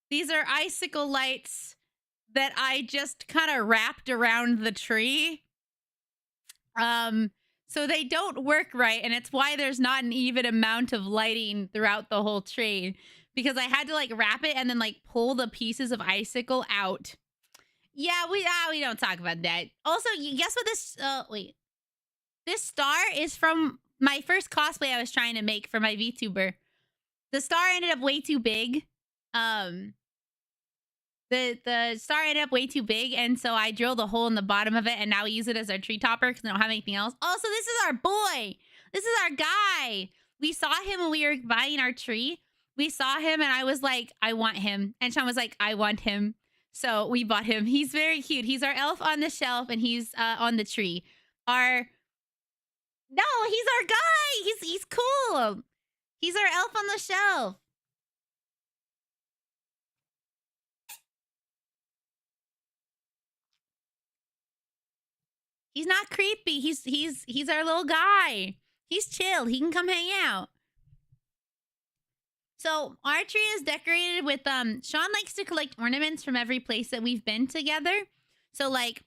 These are icicle lights that I just kind of wrapped around the tree. So they don't work right, and it's why there's not an even amount of lighting throughout the whole tree, because I had to like wrap it and then like pull the pieces of icicle out. Yeah, we don't talk about that. Also, guess what this wait. This star is from my first cosplay I was trying to make for my VTuber. The star ended up way too big. the star ended up way too big, and so I drilled a hole in the bottom of it, and now we use it as our tree topper because I don't have anything else. Also, this is our boy. This is our guy. We saw him when we were buying our tree. We saw him, and I was like, I want him. And Sean was like, I want him. So we bought him. He's very cute. He's our elf on the shelf, and he's on the tree. He's our guy. He's cool. He's our elf on the shelf. He's not creepy. He's our little guy. He's chilled. He can come hang out. So our tree is decorated with Sean likes to collect ornaments from every place that we've been together. So like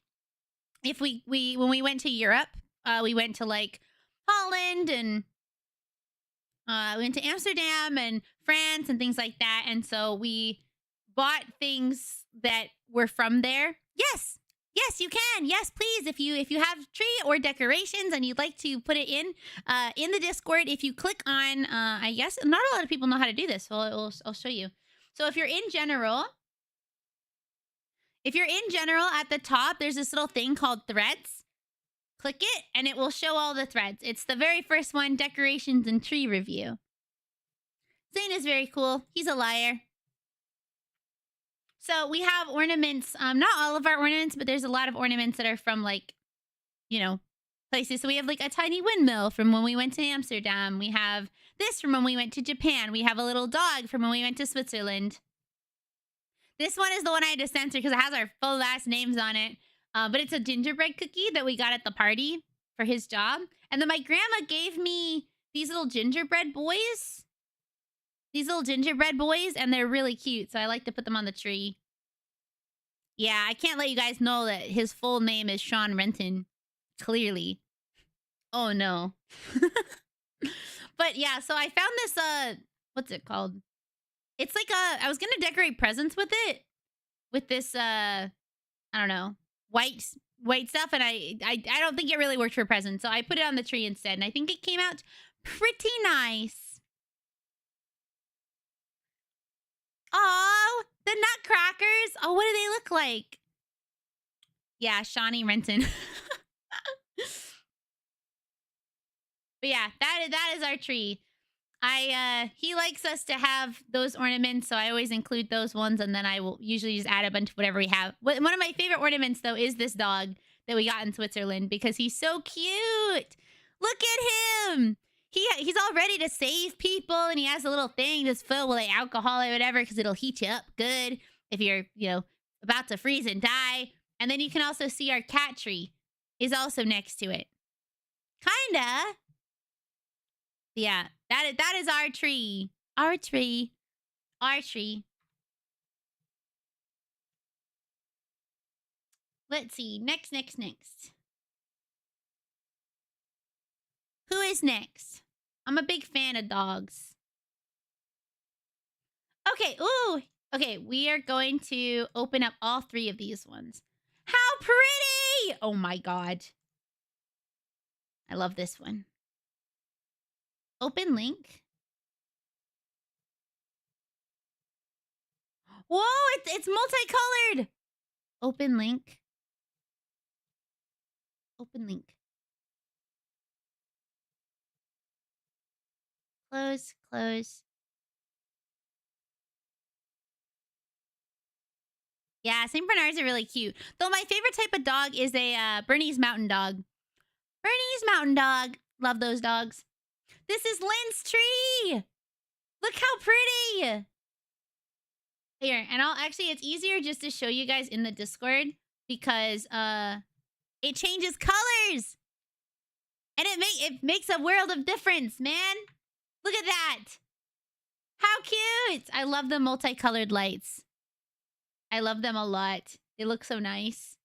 if we when we went to Europe, we went to like Holland, and we went to Amsterdam and France and things like that. And so we bought things that were from there. Yes, you can. Yes, please. If you have tree or decorations and you'd like to put it in the Discord, if you click on, I guess not a lot of people know how to do this, so I'll show you. So if you're in general at the top, there's this little thing called threads. Click it, and it will show all the threads. It's the very first one, decorations and tree review. Zane is very cool. He's a liar. So we have ornaments, not all of our ornaments, but there's a lot of ornaments that are from like, places. So we have like a tiny windmill from when we went to Amsterdam. We have this from when we went to Japan. We have a little dog from when we went to Switzerland. This one is the one I had to censor because it has our full last names on it. But it's a gingerbread cookie that we got at the party for his job. And then my grandma gave me these little gingerbread boys. And they're really cute, so I like to put them on the tree. Yeah, I can't let you guys know that his full name is RainyRentyn. Clearly. Oh, no. But yeah, so I found this, what's it called? It's like I was gonna decorate presents with it. With this, I don't know, white stuff, and I don't think it really worked for presents, so I put it on the tree instead, and I think it came out pretty nice. Oh, the nutcrackers. Oh, what do they look like? Yeah, RainyRentyn. But yeah, that is our tree. He likes us to have those ornaments, so I always include those ones, and then I will usually just add a bunch of whatever we have. One of my favorite ornaments, though, is this dog that we got in Switzerland because he's so cute. Look at him. He's all ready to save people, and he has a little thing just filled with like alcohol or whatever because it'll heat you up good if you're, about to freeze and die. And then you can also see our cat tree is also next to it. Kinda. Yeah, that is our tree. Our tree. Our tree. Let's see. Next. Who is next? I'm a big fan of dogs. Okay, ooh. Okay, we are going to open up all three of these ones. How pretty! Oh my god. I love this one. Open link. Whoa, it's multicolored. Open link. Open link. Close. Yeah, St. Bernards are really cute. Though my favorite type of dog is a Bernese Mountain Dog. Bernese Mountain Dog. Love those dogs. This is Lynn's tree. Look how pretty. Here, and it's easier just to show you guys in the Discord because it changes colors. And it makes a world of difference, man. Look at that. How cute. I love the multicolored lights. I love them a lot. They look so nice.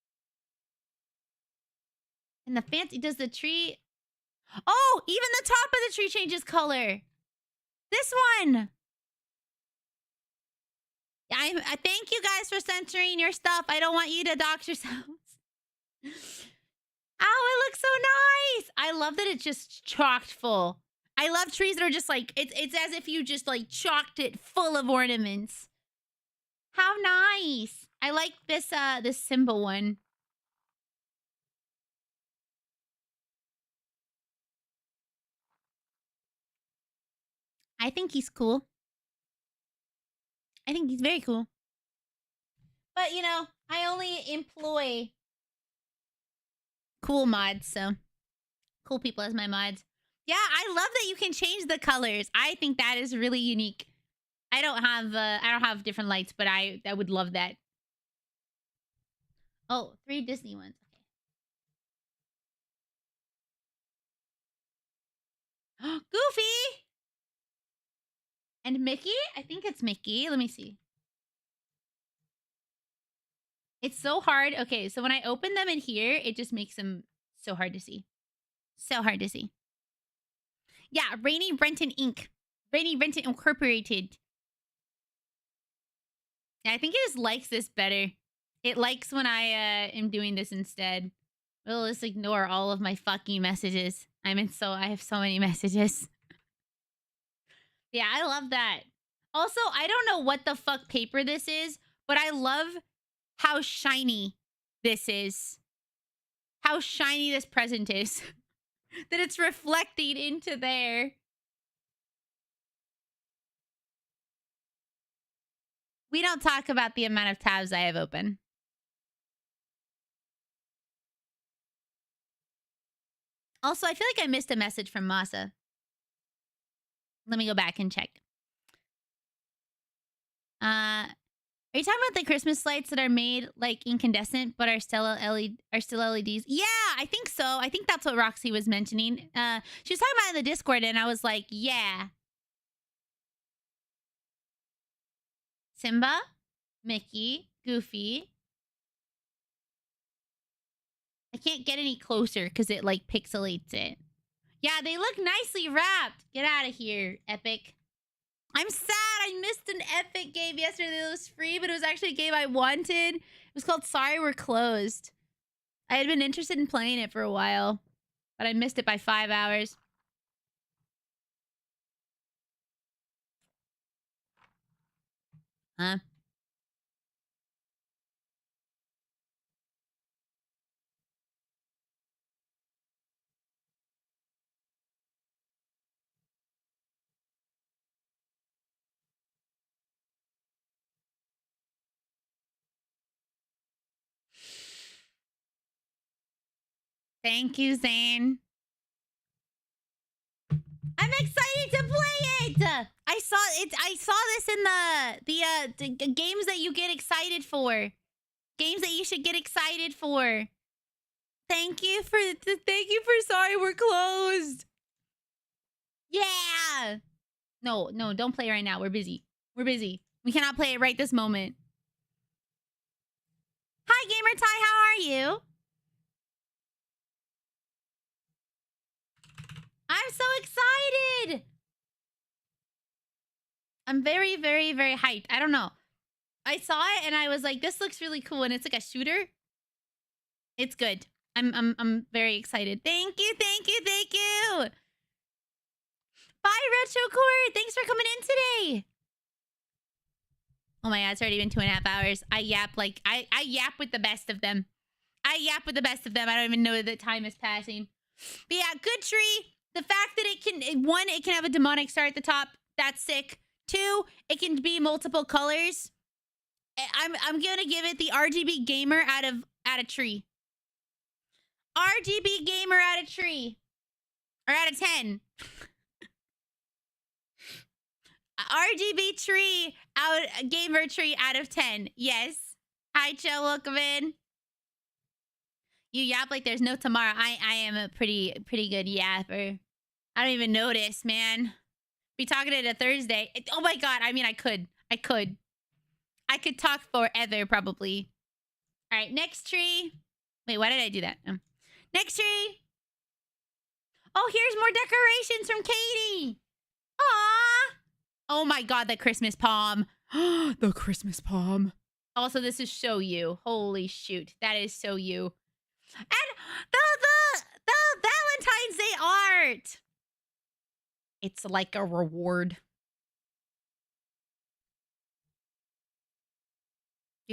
And the fancy, does the tree... Oh, even the top of the tree changes color. This one. I thank you guys for censoring your stuff. I don't want you to dox yourselves. Ow, it looks so nice. I love that it's just chocked full. I love trees that are just like, it's as if you just like chocked it full of ornaments. How nice. I like this symbol one. I think he's cool. I think he's very cool. But, you know, I only employ cool mods, so cool people as my mods. Yeah, I love that you can change the colors. I think that is really unique. I don't have different lights, but I would love that. Oh, 3 Disney ones. Okay. Goofy! And Mickey? I think it's Mickey. Let me see. It's so hard. Okay, so when I open them in here, it just makes them so hard to see. So hard to see. Yeah, RainyRentyn Inc. RainyRentyn Incorporated. Yeah, I think it just likes this better. It likes when I am doing this instead. It'll just ignore all of my fucking messages. I have so many messages. Yeah, I love that. Also, I don't know what the fuck paper this is, but I love how shiny this is. How shiny this present is. That it's reflecting into there. We don't talk about the amount of tabs I have open. Also, I feel like I missed a message from Masa. Let me go back and check. Are you talking about the Christmas lights that are made like incandescent but are still LEDs? Yeah, I think so. I think that's what Roxy was mentioning. She was talking about it in the Discord, and I was like, yeah. Simba, Mickey, Goofy. I can't get any closer because it like pixelates it. Yeah, they look nicely wrapped. Get out of here, Epic. I'm sad. I missed an Epic game yesterday that was free, but it was actually a game I wanted. It was called Sorry We're Closed. I had been interested in playing it for a while, but I missed it by 5 hours. Huh? Thank you, Zane. I'm excited to play it. I saw this in the games that you get excited for. Games that you should get excited for. Thank you for Sorry We're Closed. Yeah. No, don't play right now. We're busy. We cannot play it right this moment. Hi, Gamer Ty. How are you? I'm so excited. I'm very, very, very hyped. I don't know. I saw it and I was like, this looks really cool. And it's like a shooter. It's good. I'm very excited. Thank you. Bye, Retrocore. Thanks for coming in today. Oh my god, it's already been 2.5 hours. I yap with the best of them. I don't even know that time is passing. But yeah, good tree. The fact that it can have a demonic star at the top. That's sick. 2, it can be multiple colors. I'm gonna give it the RGB gamer out of tree. RGB gamer out of tree. Or out of 10. RGB tree gamer tree out of 10. Yes. Hi, Joe. Welcome in. You yap like there's no tomorrow. I am a pretty good yapper. I don't even notice, man. Be talking it a Thursday. Oh my god. I mean, I could talk forever, probably. All right, next tree. Wait, why did I do that? Next tree. Oh, here's more decorations from Katie. Aww. Oh my god, the Christmas palm. The Christmas palm. Also, this is so you. Holy shoot. That is so you. And the Valentine's Day art. It's like a reward.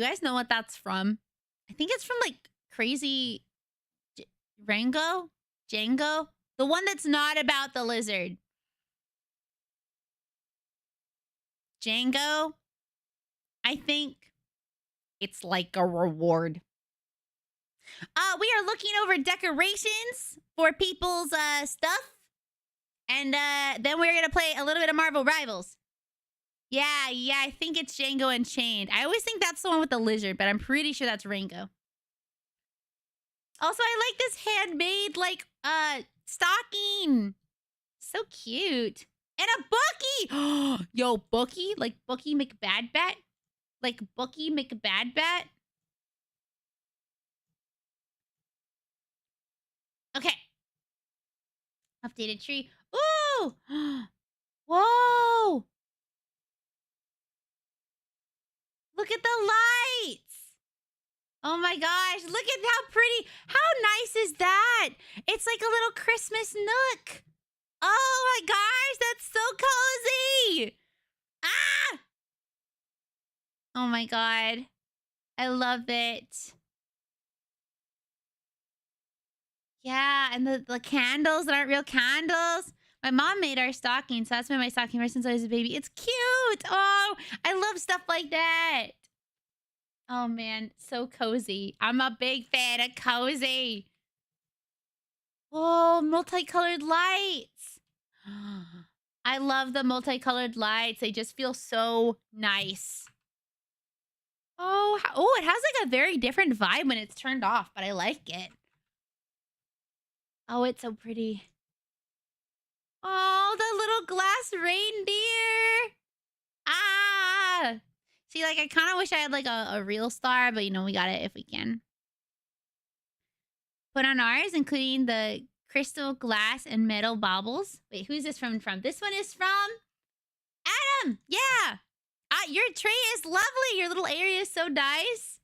Do you guys know what that's from? I think it's from like Crazy Rango? Django? The one that's not about the lizard. Django? I think it's like a reward. We are looking over decorations for people's stuff. And then we're going to play a little bit of Marvel Rivals. Yeah, I think it's Django Unchained. I always think that's the one with the lizard, but I'm pretty sure that's Rango. Also, I like this handmade, like, stocking. So cute. And a Bookie! Yo, Bookie? Like Bookie McBadbat? Like Bookie McBadbat? Okay. Updated tree. Ooh! Whoa! Look at the lights! Oh my gosh, look at how pretty. How nice is that? It's like a little Christmas nook. Oh my gosh, that's so cozy. Ah! Oh my god. I love it. Yeah, and the candles that aren't real candles. My mom made our stocking, so that's been my stocking ever since I was a baby. It's cute. Oh, I love stuff like that. Oh man, so cozy. I'm a big fan of cozy. Oh, multicolored lights. I love the multicolored lights. They just feel so nice. Oh, it has like a very different vibe when it's turned off, but I like it. Oh, it's so pretty. Oh, the little glass reindeer. Ah! See, like, I kind of wish I had, like, a real star, but, you know, we got it if we can. Put on ours, including the crystal, glass, and metal baubles. Wait, who's this from? This one is from Adam! Yeah! Your tray is lovely! Your little area is so nice.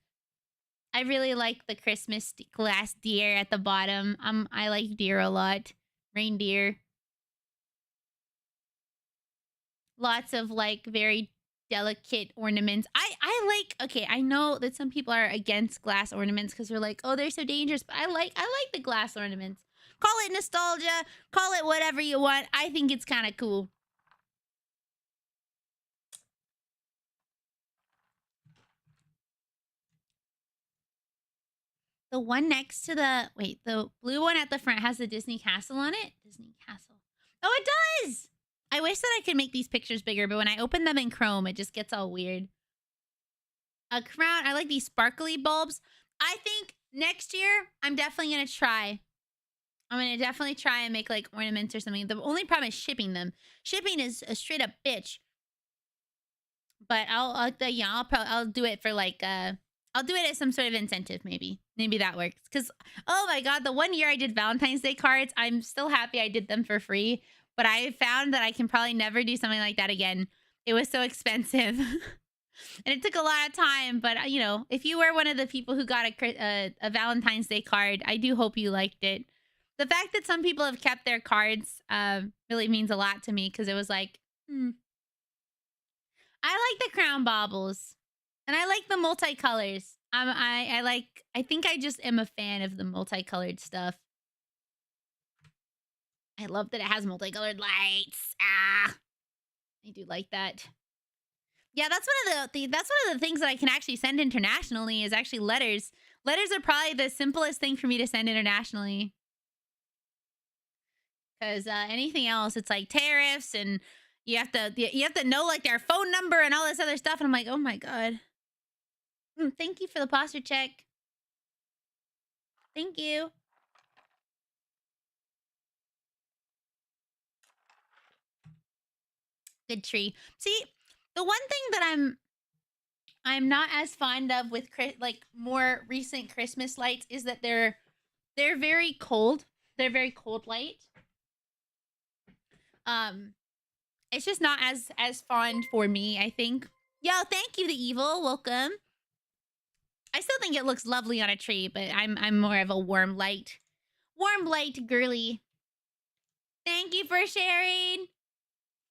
I really like the Christmas glass deer at the bottom. I like deer a lot. Reindeer. Lots of, like, very delicate ornaments. I like, okay, I know that some people are against glass ornaments because they're like, oh, they're so dangerous, but I like the glass ornaments. Call it nostalgia, call it whatever you want. I think it's kind of cool. The one next to the, wait, the blue one at the front has the Disney Castle on it. Disney Castle. Oh, it does! I wish that I could make these pictures bigger, but when I open them in Chrome, it just gets all weird. A crown. I like these sparkly bulbs. I think next year, I'm definitely going to try. I'm going to definitely try and make, like, ornaments or something. The only problem is shipping them. Shipping is a straight up bitch. But I'll do it for, like, I'll do it as some sort of incentive, maybe. Maybe that works. Because, oh my god, the one year I did Valentine's Day cards, I'm still happy I did them for free. But I found that I can probably never do something like that again. It was so expensive. And it took a lot of time. But, you know, if you were one of the people who got a Valentine's Day card, I do hope you liked it. The fact that some people have kept their cards really means a lot to me. Because it was like, I like the crown baubles. And I like the multicolors. I think I just am a fan of the multicolored stuff. I love that it has multicolored lights. Ah, I do like that. Yeah, that's one of the things that I can actually send internationally is actually letters. Letters are probably the simplest thing for me to send internationally. Because anything else, it's like tariffs and you have to know like their phone number and all this other stuff. And I'm like, oh my god. Thank you for the posture check. Thank you. Good tree. See, the one thing that I'm not as fond of with like more recent Christmas lights is that they're very cold. They're very cold light. It's just not as fond for me, I think. Yo, thank you, the evil. Welcome. I still think it looks lovely on a tree, but I'm more of a warm light girly. Thank you for sharing.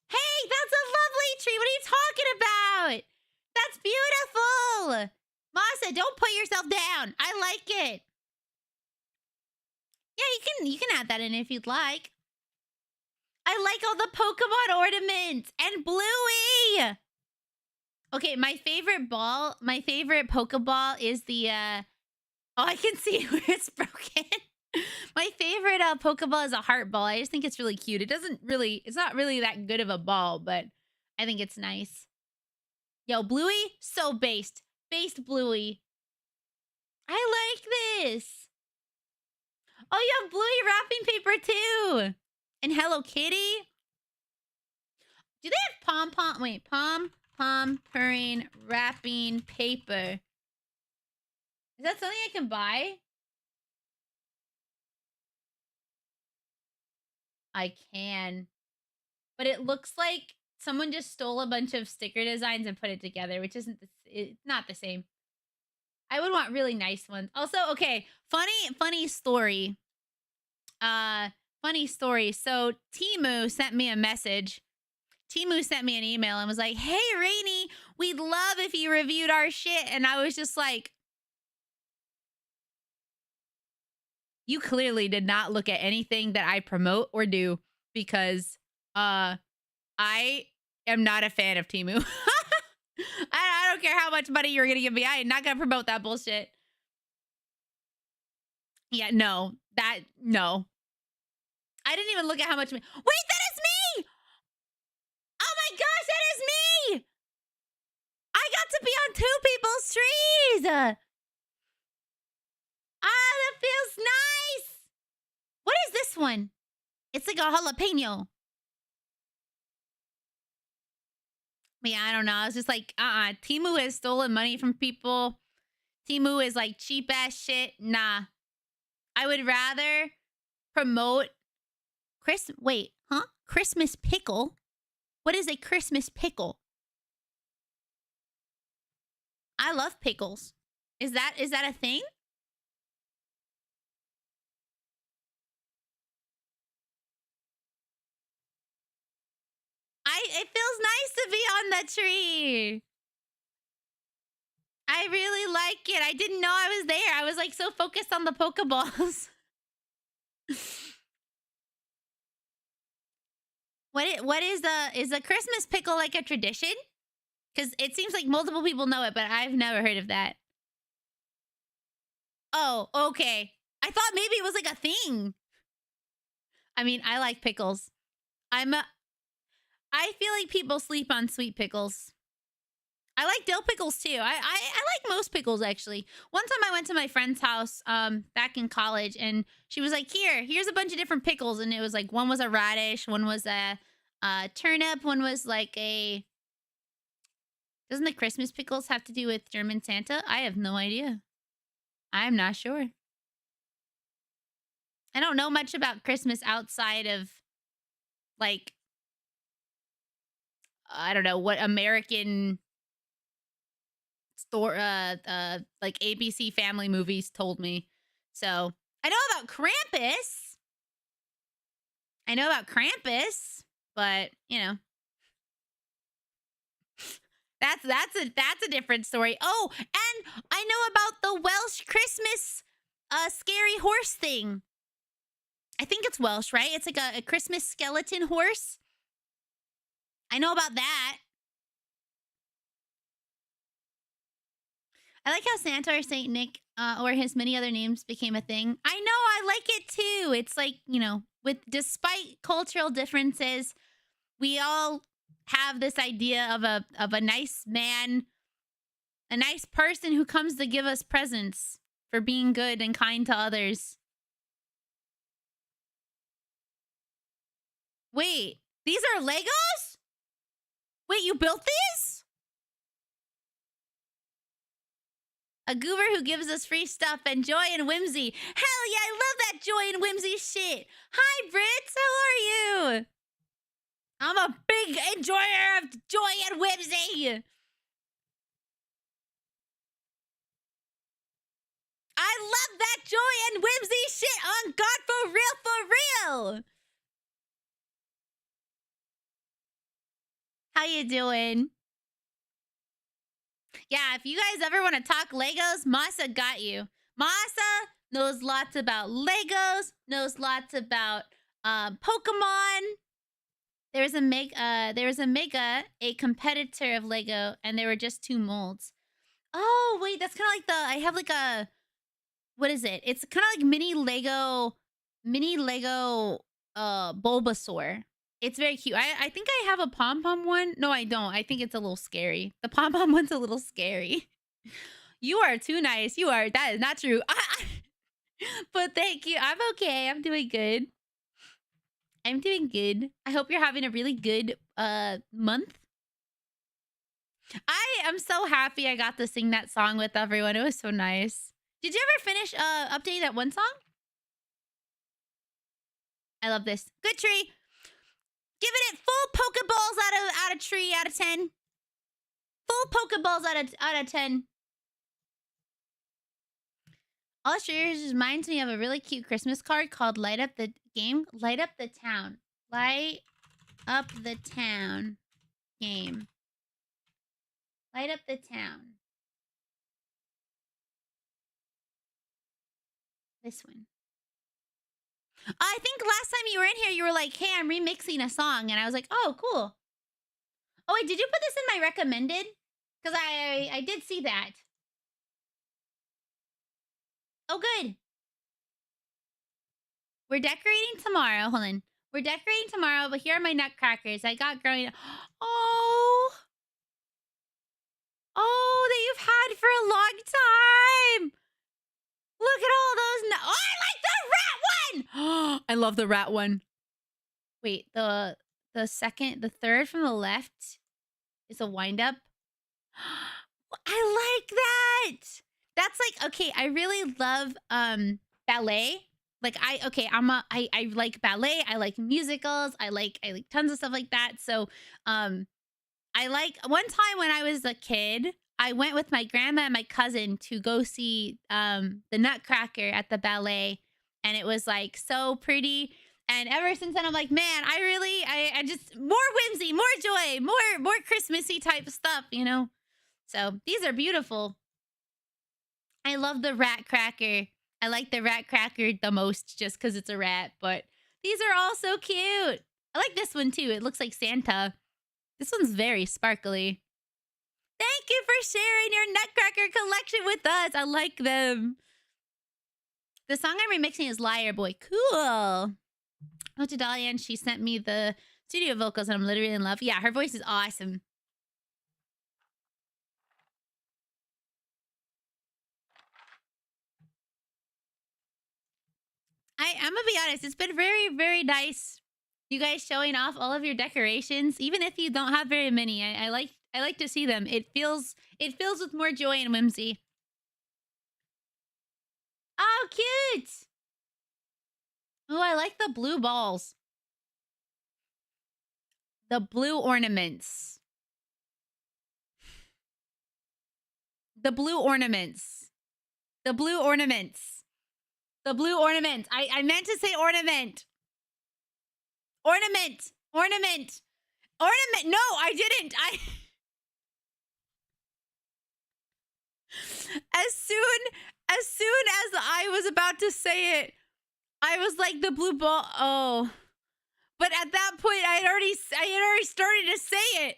Hey, that's a lovely tree. What are you talking about? That's beautiful. Masa, don't put yourself down. I like it. Yeah, you can add that in if you'd like. I like all the Pokemon ornaments and Bluey. Okay, my favorite Pokeball is the oh, I can see where it's broken. My favorite Pokeball is a heart ball. I just think it's really cute. It's not really that good of a ball, but I think it's nice. Yo, Bluey, so based. Based Bluey. I like this. Oh, you have Bluey wrapping paper too. And Hello Kitty. Do they have pom-pom? Wait, pom-pom purring wrapping paper. Is that something I can buy? I can. But it looks like someone just stole a bunch of sticker designs and put it together, which it's not the same. I would want really nice ones. Also, okay, funny story. Funny story. So Temu sent me a message. Temu sent me an email and was like, "Hey, Rainy, we'd love if you reviewed our shit." And I was just like, you clearly did not look at anything that I promote or do, because I am not a fan of Temu. I don't care how much money you're gonna give me. I am not gonna promote that bullshit. Yeah, no. No. I didn't even look at how much. Wait, that is me! Oh my gosh, that is me! I got to be on two people's trees! Ah, that feels nice! What is this one? It's like a jalapeno. Yeah, I don't know. I was just like, Temu has stolen money from people. Temu is like cheap ass shit. Nah. I would rather promote Christmas pickle? What is a Christmas pickle? I love pickles. Is that a thing? It feels nice to be on the tree. I really like it. I didn't know I was there. I was like so focused on the Pokeballs. What is a Christmas pickle like a tradition? Because it seems like multiple people know it, but I've never heard of that. Oh, okay. I thought maybe it was like a thing. I mean, I like pickles. I feel like people sleep on sweet pickles. I like dill pickles too. I like most pickles actually. One time I went to my friend's house back in college, and she was like, here's a bunch of different pickles, and it was like one was a radish, one was a turnip, one was like a. Doesn't the Christmas pickles have to do with German Santa? I have no idea. I'm not sure. I don't know much about Christmas outside of like I don't know what American store like ABC family movies told me. So, I know about Krampus. But, you know, that's a different story. Oh, and I know about the Welsh Christmas scary horse thing. I think it's Welsh, right? It's like a Christmas skeleton horse. I know about that. I like how Santa or Saint Nick or his many other names became a thing. I know, I like it too. It's like, you know, despite cultural differences, we all have this idea of a nice man, a nice person who comes to give us presents for being good and kind to others. Wait, these are Legos? Wait, you built these? A goober who gives us free stuff and joy and whimsy. Hell yeah, I love that joy and whimsy shit. Hi, Brits, how are you? I'm a big enjoyer of joy and whimsy. I love that joy and whimsy shit on God for real, for real. How you doing? Yeah, if you guys ever want to talk Legos, Masa got you. Masa knows lots about Legos, knows lots about Pokemon. There was a Mega, a competitor of Lego, and there were just 2 molds. Oh, wait, that's kind of like I have like a, what is it? It's kind of like mini Lego Bulbasaur. It's very cute. I think I have a pom-pom one. No, I don't. I think it's a little scary. The pom-pom one's a little scary. You are too nice. You are. That is not true. But thank you. I'm okay. I'm doing good. I'm doing good. I hope you're having a really good month. I am so happy I got to sing that song with everyone. It was so nice. Did you ever finish updating that one song? I love this. Good tree. Giving it full Pokeballs out of tree out of 10. Full Pokeballs out of 10. All yours reminds me of a really cute Christmas card called Light Up the Game. Light Up the Town. Light Up the Town game. Light Up the Town. This one. I think last time you were in here, you were like, hey, I'm remixing a song. And I was like, oh, cool. Oh, wait, did you put this in my recommended? Because I did see that. Oh, good. We're decorating tomorrow. Hold on. We're decorating tomorrow, but here are my nutcrackers I got growing up. Oh. Oh, that you've had for a long time. Look at all those. Oh, I like the rat one. Oh, I love the rat one. Wait, the third from the left is a wind up. I like that. That's like, okay, I really love ballet. Like I like ballet. I like musicals. I like tons of stuff like that. So I like, one time when I was a kid, I went with my grandma and my cousin to go see the Nutcracker at the ballet, and it was like so pretty. And ever since then, I'm like, man, I just, more whimsy, more joy, more Christmassy type stuff, you know? So these are beautiful. I love the rat cracker. I like the rat cracker the most just because it's a rat, but these are all so cute. I like this one too. It looks like Santa. This one's very sparkly. Thank you for sharing your Nutcracker collection with us. I like them. The song I'm remixing is Liar Boy. Cool. Oh, to Dahlia, and she sent me the studio vocals, and I'm literally in love. Yeah, her voice is awesome. I'm gonna be honest, it's been very, very nice. You guys showing off all of your decorations, even if you don't have very many. I like to see them. It fills with more joy and whimsy. Oh, cute! Oh, I like the blue balls. The blue ornaments. The blue ornaments. The blue ornaments. The blue ornaments. I meant to say ornament. Ornament. Ornament. Ornament. No, I didn't. As soon as I was about to say it, I was like the blue ball. Oh. But at that point, I had already started to say it.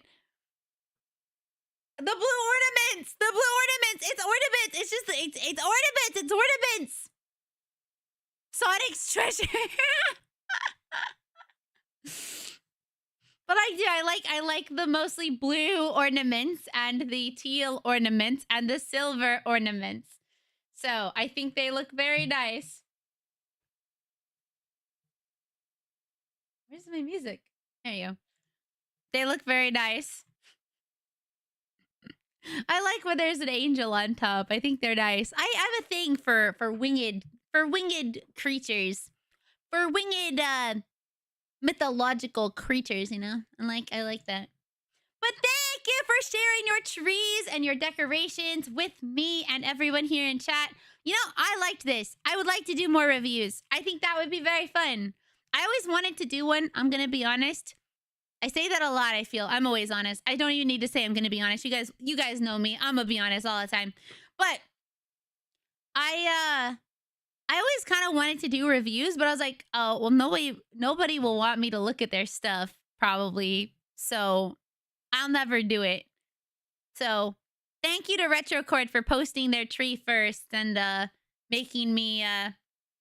The blue ornaments. The blue ornaments. It's ornaments. It's just it's ornaments. It's ornaments. Sonic's treasure. But I like the mostly blue ornaments and the teal ornaments and the silver ornaments. So I think they look very nice. Where's my music? There you go. They look very nice. I like when there's an angel on top. I think they're nice. I have a thing for winged creatures. For winged mythological creatures, you know? I like that. But thank you for sharing your trees and your decorations with me and everyone here in chat. You know, I liked this. I would like to do more reviews. I think that would be very fun. I always wanted to do one, I'm gonna be honest. I say that a lot, I feel. I'm always honest. I don't even need to say I'm gonna be honest. You guys know me. I'm gonna be honest all the time. But I always kind of wanted to do reviews, but I was like, oh well, nobody will want me to look at their stuff, probably. So I'll never do it. So thank you to Retrocord for posting their tree first and making me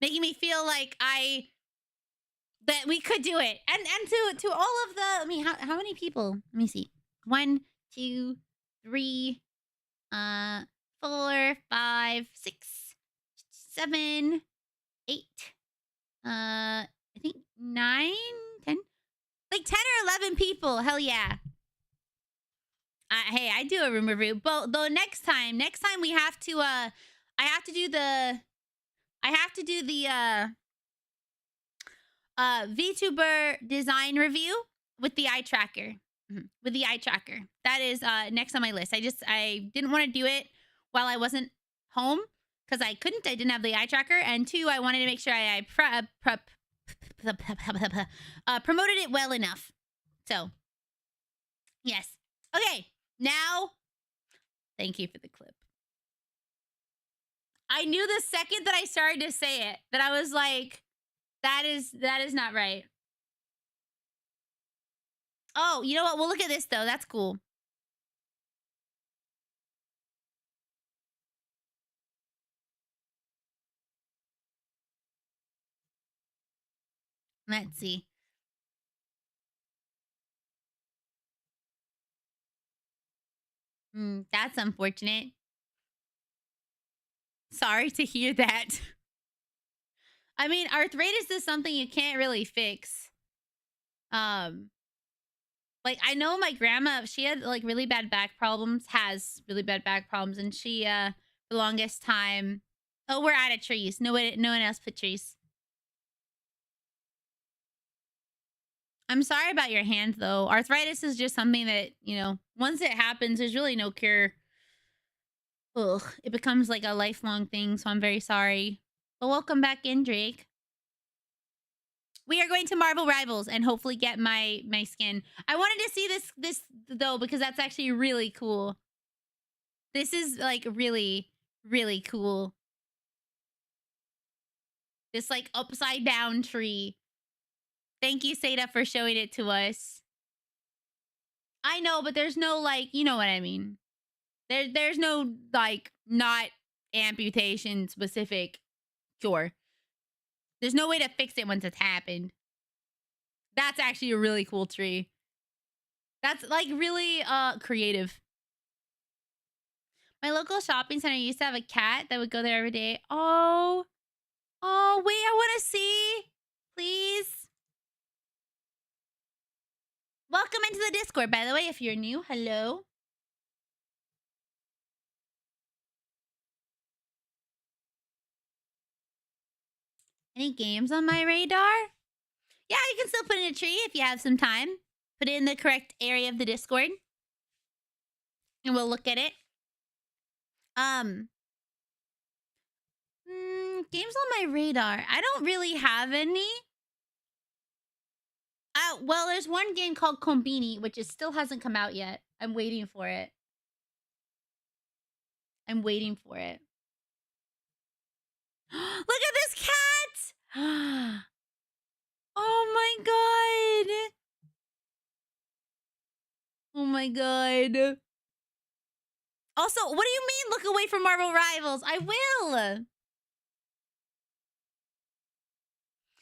feel like that we could do it. And to all of the, I mean, how many people? Let me see. 1, 2, 3, 4, 5, 6, 7, 8. I think 9, 10. Like 10 or 11 people. Hell yeah. Hey, I do a room review. But though next time we have to I have to do the VTuber design review with the eye tracker. With the eye tracker. That is next on my list. I didn't want to do it while I wasn't home because I didn't have the eye tracker, and 2, I wanted to make sure I promoted it well enough. So, yes. Okay, now, thank you for the clip. I knew the second that I started to say it that I was like, that is not right. Oh, you know what? We'll look at this though. That's cool. Let's see. That's unfortunate. Sorry to hear that. I mean, arthritis is something you can't really fix. Like, I know my grandma, she had like really bad back problems, and she for the longest time. Oh, we're out of trees. No one else put trees. I'm sorry about your hand though. Arthritis is just something that, once it happens, there's really no cure. Ugh, it becomes like a lifelong thing, so I'm very sorry. But welcome back in, Drake. We are going to Marvel Rivals and hopefully get my skin. I wanted to see this though because that's actually really cool. This is like really, really cool. This like upside down tree. Thank you, Seda, for showing it to us. I know, but there's no like, you know what I mean. There's no like not amputation specific cure. There's no way to fix it once it's happened. That's actually a really cool tree. That's like really creative. My local shopping center used to have a cat that would go there every day. Oh, wait, I want to see. Please. Welcome into the Discord, by the way, if you're new. Hello. Any games on my radar? Yeah, you can still put in a tree if you have some time. Put it in the correct area of the Discord. And we'll look at it. Games on my radar. I don't really have any. Well, there's one game called Combini, which still hasn't come out yet. I'm waiting for it. Look at this cat! Oh my god! Oh my god. Also, what do you mean look away from Marvel Rivals? I will!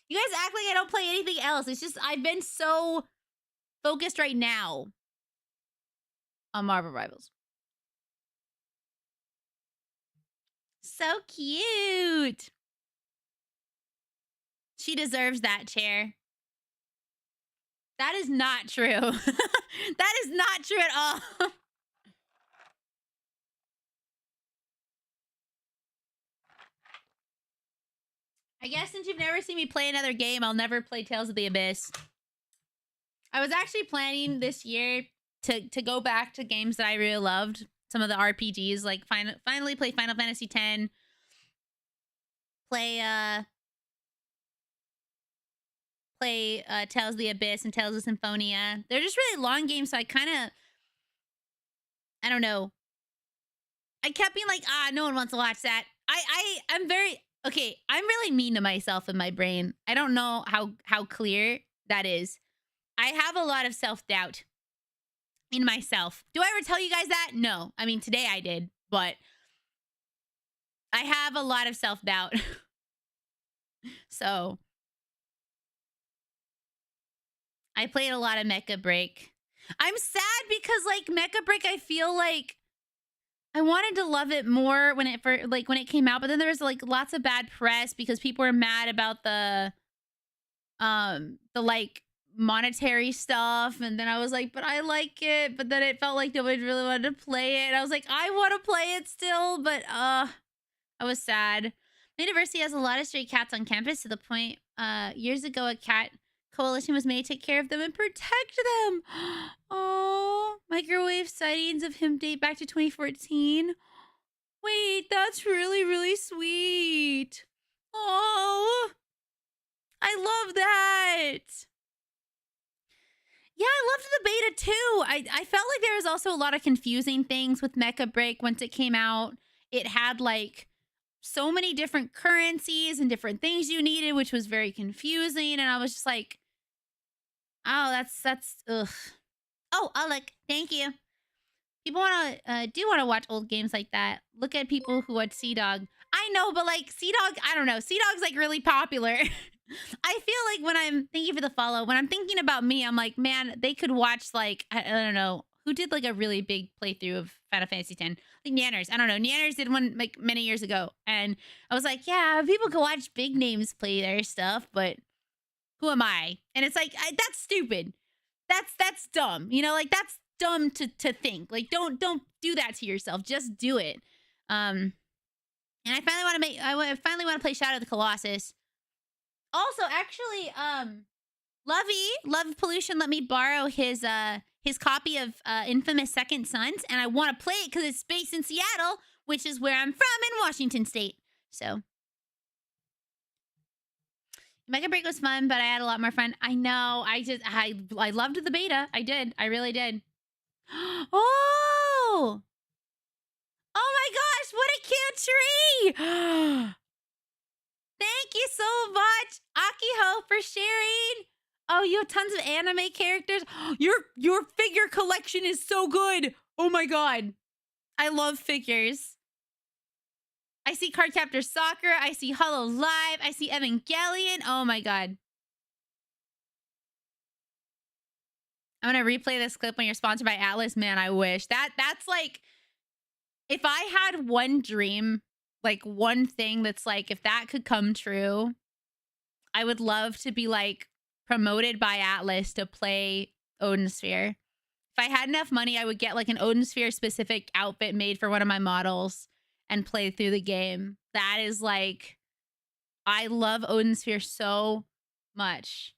You guys act like I don't play anything else. It's just I've been so focused right now on Marvel Rivals. So cute. She deserves that chair. That is not true. That is not true at all. I guess since you've never seen me play another game, I'll never play Tales of the Abyss. I was actually planning this year to go back to games that I really loved. Some of the RPGs, like finally play Final Fantasy X. Play play Tales of the Abyss and Tales of Symphonia. They're just really long games, so I don't know. I kept being like, no one wants to watch that. I'm very okay. I'm really mean to myself in my brain. I don't know how clear that is. I have a lot of self-doubt in myself. Do I ever tell you guys that? No. I mean, today I did, but I have a lot of self-doubt. So I played a lot of Mecha Break. I'm sad because like Mecha Break, I feel like I wanted to love it more when it came out, but then there was like lots of bad press because people were mad about the like monetary stuff, and then I was like, but I like it, but then it felt like nobody really wanted to play it. And I was like, I want to play it still, but I was sad. My university has a lot of stray cats on campus to the point years ago a cat coalition was made to take care of them and protect them. Oh, microwave sightings of him date back to 2014. Wait, that's really, really sweet. Oh, I love that. Yeah, I loved the beta too. I felt like there was also a lot of confusing things with Mecha Break once it came out. It had like so many different currencies and different things you needed, which was very confusing. And I was just like, oh, that's ugh. Oh, Alec, thank you. People do want to watch old games like that. Look at people who watch Sea Dog. I know, but like Sea Dog, I don't know. Sea Dog's like really popular. I feel like thank you for the follow. When I'm thinking about me, I'm like, man, they could watch like, I don't know, who did like a really big playthrough of Final Fantasy X? Like Nanners. I don't know. Nanners did one like many years ago. And I was like, yeah, people could watch big names play their stuff, but who am I? And it's like, that's stupid. That's dumb. You know, like that's dumb to think. Like, don't do that to yourself. Just do it. And I finally want to play Shadow of the Colossus. Also, actually, Love Pollution let me borrow his copy of Infamous Second Sons, and I want to play it because it's based in Seattle, which is where I'm from in Washington State. So Mega Break was fun, but I had a lot more fun. I know. I loved the beta. I did. I really did. Oh! Oh my gosh, what a cute tree! Thank you so much, Akiho, for sharing. Oh, you have tons of anime characters. Your figure collection is so good. Oh my god. I love figures. I see Cardcaptor Soccer. I see Hollow Live. I see Evangelion. Oh my god. I'm gonna replay this clip when you're sponsored by Atlas. Man, I wish. That's like, if I had one dream, like one thing that's like, if that could come true, I would love to be like promoted by Atlas to play Odin Sphere. If I had enough money, I would get like an Odin Sphere specific outfit made for one of my models and play through the game. That is like, I love Odin Sphere so much.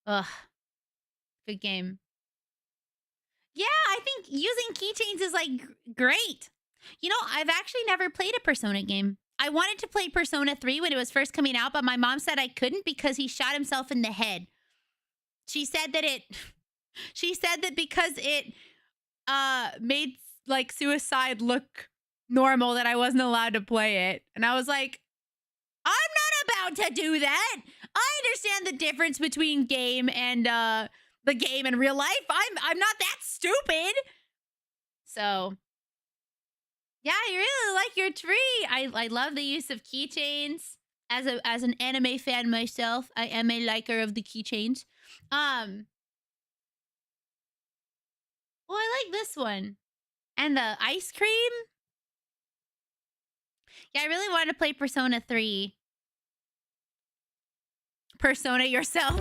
Ugh. Good game. Yeah, I think using keychains is like great. You know, I've actually never played a Persona game. I wanted to play Persona 3 when it was first coming out, but my mom said I couldn't because he shot himself in the head. She said that because it made like suicide look normal, that I wasn't allowed to play it. And I was like, I'm not about to do that. I understand the difference between game and the game in real life. I'm not that stupid. So yeah, I really like your tree. I love the use of keychains. As an anime fan myself, I am a liker of the keychains. Well, I like this one. And the ice cream. Yeah, I really wanted to play Persona 3. Persona yourself.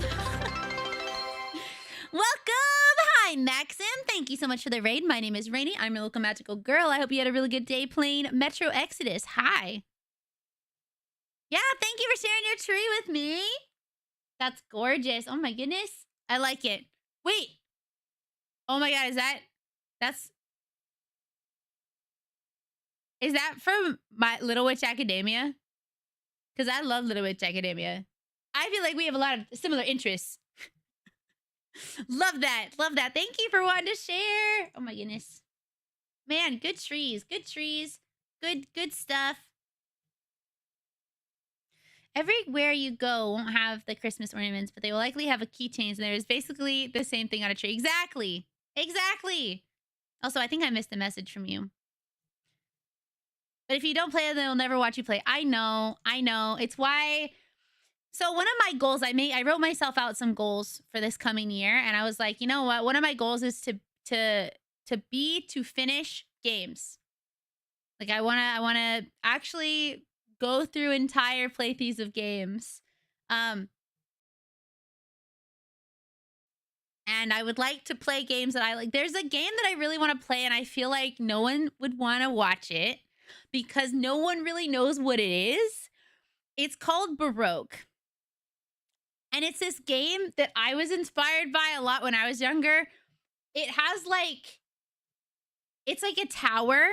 Welcome! Hi, Maxim. Thank you so much for the raid. My name is Rainy. I'm your local magical girl. I hope you had a really good day playing Metro Exodus. Hi. Yeah, thank you for sharing your tree with me. That's gorgeous. Oh my goodness. I like it. Wait. Oh my god, is that from my Little Witch Academia? Because I love Little Witch Academia. I feel like we have a lot of similar interests. Love that. Love that. Thank you for wanting to share. Oh my goodness. Man, good trees. Good trees. Good stuff. Everywhere you go won't have the Christmas ornaments, but they will likely have a keychains, and there is basically the same thing on a tree. Exactly. Exactly. Also, I think I missed a message from you. But if you don't play it, they'll never watch you play. I know. I know. It's why. So one of my goals I wrote myself out some goals for this coming year, and I was like, you know what? One of my goals is to finish games. Like I wanna actually go through entire playthroughs of games. And I would like to play games that I like. There's a game that I really want to play, and I feel like no one would want to watch it because no one really knows what it is. It's called Baroque. And it's this game that I was inspired by a lot when I was younger. It has like, it's like a tower.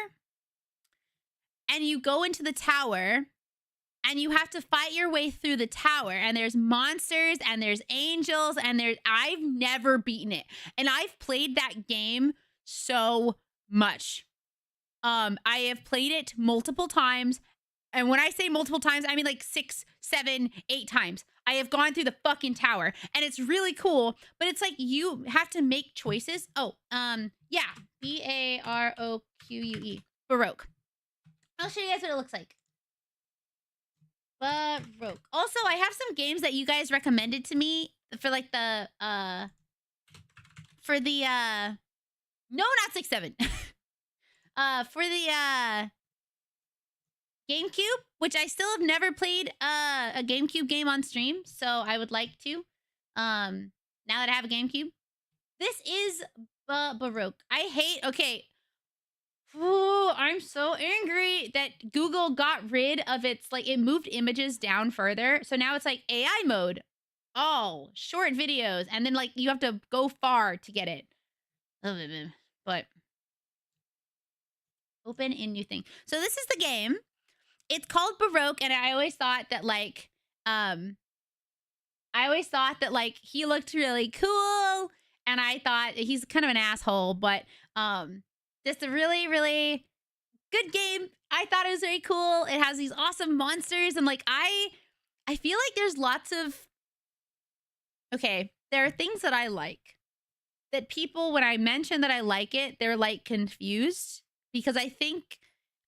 And you go into the tower and you have to fight your way through the tower. And there's monsters and there's angels and I've never beaten it. And I've played that game so much. I have played it multiple times. And when I say multiple times, I mean like 6, 7, 8 times. I have gone through the fucking tower and it's really cool, but it's like you have to make choices. Oh, yeah. Baroque. Baroque. I'll show you guys what it looks like. Baroque. Also, I have some games that you guys recommended to me for like the, no, not 6, 7. For the, GameCube, which I still have never played a GameCube game on stream, so I would like to. Now that I have a GameCube, this is Baroque. Okay. Ooh, I'm so angry that Google got rid of its like it moved images down further, so now it's like AI mode. Oh, short videos, and then like you have to go far to get it. But open in new thing. So this is the game. It's called Baroque, and I always thought that like he looked really cool, and I thought he's kind of an asshole, but just a really, really good game. I thought it was very cool. It has these awesome monsters, and like I feel like there's lots of there are things that I like that people, when I mention that I like it, they're like confused because I think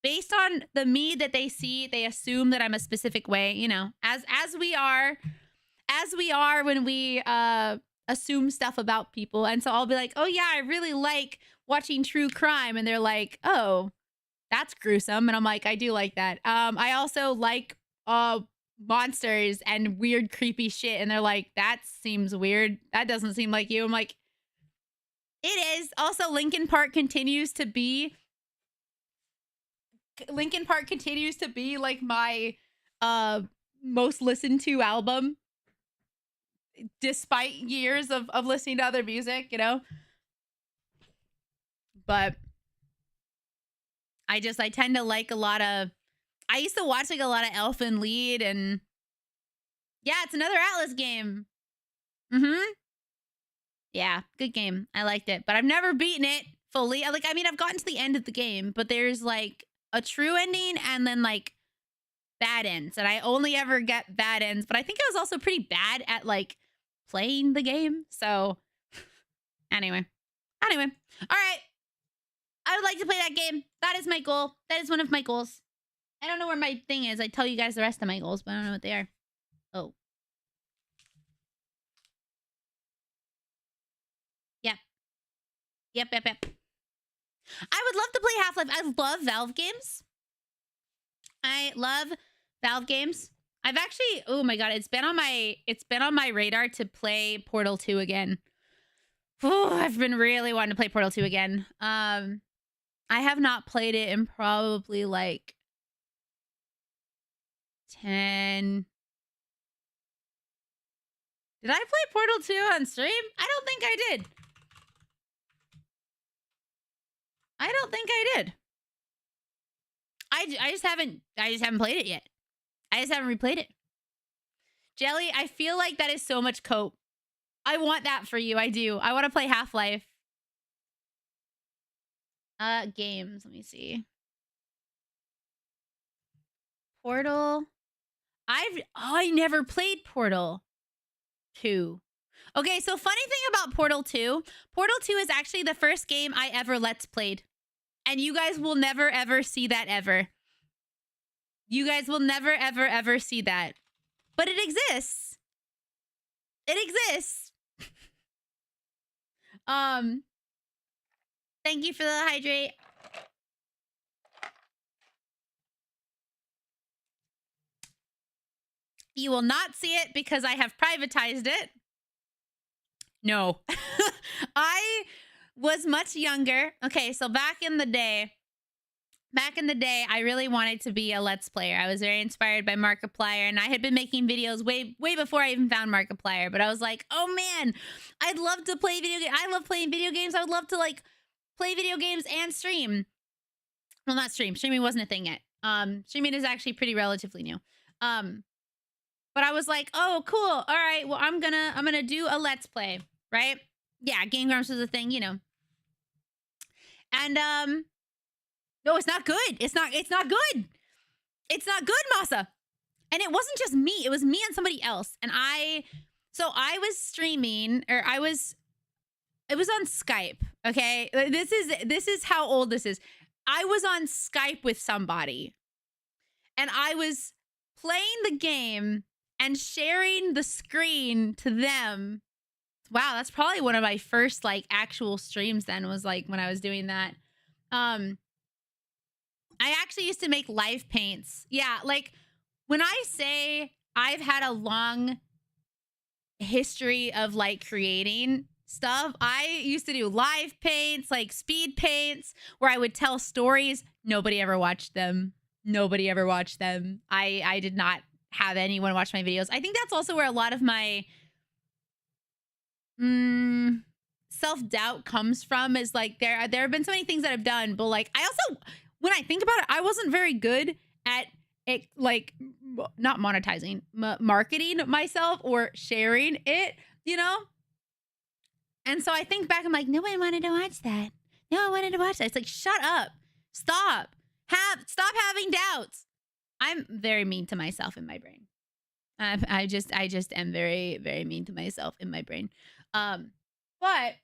based on the me that they see, they assume that I'm a specific way, you know, as we are when we assume stuff about people. And so I'll be like, oh yeah, I really like watching true crime. And they're like, oh, that's gruesome. And I'm like, I do like that. I also like monsters and weird, creepy shit. And they're like, that seems weird. That doesn't seem like you. I'm like, it is. Also, Linkin Park continues to be like my most listened to album despite years of listening to other music, you know. But I tend to like a lot of I used to watch like a lot of Elfin Lied, and yeah, it's another Atlas game. Yeah, good game. I liked it, but I've never beaten it fully. Like, I mean, I've gotten to the end of the game, but there's like a true ending and then like bad ends, and I only ever get bad ends, but I think I was also pretty bad at like playing the game. So anyway, all right, I would like to play that game. That is my goal. That is one of my goals. I don't know where my thing is. I tell you guys the rest of my goals, but I don't know what they are. Oh, yep. I would love to play Half-Life. I love Valve games. I've actually, oh my god, it's been on my radar to play Portal 2 again. Oh, I've been really wanting to play Portal 2 again. I have not played it in probably like 10. Did I play Portal 2 on stream? I don't think I did. I just haven't played it yet. I just haven't replayed it. Jelly, I feel like that is so much cope. I want that for you. I do. I want to play Half-Life. Games. Let me see. Portal. I never played Portal 2. Okay, so funny thing about Portal 2. Portal 2 is actually the first game I ever Let's Played. And you guys will never, ever see that ever. You guys will never, ever, ever see that. But it exists. It exists. Thank you for the hydrate. You will not see it because I have privatized it. No. I was much younger. Okay, so back in the day, I really wanted to be a Let's Player. I was very inspired by Markiplier, and I had been making videos way before I even found Markiplier. But I was like, oh man, I'd love to play video games. I love playing video games. I would love to like play video games and stream. Well, not stream. Streaming wasn't a thing yet. Streaming is actually pretty relatively new. But I was like, oh, cool. All right, well, I'm gonna do a Let's Play, right? Yeah, Game Grumps was a thing, you know. And no, it's not good. It's not good. It's not good, Masa. And it wasn't just me. It was me and somebody else. And I was streaming, or it was on Skype, okay? This is how old this is. I was on Skype with somebody. And I was playing the game and sharing the screen to them. Wow, that's probably one of my first like actual streams then, was like when I was doing that. I actually used to make live paints. Yeah, like when I say I've had a long history of like creating stuff, I used to do live paints, like speed paints, where I would tell stories. Nobody ever watched them. Nobody ever watched them. I did not have anyone watch my videos. I think that's also where a lot of my self-doubt comes from, is like there have been so many things that I've done, but like I also, when I think about it, I wasn't very good at it, like not monetizing, marketing myself or sharing it, you know? And so I think back, I'm like, no one wanted to watch that. No one wanted to watch that. It's like, shut up. Stop having doubts. I'm very mean to myself in my brain. I just am very, very mean to myself in my brain. But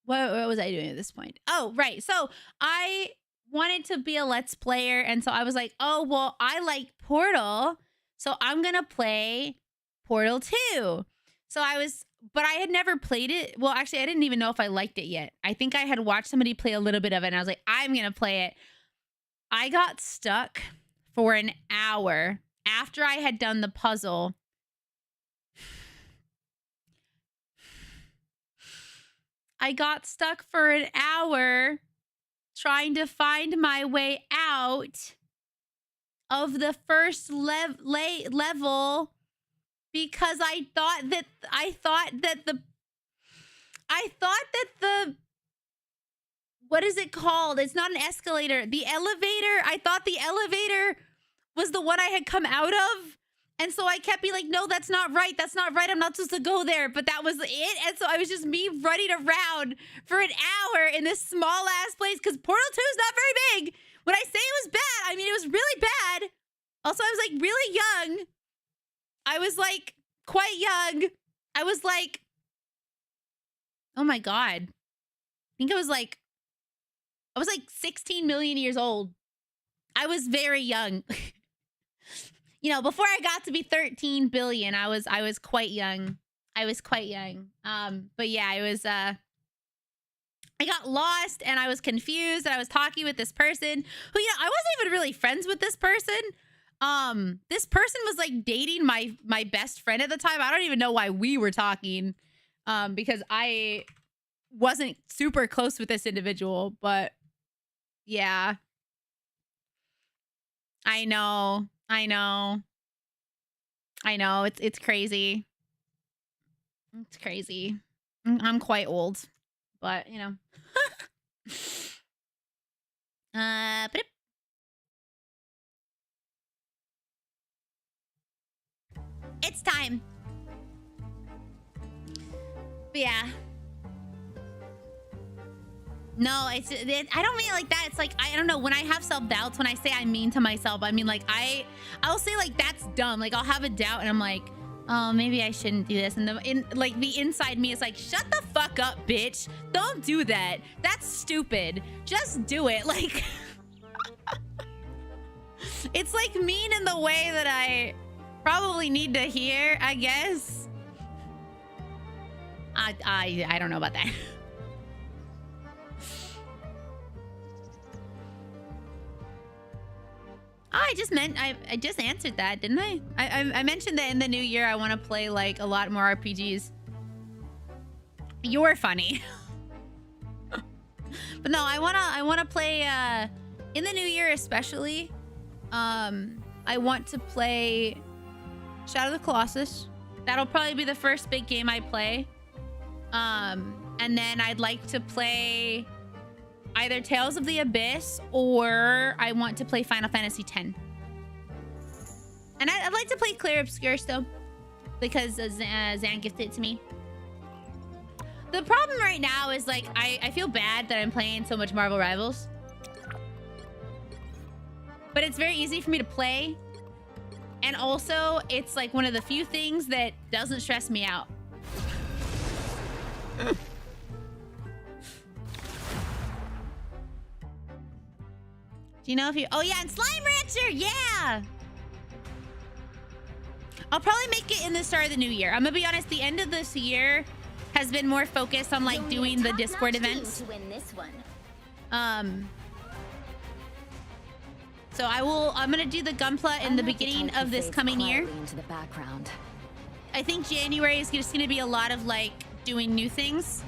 what was I doing at this point? Oh, right. So I wanted to be a Let's Player. And so I was like, oh, well, I like Portal, so I'm going to play Portal 2. But I had never played it. Well, actually, I didn't even know if I liked it yet. I think I had watched somebody play a little bit of it, and I was like, I'm going to play it. I got stuck for an hour after I had done the puzzle. I got stuck for an hour trying to find my way out of the first level, because I thought that the what is it called? It's not an escalator. The elevator. I thought the elevator was the one I had come out of. And so I kept being like, no, that's not right. That's not right. I'm not supposed to go there. But that was it. And so I was just me running around for an hour in this small ass place, because Portal 2 is not very big. When I say it was bad, I mean, it was really bad. Also, I was like really young. I was like quite young. I was like, oh my God. I think I was like 16 million years old. I was very young. You know, before I got to be 13 billion, I was quite young. I was quite young. But yeah, I got lost and I was confused, and I was talking with this person who, you know, I wasn't even really friends with this person. This person was like dating my best friend at the time. I don't even know why we were talking, because I wasn't super close with this individual, but yeah. I know. It's crazy. It's crazy. I'm quite old, but you know. But It's time. But yeah. No, I don't mean it like that. It's like, I don't know. When I have self-doubts, when I say I'm mean to myself, I mean, like, I'll say, like, that's dumb. Like, I'll have a doubt and I'm like, oh, maybe I shouldn't do this. And the inside me is like, shut the fuck up, bitch. Don't do that. That's stupid. Just do it. Like, it's like mean in the way that I probably need to hear, I guess. I don't know about that. Oh, I just answered that, didn't I? I mentioned that in the new year I want to play like a lot more RPGs. You're funny. But no, I wanna play in the new year especially. I want to play Shadow of the Colossus. That'll probably be the first big game I play. And then I'd like to play either Tales of the Abyss or I want to play Final Fantasy X. And I'd like to play Clear Obscure still because Zan gifted it to me. The problem right now is like I feel bad that I'm playing so much Marvel Rivals. But it's very easy for me to play. And also it's like one of the few things that doesn't stress me out. Do you know if you... Oh, yeah, and Slime Rancher! Yeah! I'll probably make it in the start of the new year. I'm gonna be honest, the end of this year has been more focused on, like, doing the Discord events. To win this one. So I'm gonna do the Gunpla in the beginning of this coming year. Into the background. I think January is just gonna be a lot of, like, doing new things.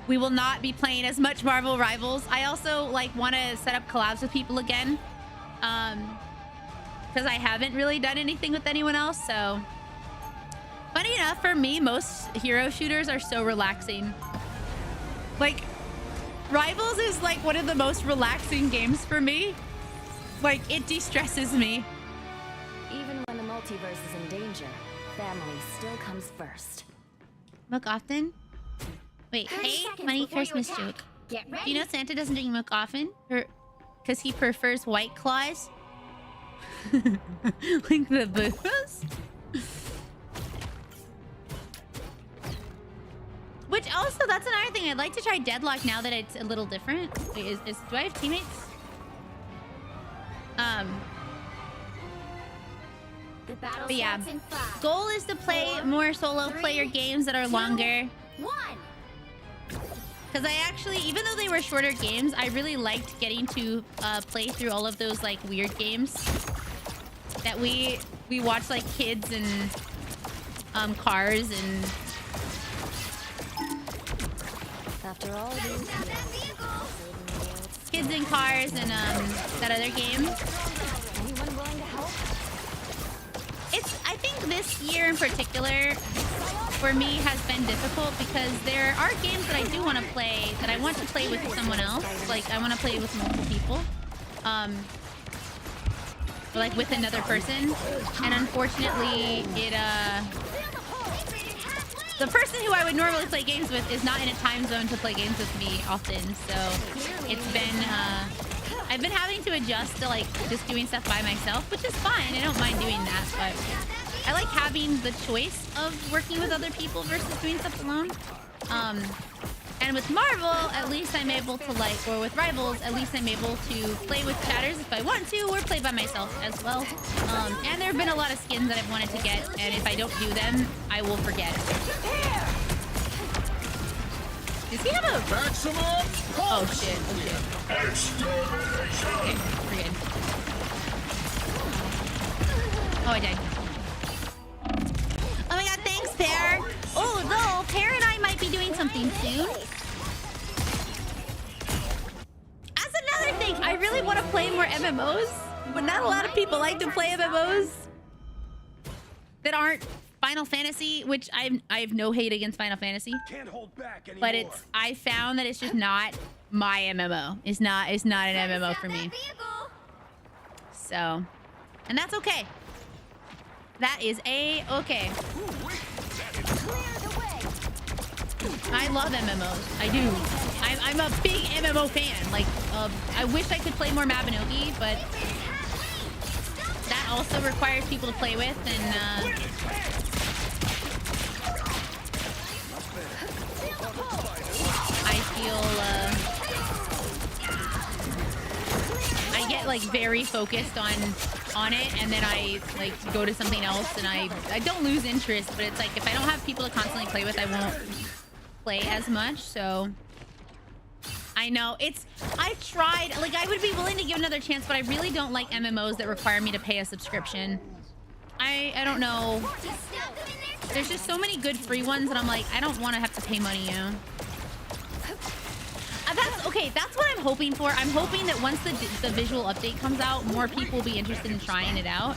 We will not be playing as much Marvel Rivals. I also like want to set up collabs with people again. Because I haven't really done anything with anyone else, so. Funny enough, for me, most hero shooters are so relaxing. Like, Rivals is like one of the most relaxing games for me. Like, it de-stresses me. Even when the multiverse is in danger, family still comes first. Milk often? Wait, hey, funny Christmas joke. Do you know Santa doesn't drink milk often? Because he prefers White Claws? Like the booze? Which also, that's another thing. I'd like to try Deadlock now that it's a little different. Wait, do I have teammates? But yeah, goal is to play more solo player games that are longer. Because I actually, even though they were shorter games, I really liked getting to play through all of those like weird games that we watch, like Kids and Cars and. After all Kids and Cars and that other game. Anyone willing to help? I think this year in particular for me has been difficult because there are games that I do want to play that I want to play with someone else. Like I want to play with multiple people. Like with another person. And unfortunately the person who I would normally play games with is not in a time zone to play games with me often. So it's been I've been having to adjust to like just doing stuff by myself, which is fine. I don't mind doing that, but I like having the choice of working with other people versus doing stuff alone. And with Marvel, at least I'm able to like, or with Rivals, at least I'm able to play with chatters if I want to, or play by myself as well. And there have been a lot of skins that I've wanted to get, and if I don't do them, I will forget. Does he have a... Oh shit, oh shit. Okay, we're good. Oh, I died. Oh my god, thanks, Pear. Oh, no, Pear and I might be doing something soon. That's another thing. I really want to play more MMOs, but not a lot of people like to play MMOs that aren't Final Fantasy, which I have no hate against Final Fantasy. Can't hold back anymore. But I found that it's just not my MMO. It's not an MMO for me. So, and that's okay. That is okay. I love MMOs. I do. I'm a big MMO fan. Like, I wish I could play more Mabinogi, but that also requires people to play with, and I feel I get like very focused on it, and then I like go to something else, and I don't lose interest, but it's like if I don't have people to constantly play with, I won't play as much. So I know I tried, like I would be willing to give another chance, but I really don't like MMOs that require me to pay a subscription. I don't know. There's just so many good free ones, and I'm like, I don't want to have to pay money, you know? That's what I'm hoping for. I'm hoping that once the visual update comes out, more people will be interested in trying it out.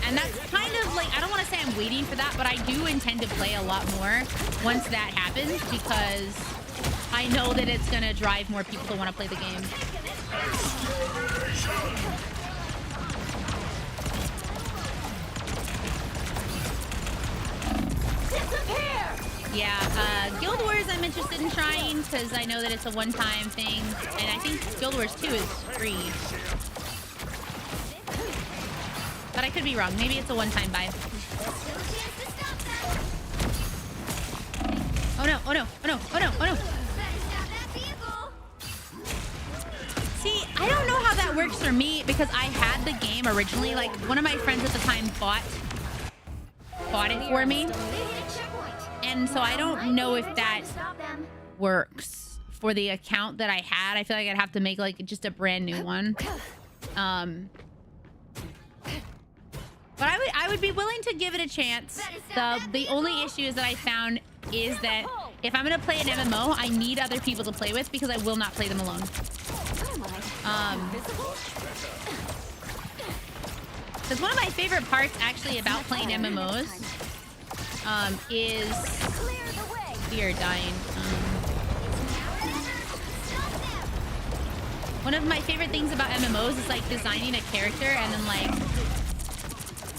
And that's kind of like, I don't want to say I'm waiting for that, but I do intend to play a lot more once that happens, because I know that it's going to drive more people to want to play the game. Yeah, Guild Wars I'm interested in trying, because I know that it's a one-time thing, and I think Guild Wars 2 is free. But I could be wrong. Maybe it's a one-time buy. Oh no, oh no, oh no, oh no, oh no. See, I don't know how that works for me, because I had the game originally. Like, one of my friends at the time bought it for me. And so I don't know if that works for the account that I had. I feel like I'd have to make like just a brand new one. But I would be willing to give it a chance. The only issue that I found is that if I'm gonna play an MMO, I need other people to play with, because I will not play them alone. Because one of my favorite parts actually about playing MMOs is we are dying. One of my favorite things about MMOs is like designing a character and then like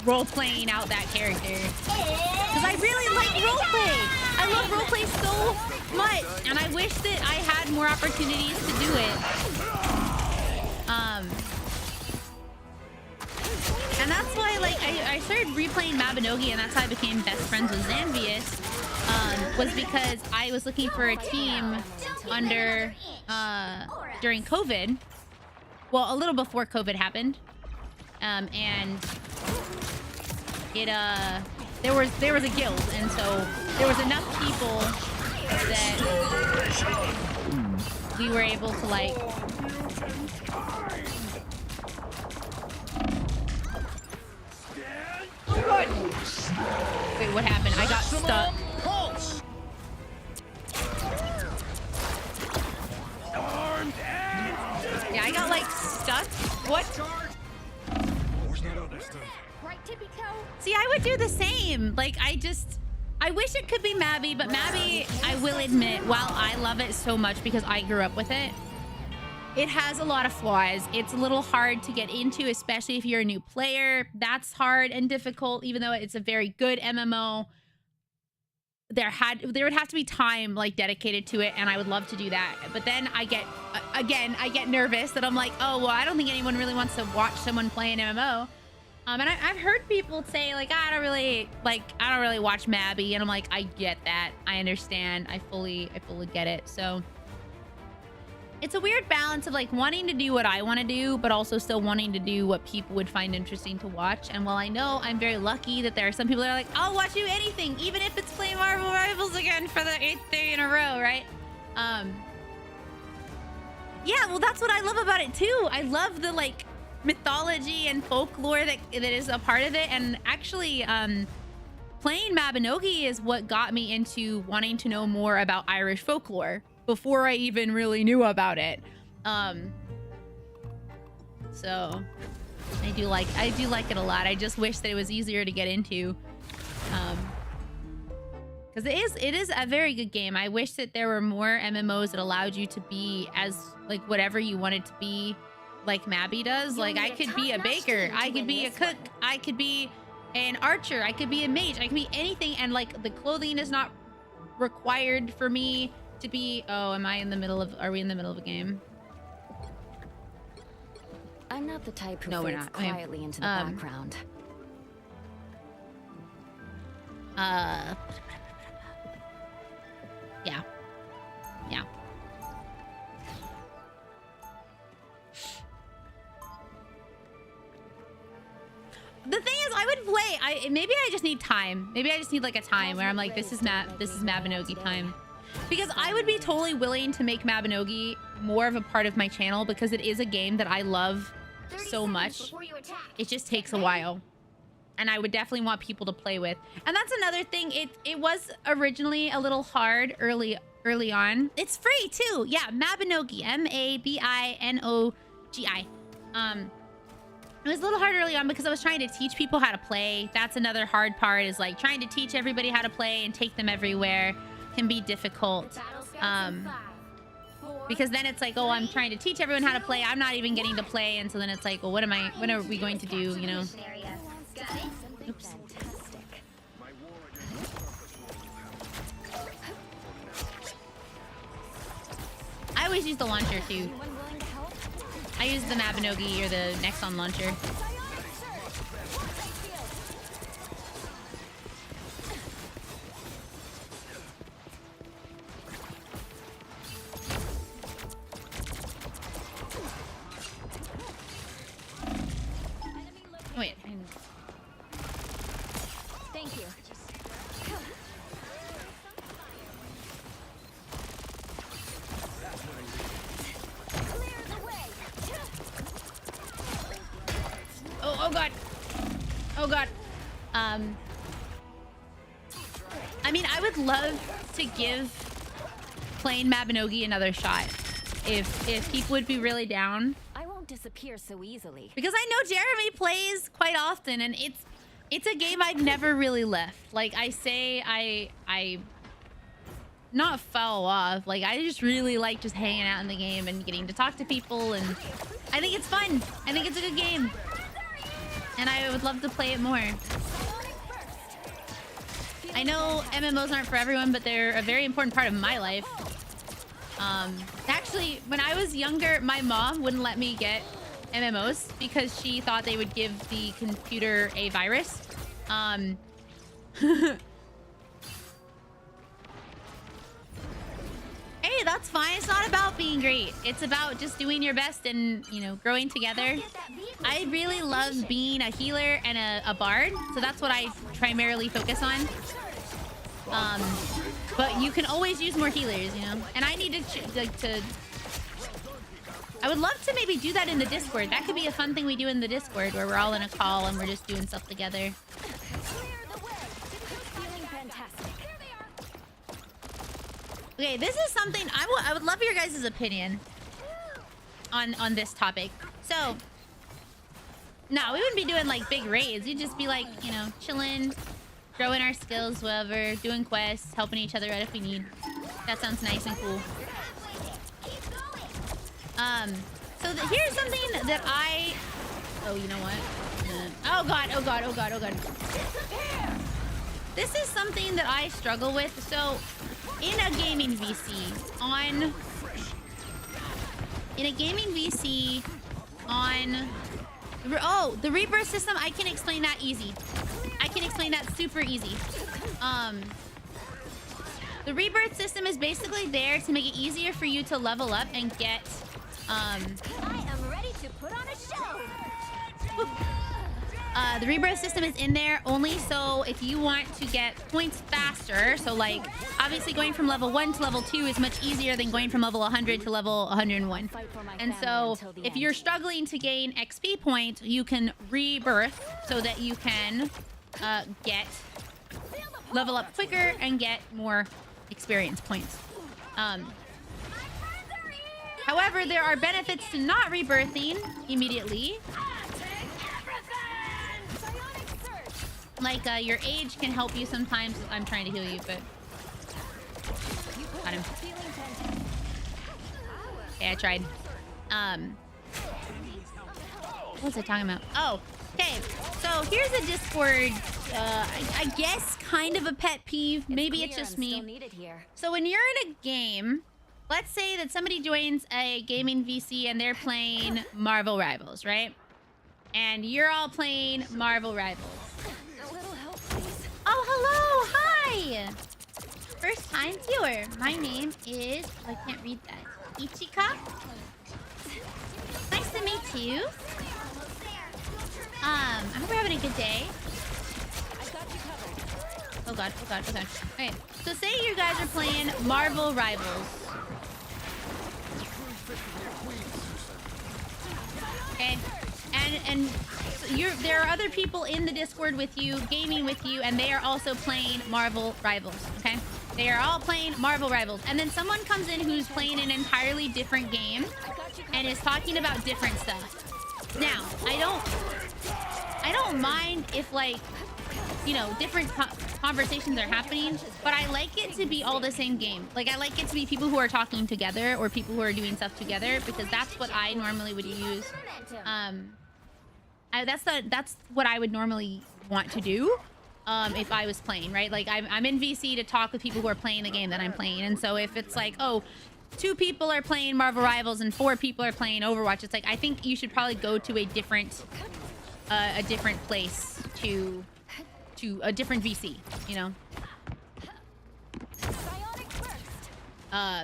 role-playing out that character. Because I really like roleplay. I love roleplay so much, and I wish that I had more opportunities to do it. And that's why, like, I started replaying Mabinogi, and that's how I became best friends with Xanvius, was because I was looking for a team during COVID. Well, a little before COVID happened. And there was a guild, and so there was enough people that we were able to, like, wait, what happened? I got stuck. Yeah, I got like stuck. What? See, I would do the same. Like, I wish it could be Mabby, but Mabby, I will admit, while I love it so much because I grew up with it, it has a lot of flaws. It's a little hard to get into, especially if you're a new player. That's hard and difficult, even though it's a very good MMO. There would have to be time like dedicated to it, and I would love to do that. But then I get nervous that I'm like, oh well, I don't think anyone really wants to watch someone play an MMO. And I've heard people say like, I don't really watch Mabby, and I'm like, I get that, I understand, I fully get it. So it's a weird balance of like wanting to do what I want to do, but also still wanting to do what people would find interesting to watch. And while I know I'm very lucky that there are some people that are like, I'll watch you anything, even if it's playing Marvel Rivals again for the 8th day in a row, right? Yeah, well, that's what I love about it too. I love the like mythology and folklore that is a part of it. And actually, playing Mabinogi is what got me into wanting to know more about Irish folklore before I even really knew about it. So I do like it a lot. I just wish that it was easier to get into, because it is a very good game. I wish that there were more MMOs that allowed you to be as like whatever you wanted to be like Mabby does. Like I could be a baker, I could be a cook, I could be an archer, I could be a mage, I could be anything, and like the clothing is not required for me to be. Oh, am I in the middle of, are we in the middle of a game? I'm not the type who No, we're fades not. Okay. quietly into the background. Yeah. Yeah. The thing is, I would play. Maybe I just need time. Maybe I just need like a time where I'm like, this is Mabinogi time, because I would be totally willing to make Mabinogi more of a part of my channel because it is a game that I love so much. It just takes a while, and I would definitely want people to play with. And that's another thing. It was originally a little hard early on. It's free too. Yeah, Mabinogi, Mabinogi. It was a little hard early on because I was trying to teach people how to play. That's another hard part, is like trying to teach everybody how to play and take them everywhere can be difficult. Because then it's like, oh, I'm trying to teach everyone how to play. I'm not even getting to play. And so then it's like, well, when are we going to do, you know? Oops. I always use the launcher too. I use the Mabinogi or the Nexon launcher. Wait. Thank you. Oh god. Oh god. I mean, I would love to give playing Mabinogi another shot if people would be really down. I won't disappear so easily. Because I know Jeremy plays quite often, and it's a game I've never really left. Like I say, I not fall off. Like I just really like just hanging out in the game and getting to talk to people, and I think it's fun. I think it's a good game. And I would love to play it more. I know MMOs aren't for everyone, but they're a very important part of my life. Actually, when I was younger, my mom wouldn't let me get MMOs because she thought they would give the computer a virus. Hey, that's fine. It's not about being great. It's about just doing your best and, you know, growing together. I really love being a healer and a bard, so that's what I primarily focus on. But you can always use more healers, you know. And I need to I would love to maybe do that in the Discord. That could be a fun thing we do in the Discord, where we're all in a call and we're just doing stuff together. Okay, this is something I would love your guys' opinion on this topic. So, no, we wouldn't be doing like big raids. You'd just be like, you know, chilling, growing our skills, whatever, doing quests, helping each other out if we need. That sounds nice and cool. So here's something that oh, you know what? Oh god, oh god, oh god, oh god. This is something that I struggle with. So, in a gaming VC on the rebirth system, I can explain that easy. I can explain that super easy. The rebirth system is basically there to make it easier for you to level up and get I am ready to put on a show. the rebirth system is in there only so if you want to get points faster. So like obviously going from level 1 to level 2 is much easier than going from level 100 to level 101. And so if you're struggling to gain XP points, you can rebirth so that you can level up quicker and get more experience points. However, there are benefits to not rebirthing immediately. Like, your age can help you sometimes. I'm trying to heal you, but... Got him. Okay, I tried. What was I talking about? Oh, okay. So here's a Discord, I guess kind of a pet peeve. Maybe it's just me. So when you're in a game, let's say that somebody joins a gaming VC and they're playing Marvel Rivals, right? And you're all playing Marvel Rivals. Oh, hello. Hi. First time viewer. My name is... Oh, I can't read that. Ichika. Nice to meet you. I hope you're having a good day. Oh god, oh god, oh god. Okay, so say you guys are playing Marvel Rivals. Okay, and so there are other people in the Discord with you, gaming with you, and they are also playing Marvel Rivals. Okay, they are all playing Marvel Rivals, and then someone comes in who's playing an entirely different game and is talking about different stuff. Now, I don't mind if, like, you know, different conversations are happening, but I like it to be all the same game. Like, I like it to be people who are talking together or people who are doing stuff together, because that's what I normally would use. That's what I would normally want to do if I was playing, right? Like, I'm in VC to talk with people who are playing the game that I'm playing, and so if it's like, oh, 2 people are playing Marvel Rivals and 4 people are playing Overwatch, it's like, I think you should probably go to a different place to a different VC, you know?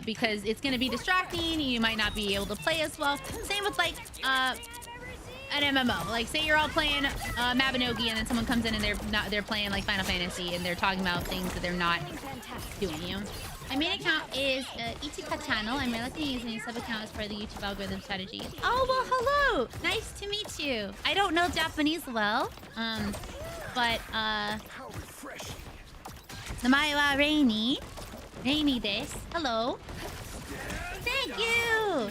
Because it's gonna be distracting, you might not be able to play as well. Same with, like, an MMO. Like, say you're all playing Mabinogi and then someone comes in and they're playing, like, Final Fantasy and they're talking about things that they're not doing, you know? My main account is Ichika channel. I'm reluctant using a sub-account as part of the YouTube algorithm strategy. Oh, well, hello! Nice to meet you. I don't know Japanese well, but, Namae wa Rainy. Rainy desu. Hello. Thank you!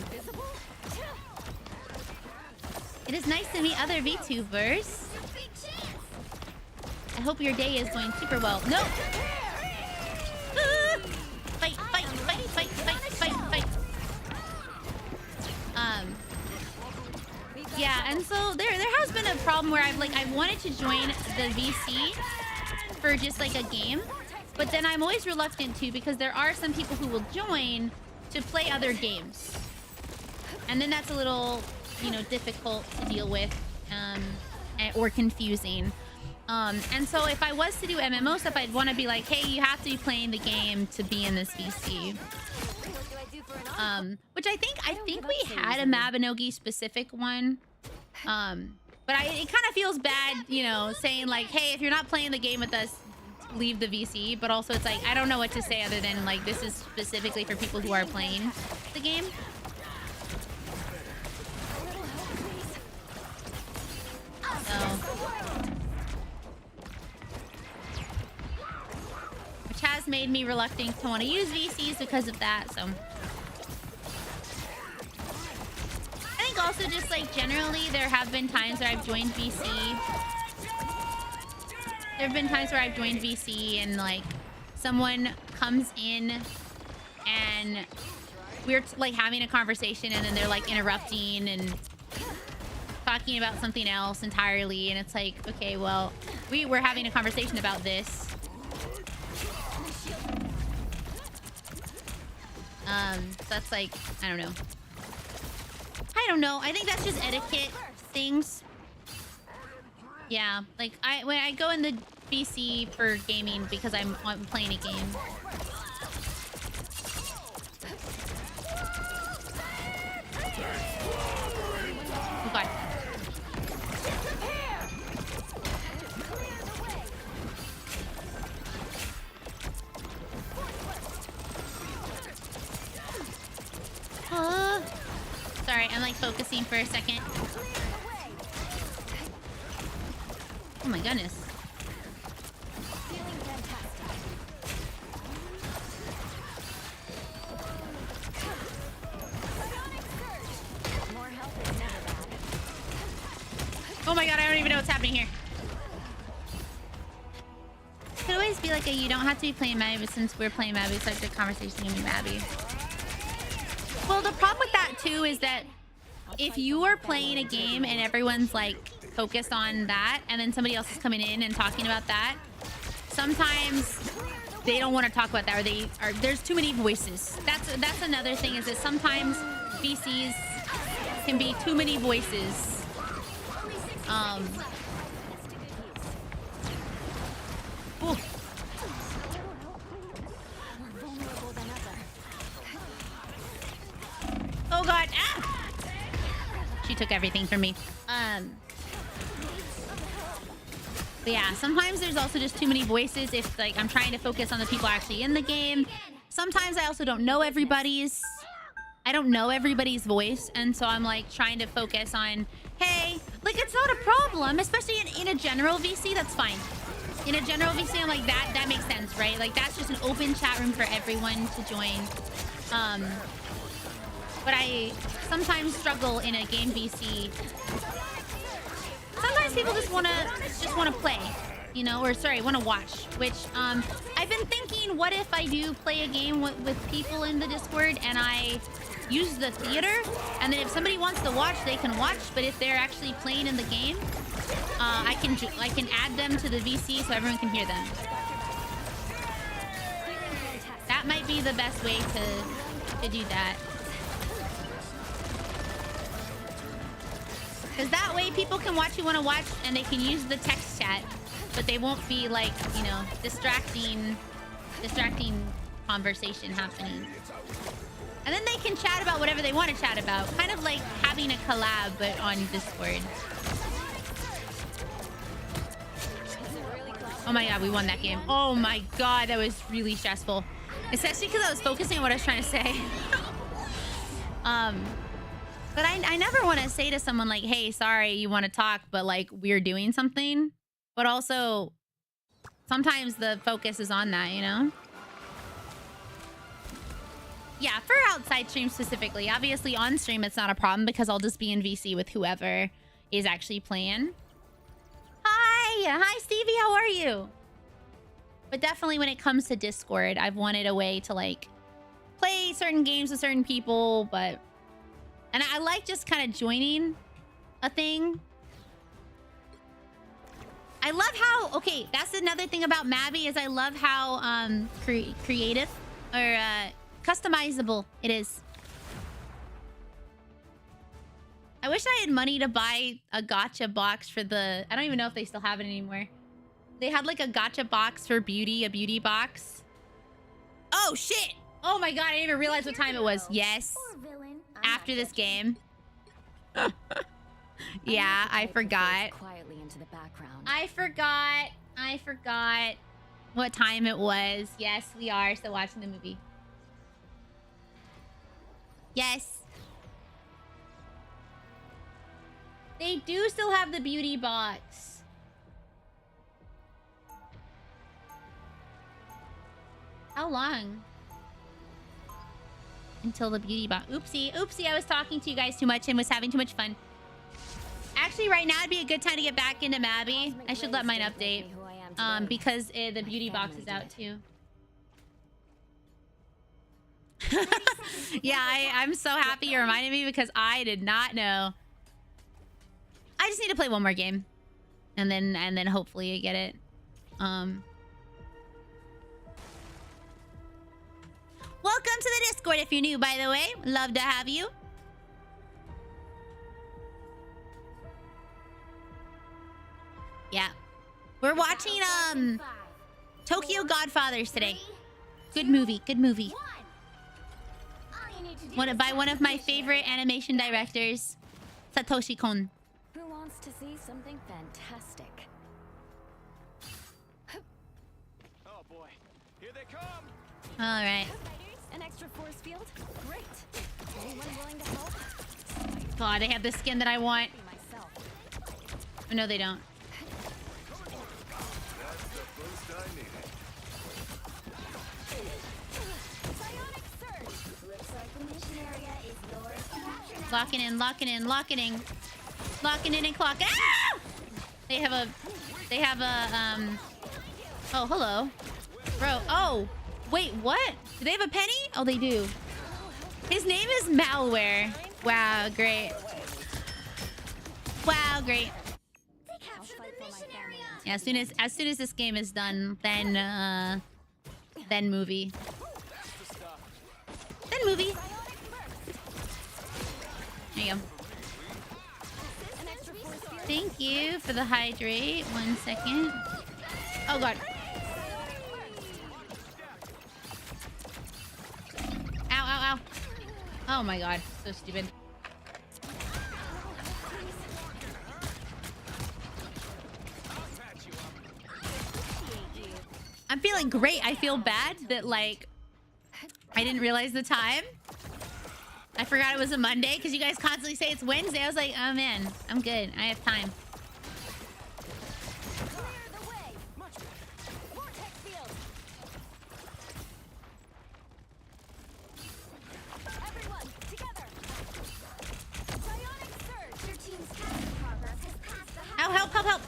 It is nice to meet other VTubers. I hope your day is going super well. No! Fight, fight, fight, fight, fight, fight, fight. Yeah, and so there has been a problem where I've wanted to join the VC for just like a game, but then I'm always reluctant to, because there are some people who will join to play other games, and then that's a little, you know, difficult to deal with, or confusing. And so if I was to do MMO stuff, I'd want to be like, hey, you have to be playing the game to be in this VC. Which I think we had a Mabinogi specific one. But it kind of feels bad, you know, saying like, hey, if you're not playing the game with us, leave the VC. But also it's like, I don't know what to say other than like, this is specifically for people who are playing the game. So, which has made me reluctant to want to use VCs because of that, so. I think also just like generally there have been times where I've joined VC. There have been times where I've joined VC and like someone comes in and we're like having a conversation and then they're like interrupting and talking about something else entirely, and it's like, okay, well, we were having a conversation about this. So that's like, I don't know. I think that's just etiquette things. Yeah, like when I go in the VC for gaming because I'm playing a game. Oh god. Sorry, I'm like focusing for a second. Oh my goodness. Oh my god, I don't even know what's happening here. It could always be like a, you don't have to be playing Mabby, but since we're playing Mabby, it's like the conversation gonna be Mabby. Well, the problem with that too is that if you are playing a game and everyone's like focused on that, and then somebody else is coming in and talking about that, sometimes they don't want to talk about that, or there's too many voices. That's another thing, is that sometimes VCs can be too many voices. Ooh. Oh god. Ah! She took everything from me. But yeah, sometimes there's also just too many voices if like I'm trying to focus on the people actually in the game. Sometimes I also don't know everybody's voice, and so I'm like trying to focus on, hey, like it's not a problem, especially in a general VC, that's fine. In a general VC, I'm like, that makes sense, right? Like that's just an open chat room for everyone to join. But I sometimes struggle in a game VC. Sometimes people just wanna play, you know, or sorry, wanna watch. Which I've been thinking, what if I do play a game with people in the Discord and I use the theater, and then if somebody wants to watch, they can watch. But if they're actually playing in the game, I can add them to the VC so everyone can hear them. That might be the best way to do that. Because that way people can watch who want to watch, and they can use the text chat, but they won't be like, you know, distracting conversation happening. And then they can chat about whatever they want to chat about. Kind of like having a collab, but on Discord. Oh my god, we won that game. Oh my god, that was really stressful. Especially because I was focusing on what I was trying to say. But I never want to say to someone like, hey, sorry, you want to talk, but like we're doing something. But also, sometimes the focus is on that, you know? Yeah, for outside stream specifically. Obviously, on stream, it's not a problem because I'll just be in VC with whoever is actually playing. Hi, Stevie, how are you? But definitely when it comes to Discord, I've wanted a way to like play certain games with certain people, but... And I like just kind of joining a thing. I love how... Okay, that's another thing about Mabby, is I love how creative or customizable it is. I wish I had money to buy a gacha box for the... I don't even know if they still have it anymore. They had like a gacha box for beauty, a beauty box. Oh, shit! Oh my god, I didn't even realize what time it was. Yes. After this game. Yeah, I forgot. I forgot what time it was. Yes, we are still watching the movie. Yes. They do still have the beauty box. How long? Until the beauty box. Oopsie, I was talking to you guys too much and was having too much fun. Actually, right now would be a good time to get back into Mabby. I should let mine update. Because the beauty box is out too. Yeah, I'm so happy you reminded me because I did not know. I just need to play one more game. And then hopefully I get it. Welcome to the Discord if you're new, by the way. Love to have you. Yeah. We're watching Tokyo Godfathers today. Good movie, good movie. By one of my favorite animation directors, Satoshi Kon. Who wants to see something fantastic? Oh boy, here they come. All right. An extra force field? Great. Anyone willing to help? God, they have the skin that I want. Oh, no, they don't. Locking in, locking in, locking in. Locking in and clocking. Ah! They have a, oh, hello. Bro, oh. Wait, what? Do they have a penny? Oh, they do. His name is Malware. Wow, great. Oh, great. Yeah, as soon as this game is done, then movie. Then movie. There you go. Thank you for the hydrate. 1 second. Oh god. Ow, ow, ow. Oh my god. So stupid. I'm feeling great. I feel bad that, like, I didn't realize the time. I forgot it was a Monday because you guys constantly say it's Wednesday. I was like, oh man, I'm good. I have time. Ow, help, help, help.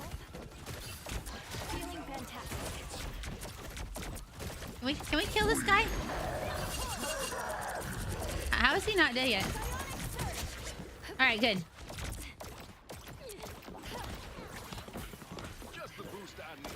Can we kill this guy? How is he not dead yet? All right, good. Just the boost I need.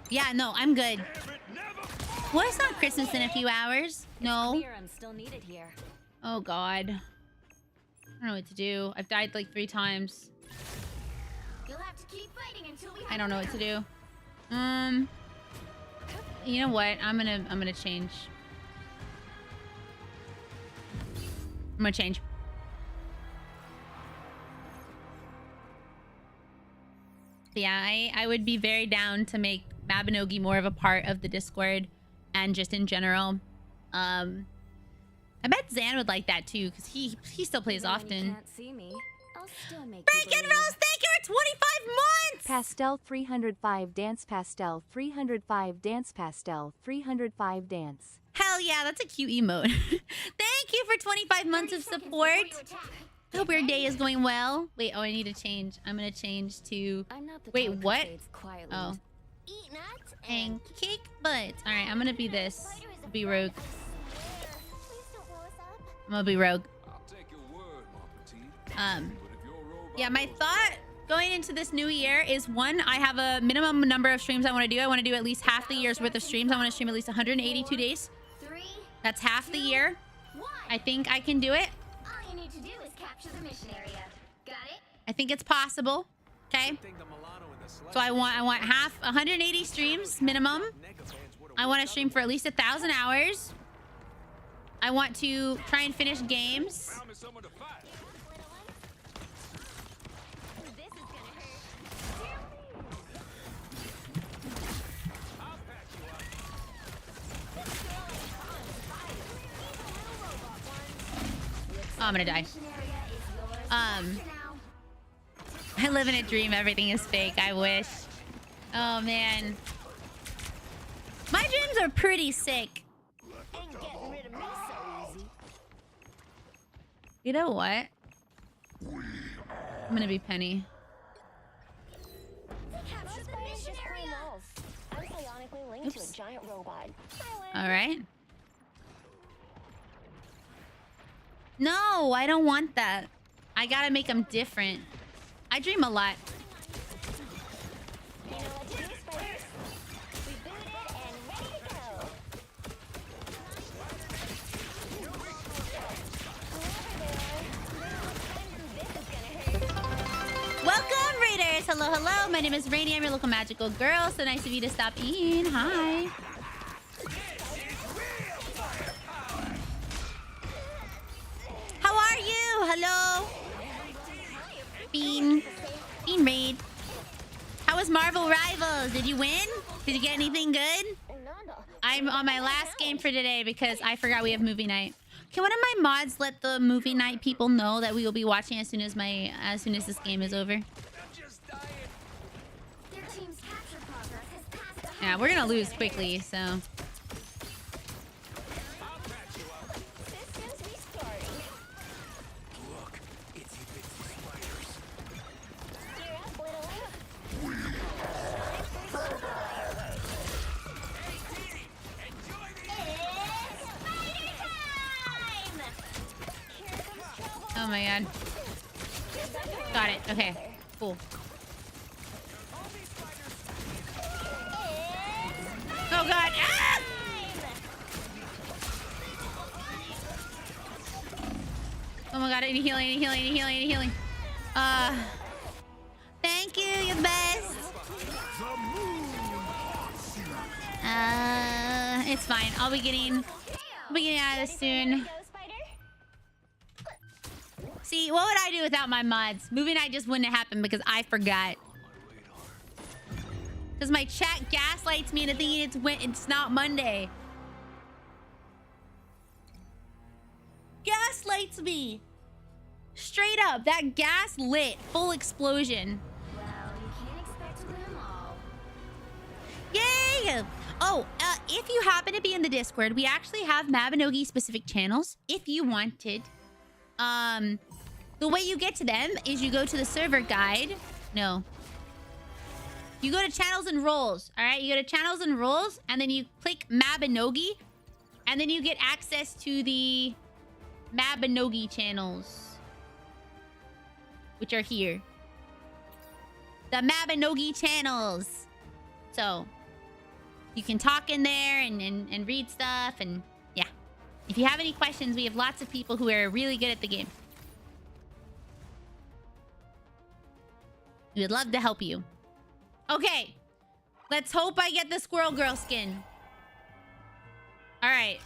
Yeah, no, I'm good. Well, it's not Christmas in a few hours. No. I'm still needed here. Oh god. I don't know what to do. I've died like 3 times. You'll have to keep fighting until we I don't know what to do. You know what? I'm gonna change. I'm gonna change. Yeah, I would be very down to make Mabinogi more of a part of the Discord and just in general. I bet Zan would like that too, because he still plays often. Can't see me. I'll still make Break and Rose, thank you for 25 months! Pastel 305 dance, Pastel 305 dance, Pastel 305 dance. Hell yeah, that's a cute emote. Thank you for 25 months of support. I hope your day is going well. Wait, oh, I need to change. I'm gonna change to... Wait, what? Oh. Eat nuts And kick butts. Alright, I'm gonna be this. Be rogue. I'm gonna be rogue. I'll take your word, my petite. But if you're a robot, Yeah, my thought going into this new year is, one, I have a minimum number of streams I want to do. I want to do at least half the year's worth of streams. I want to stream at least 182 days. That's half the year. I think I can do it. All you need to do is capture the mission area. Got it? I think it's possible. Okay. So I want half 180 streams minimum. I want to stream for at least 1,000 hours. I want to try and finish games. found me someone to fight. This is gonna hurt. I'll patch you up. Oh, I'm gonna die. I live in a dream. Everything is fake. I wish. Oh man. My dreams are pretty sick. Ain't getting rid of me so easy. You know what? I'm gonna be Penny. Capture the mission area. I'm psionically linked to a giant robot. All right. No, I don't want that. I gotta make them different. I dream a lot. You know what to do, spiders. We booted and ready to go. Welcome, Raiders. Hello, hello. My name is Rainy. I'm your local magical girl. So nice of you to stop in. Hi. How are you? Hello. Bean Raid. How was Marvel Rivals? Did you win? Did you get anything good? I'm on my last game for today because I forgot we have movie night. Can one of my mods let the movie night people know that we will be watching as soon as this game is over? I'm just dying. Yeah, we're gonna lose quickly, so. Look, itsy bitsy spiders. Oh my god. Got it. Okay. Cool. Oh god. Ah! Oh my god, I need healing, I need healing, I need healing, I need healing. Thank you, you're the best. It's fine. I'll be getting out of this soon. See, what would I do without my mods? Movie night just wouldn't have happened because I forgot. Because my chat gaslights me into thinking it's not Monday. Gaslights me. Straight up, that gas lit. Full explosion. Well, you can't expect them all. Yay! Oh, if you happen to be in the Discord, we actually have Mabinogi specific channels. If you wanted. The way you get to them is you go to the server guide. No. You go to channels and roles. All right, you go to channels and roles, and then you click Mabinogi, and then you get access to the Mabinogi channels, which are here. The Mabinogi channels. So you can talk in there and read stuff, and yeah. If you have any questions, we have lots of people who are really good at the game. We would love to help you. Okay. Let's hope I get the Squirrel Girl skin. All right.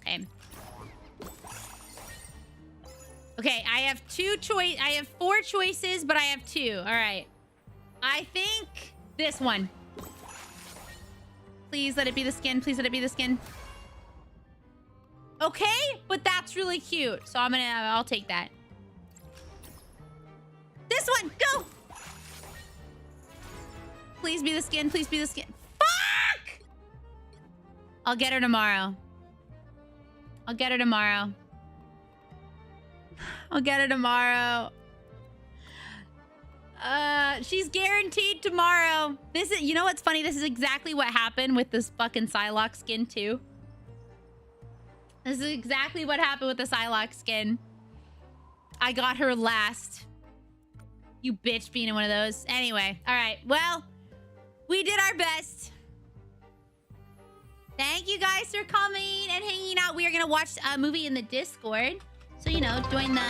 Okay. Okay, I have I have 4 choices, but I have 2. All right. I think this one. Please let it be the skin. Please let it be the skin. Okay, but that's really cute. So I'll take that. This one, go! Please be the skin. Please be the skin. Fuck! I'll get her tomorrow. I'll get her tomorrow. I'll get her tomorrow. She's guaranteed tomorrow. This is, you know what's funny? This is exactly what happened with this fucking Psylocke skin too. This is exactly what happened with the Psylocke skin. I got her last. You bitch being in one of those. Anyway, all right. Well, we did our best. Thank you guys for coming and hanging out. We are going to watch a movie in the Discord. So, you know, join the...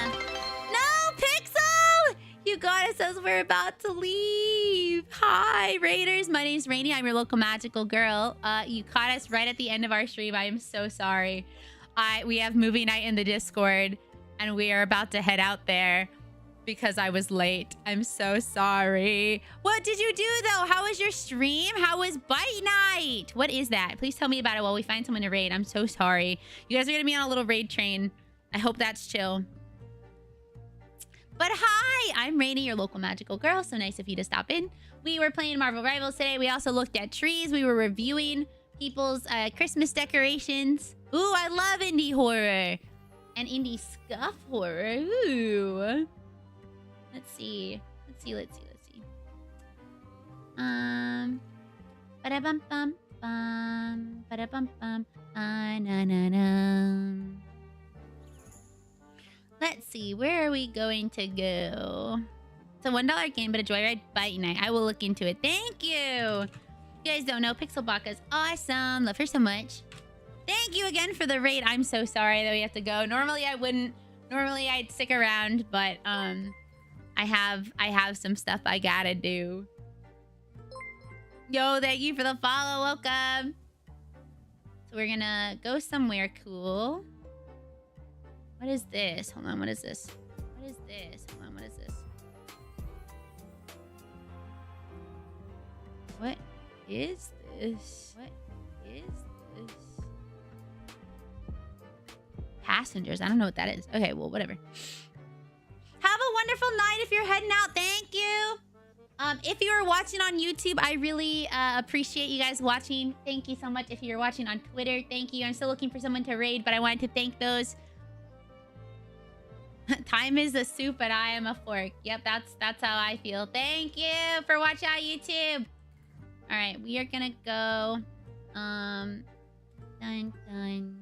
No, Pixel! You got us as we're about to leave. Hi, Raiders. My name's Rainy. I'm your local magical girl. You caught us right at the end of our stream. I am so sorry. We have movie night in the Discord, and we are about to head out there because I was late. I'm so sorry. What did you do, though? How was your stream? How was Bite Night? What is that? Please tell me about it while we find someone to raid. I'm so sorry. You guys are going to be on a little raid train. I hope that's chill. But hi, I'm Rainy, your local magical girl. So nice of you to stop in. We were playing Marvel Rivals today. We also looked at trees. We were reviewing people's Christmas decorations. Ooh, I love indie horror. And indie scuff horror. Ooh. Let's see. Let's see. Ba-da-bum-bum. Ba-da-bum-bum. Na-na-na. Let's see. Where are we going to go? It's a $1 game, but a Joyride Bite Night. I will look into it. Thank you. You guys don't know, Pixelbaka's awesome. Love her so much. Thank you again for the raid. I'm so sorry that we have to go. Normally I wouldn't. Normally I'd stick around, but I have some stuff I gotta do. Yo, thank you for the follow. Welcome. So we're gonna go somewhere cool. What is this? Hold on, what is this? What is this? Hold on, what is this? What is this? What is this? Passengers. I don't know what that is. Okay, well, whatever. Have a wonderful night if you're heading out. Thank you. If you are watching on YouTube, I really appreciate you guys watching. Thank you so much. If you're watching on Twitter, thank you. I'm still looking for someone to raid, but I wanted to thank those. Time is a soup, and I am a fork. Yep, that's how I feel. Thank you for watching on YouTube. All right, we are gonna go. Dun, dun.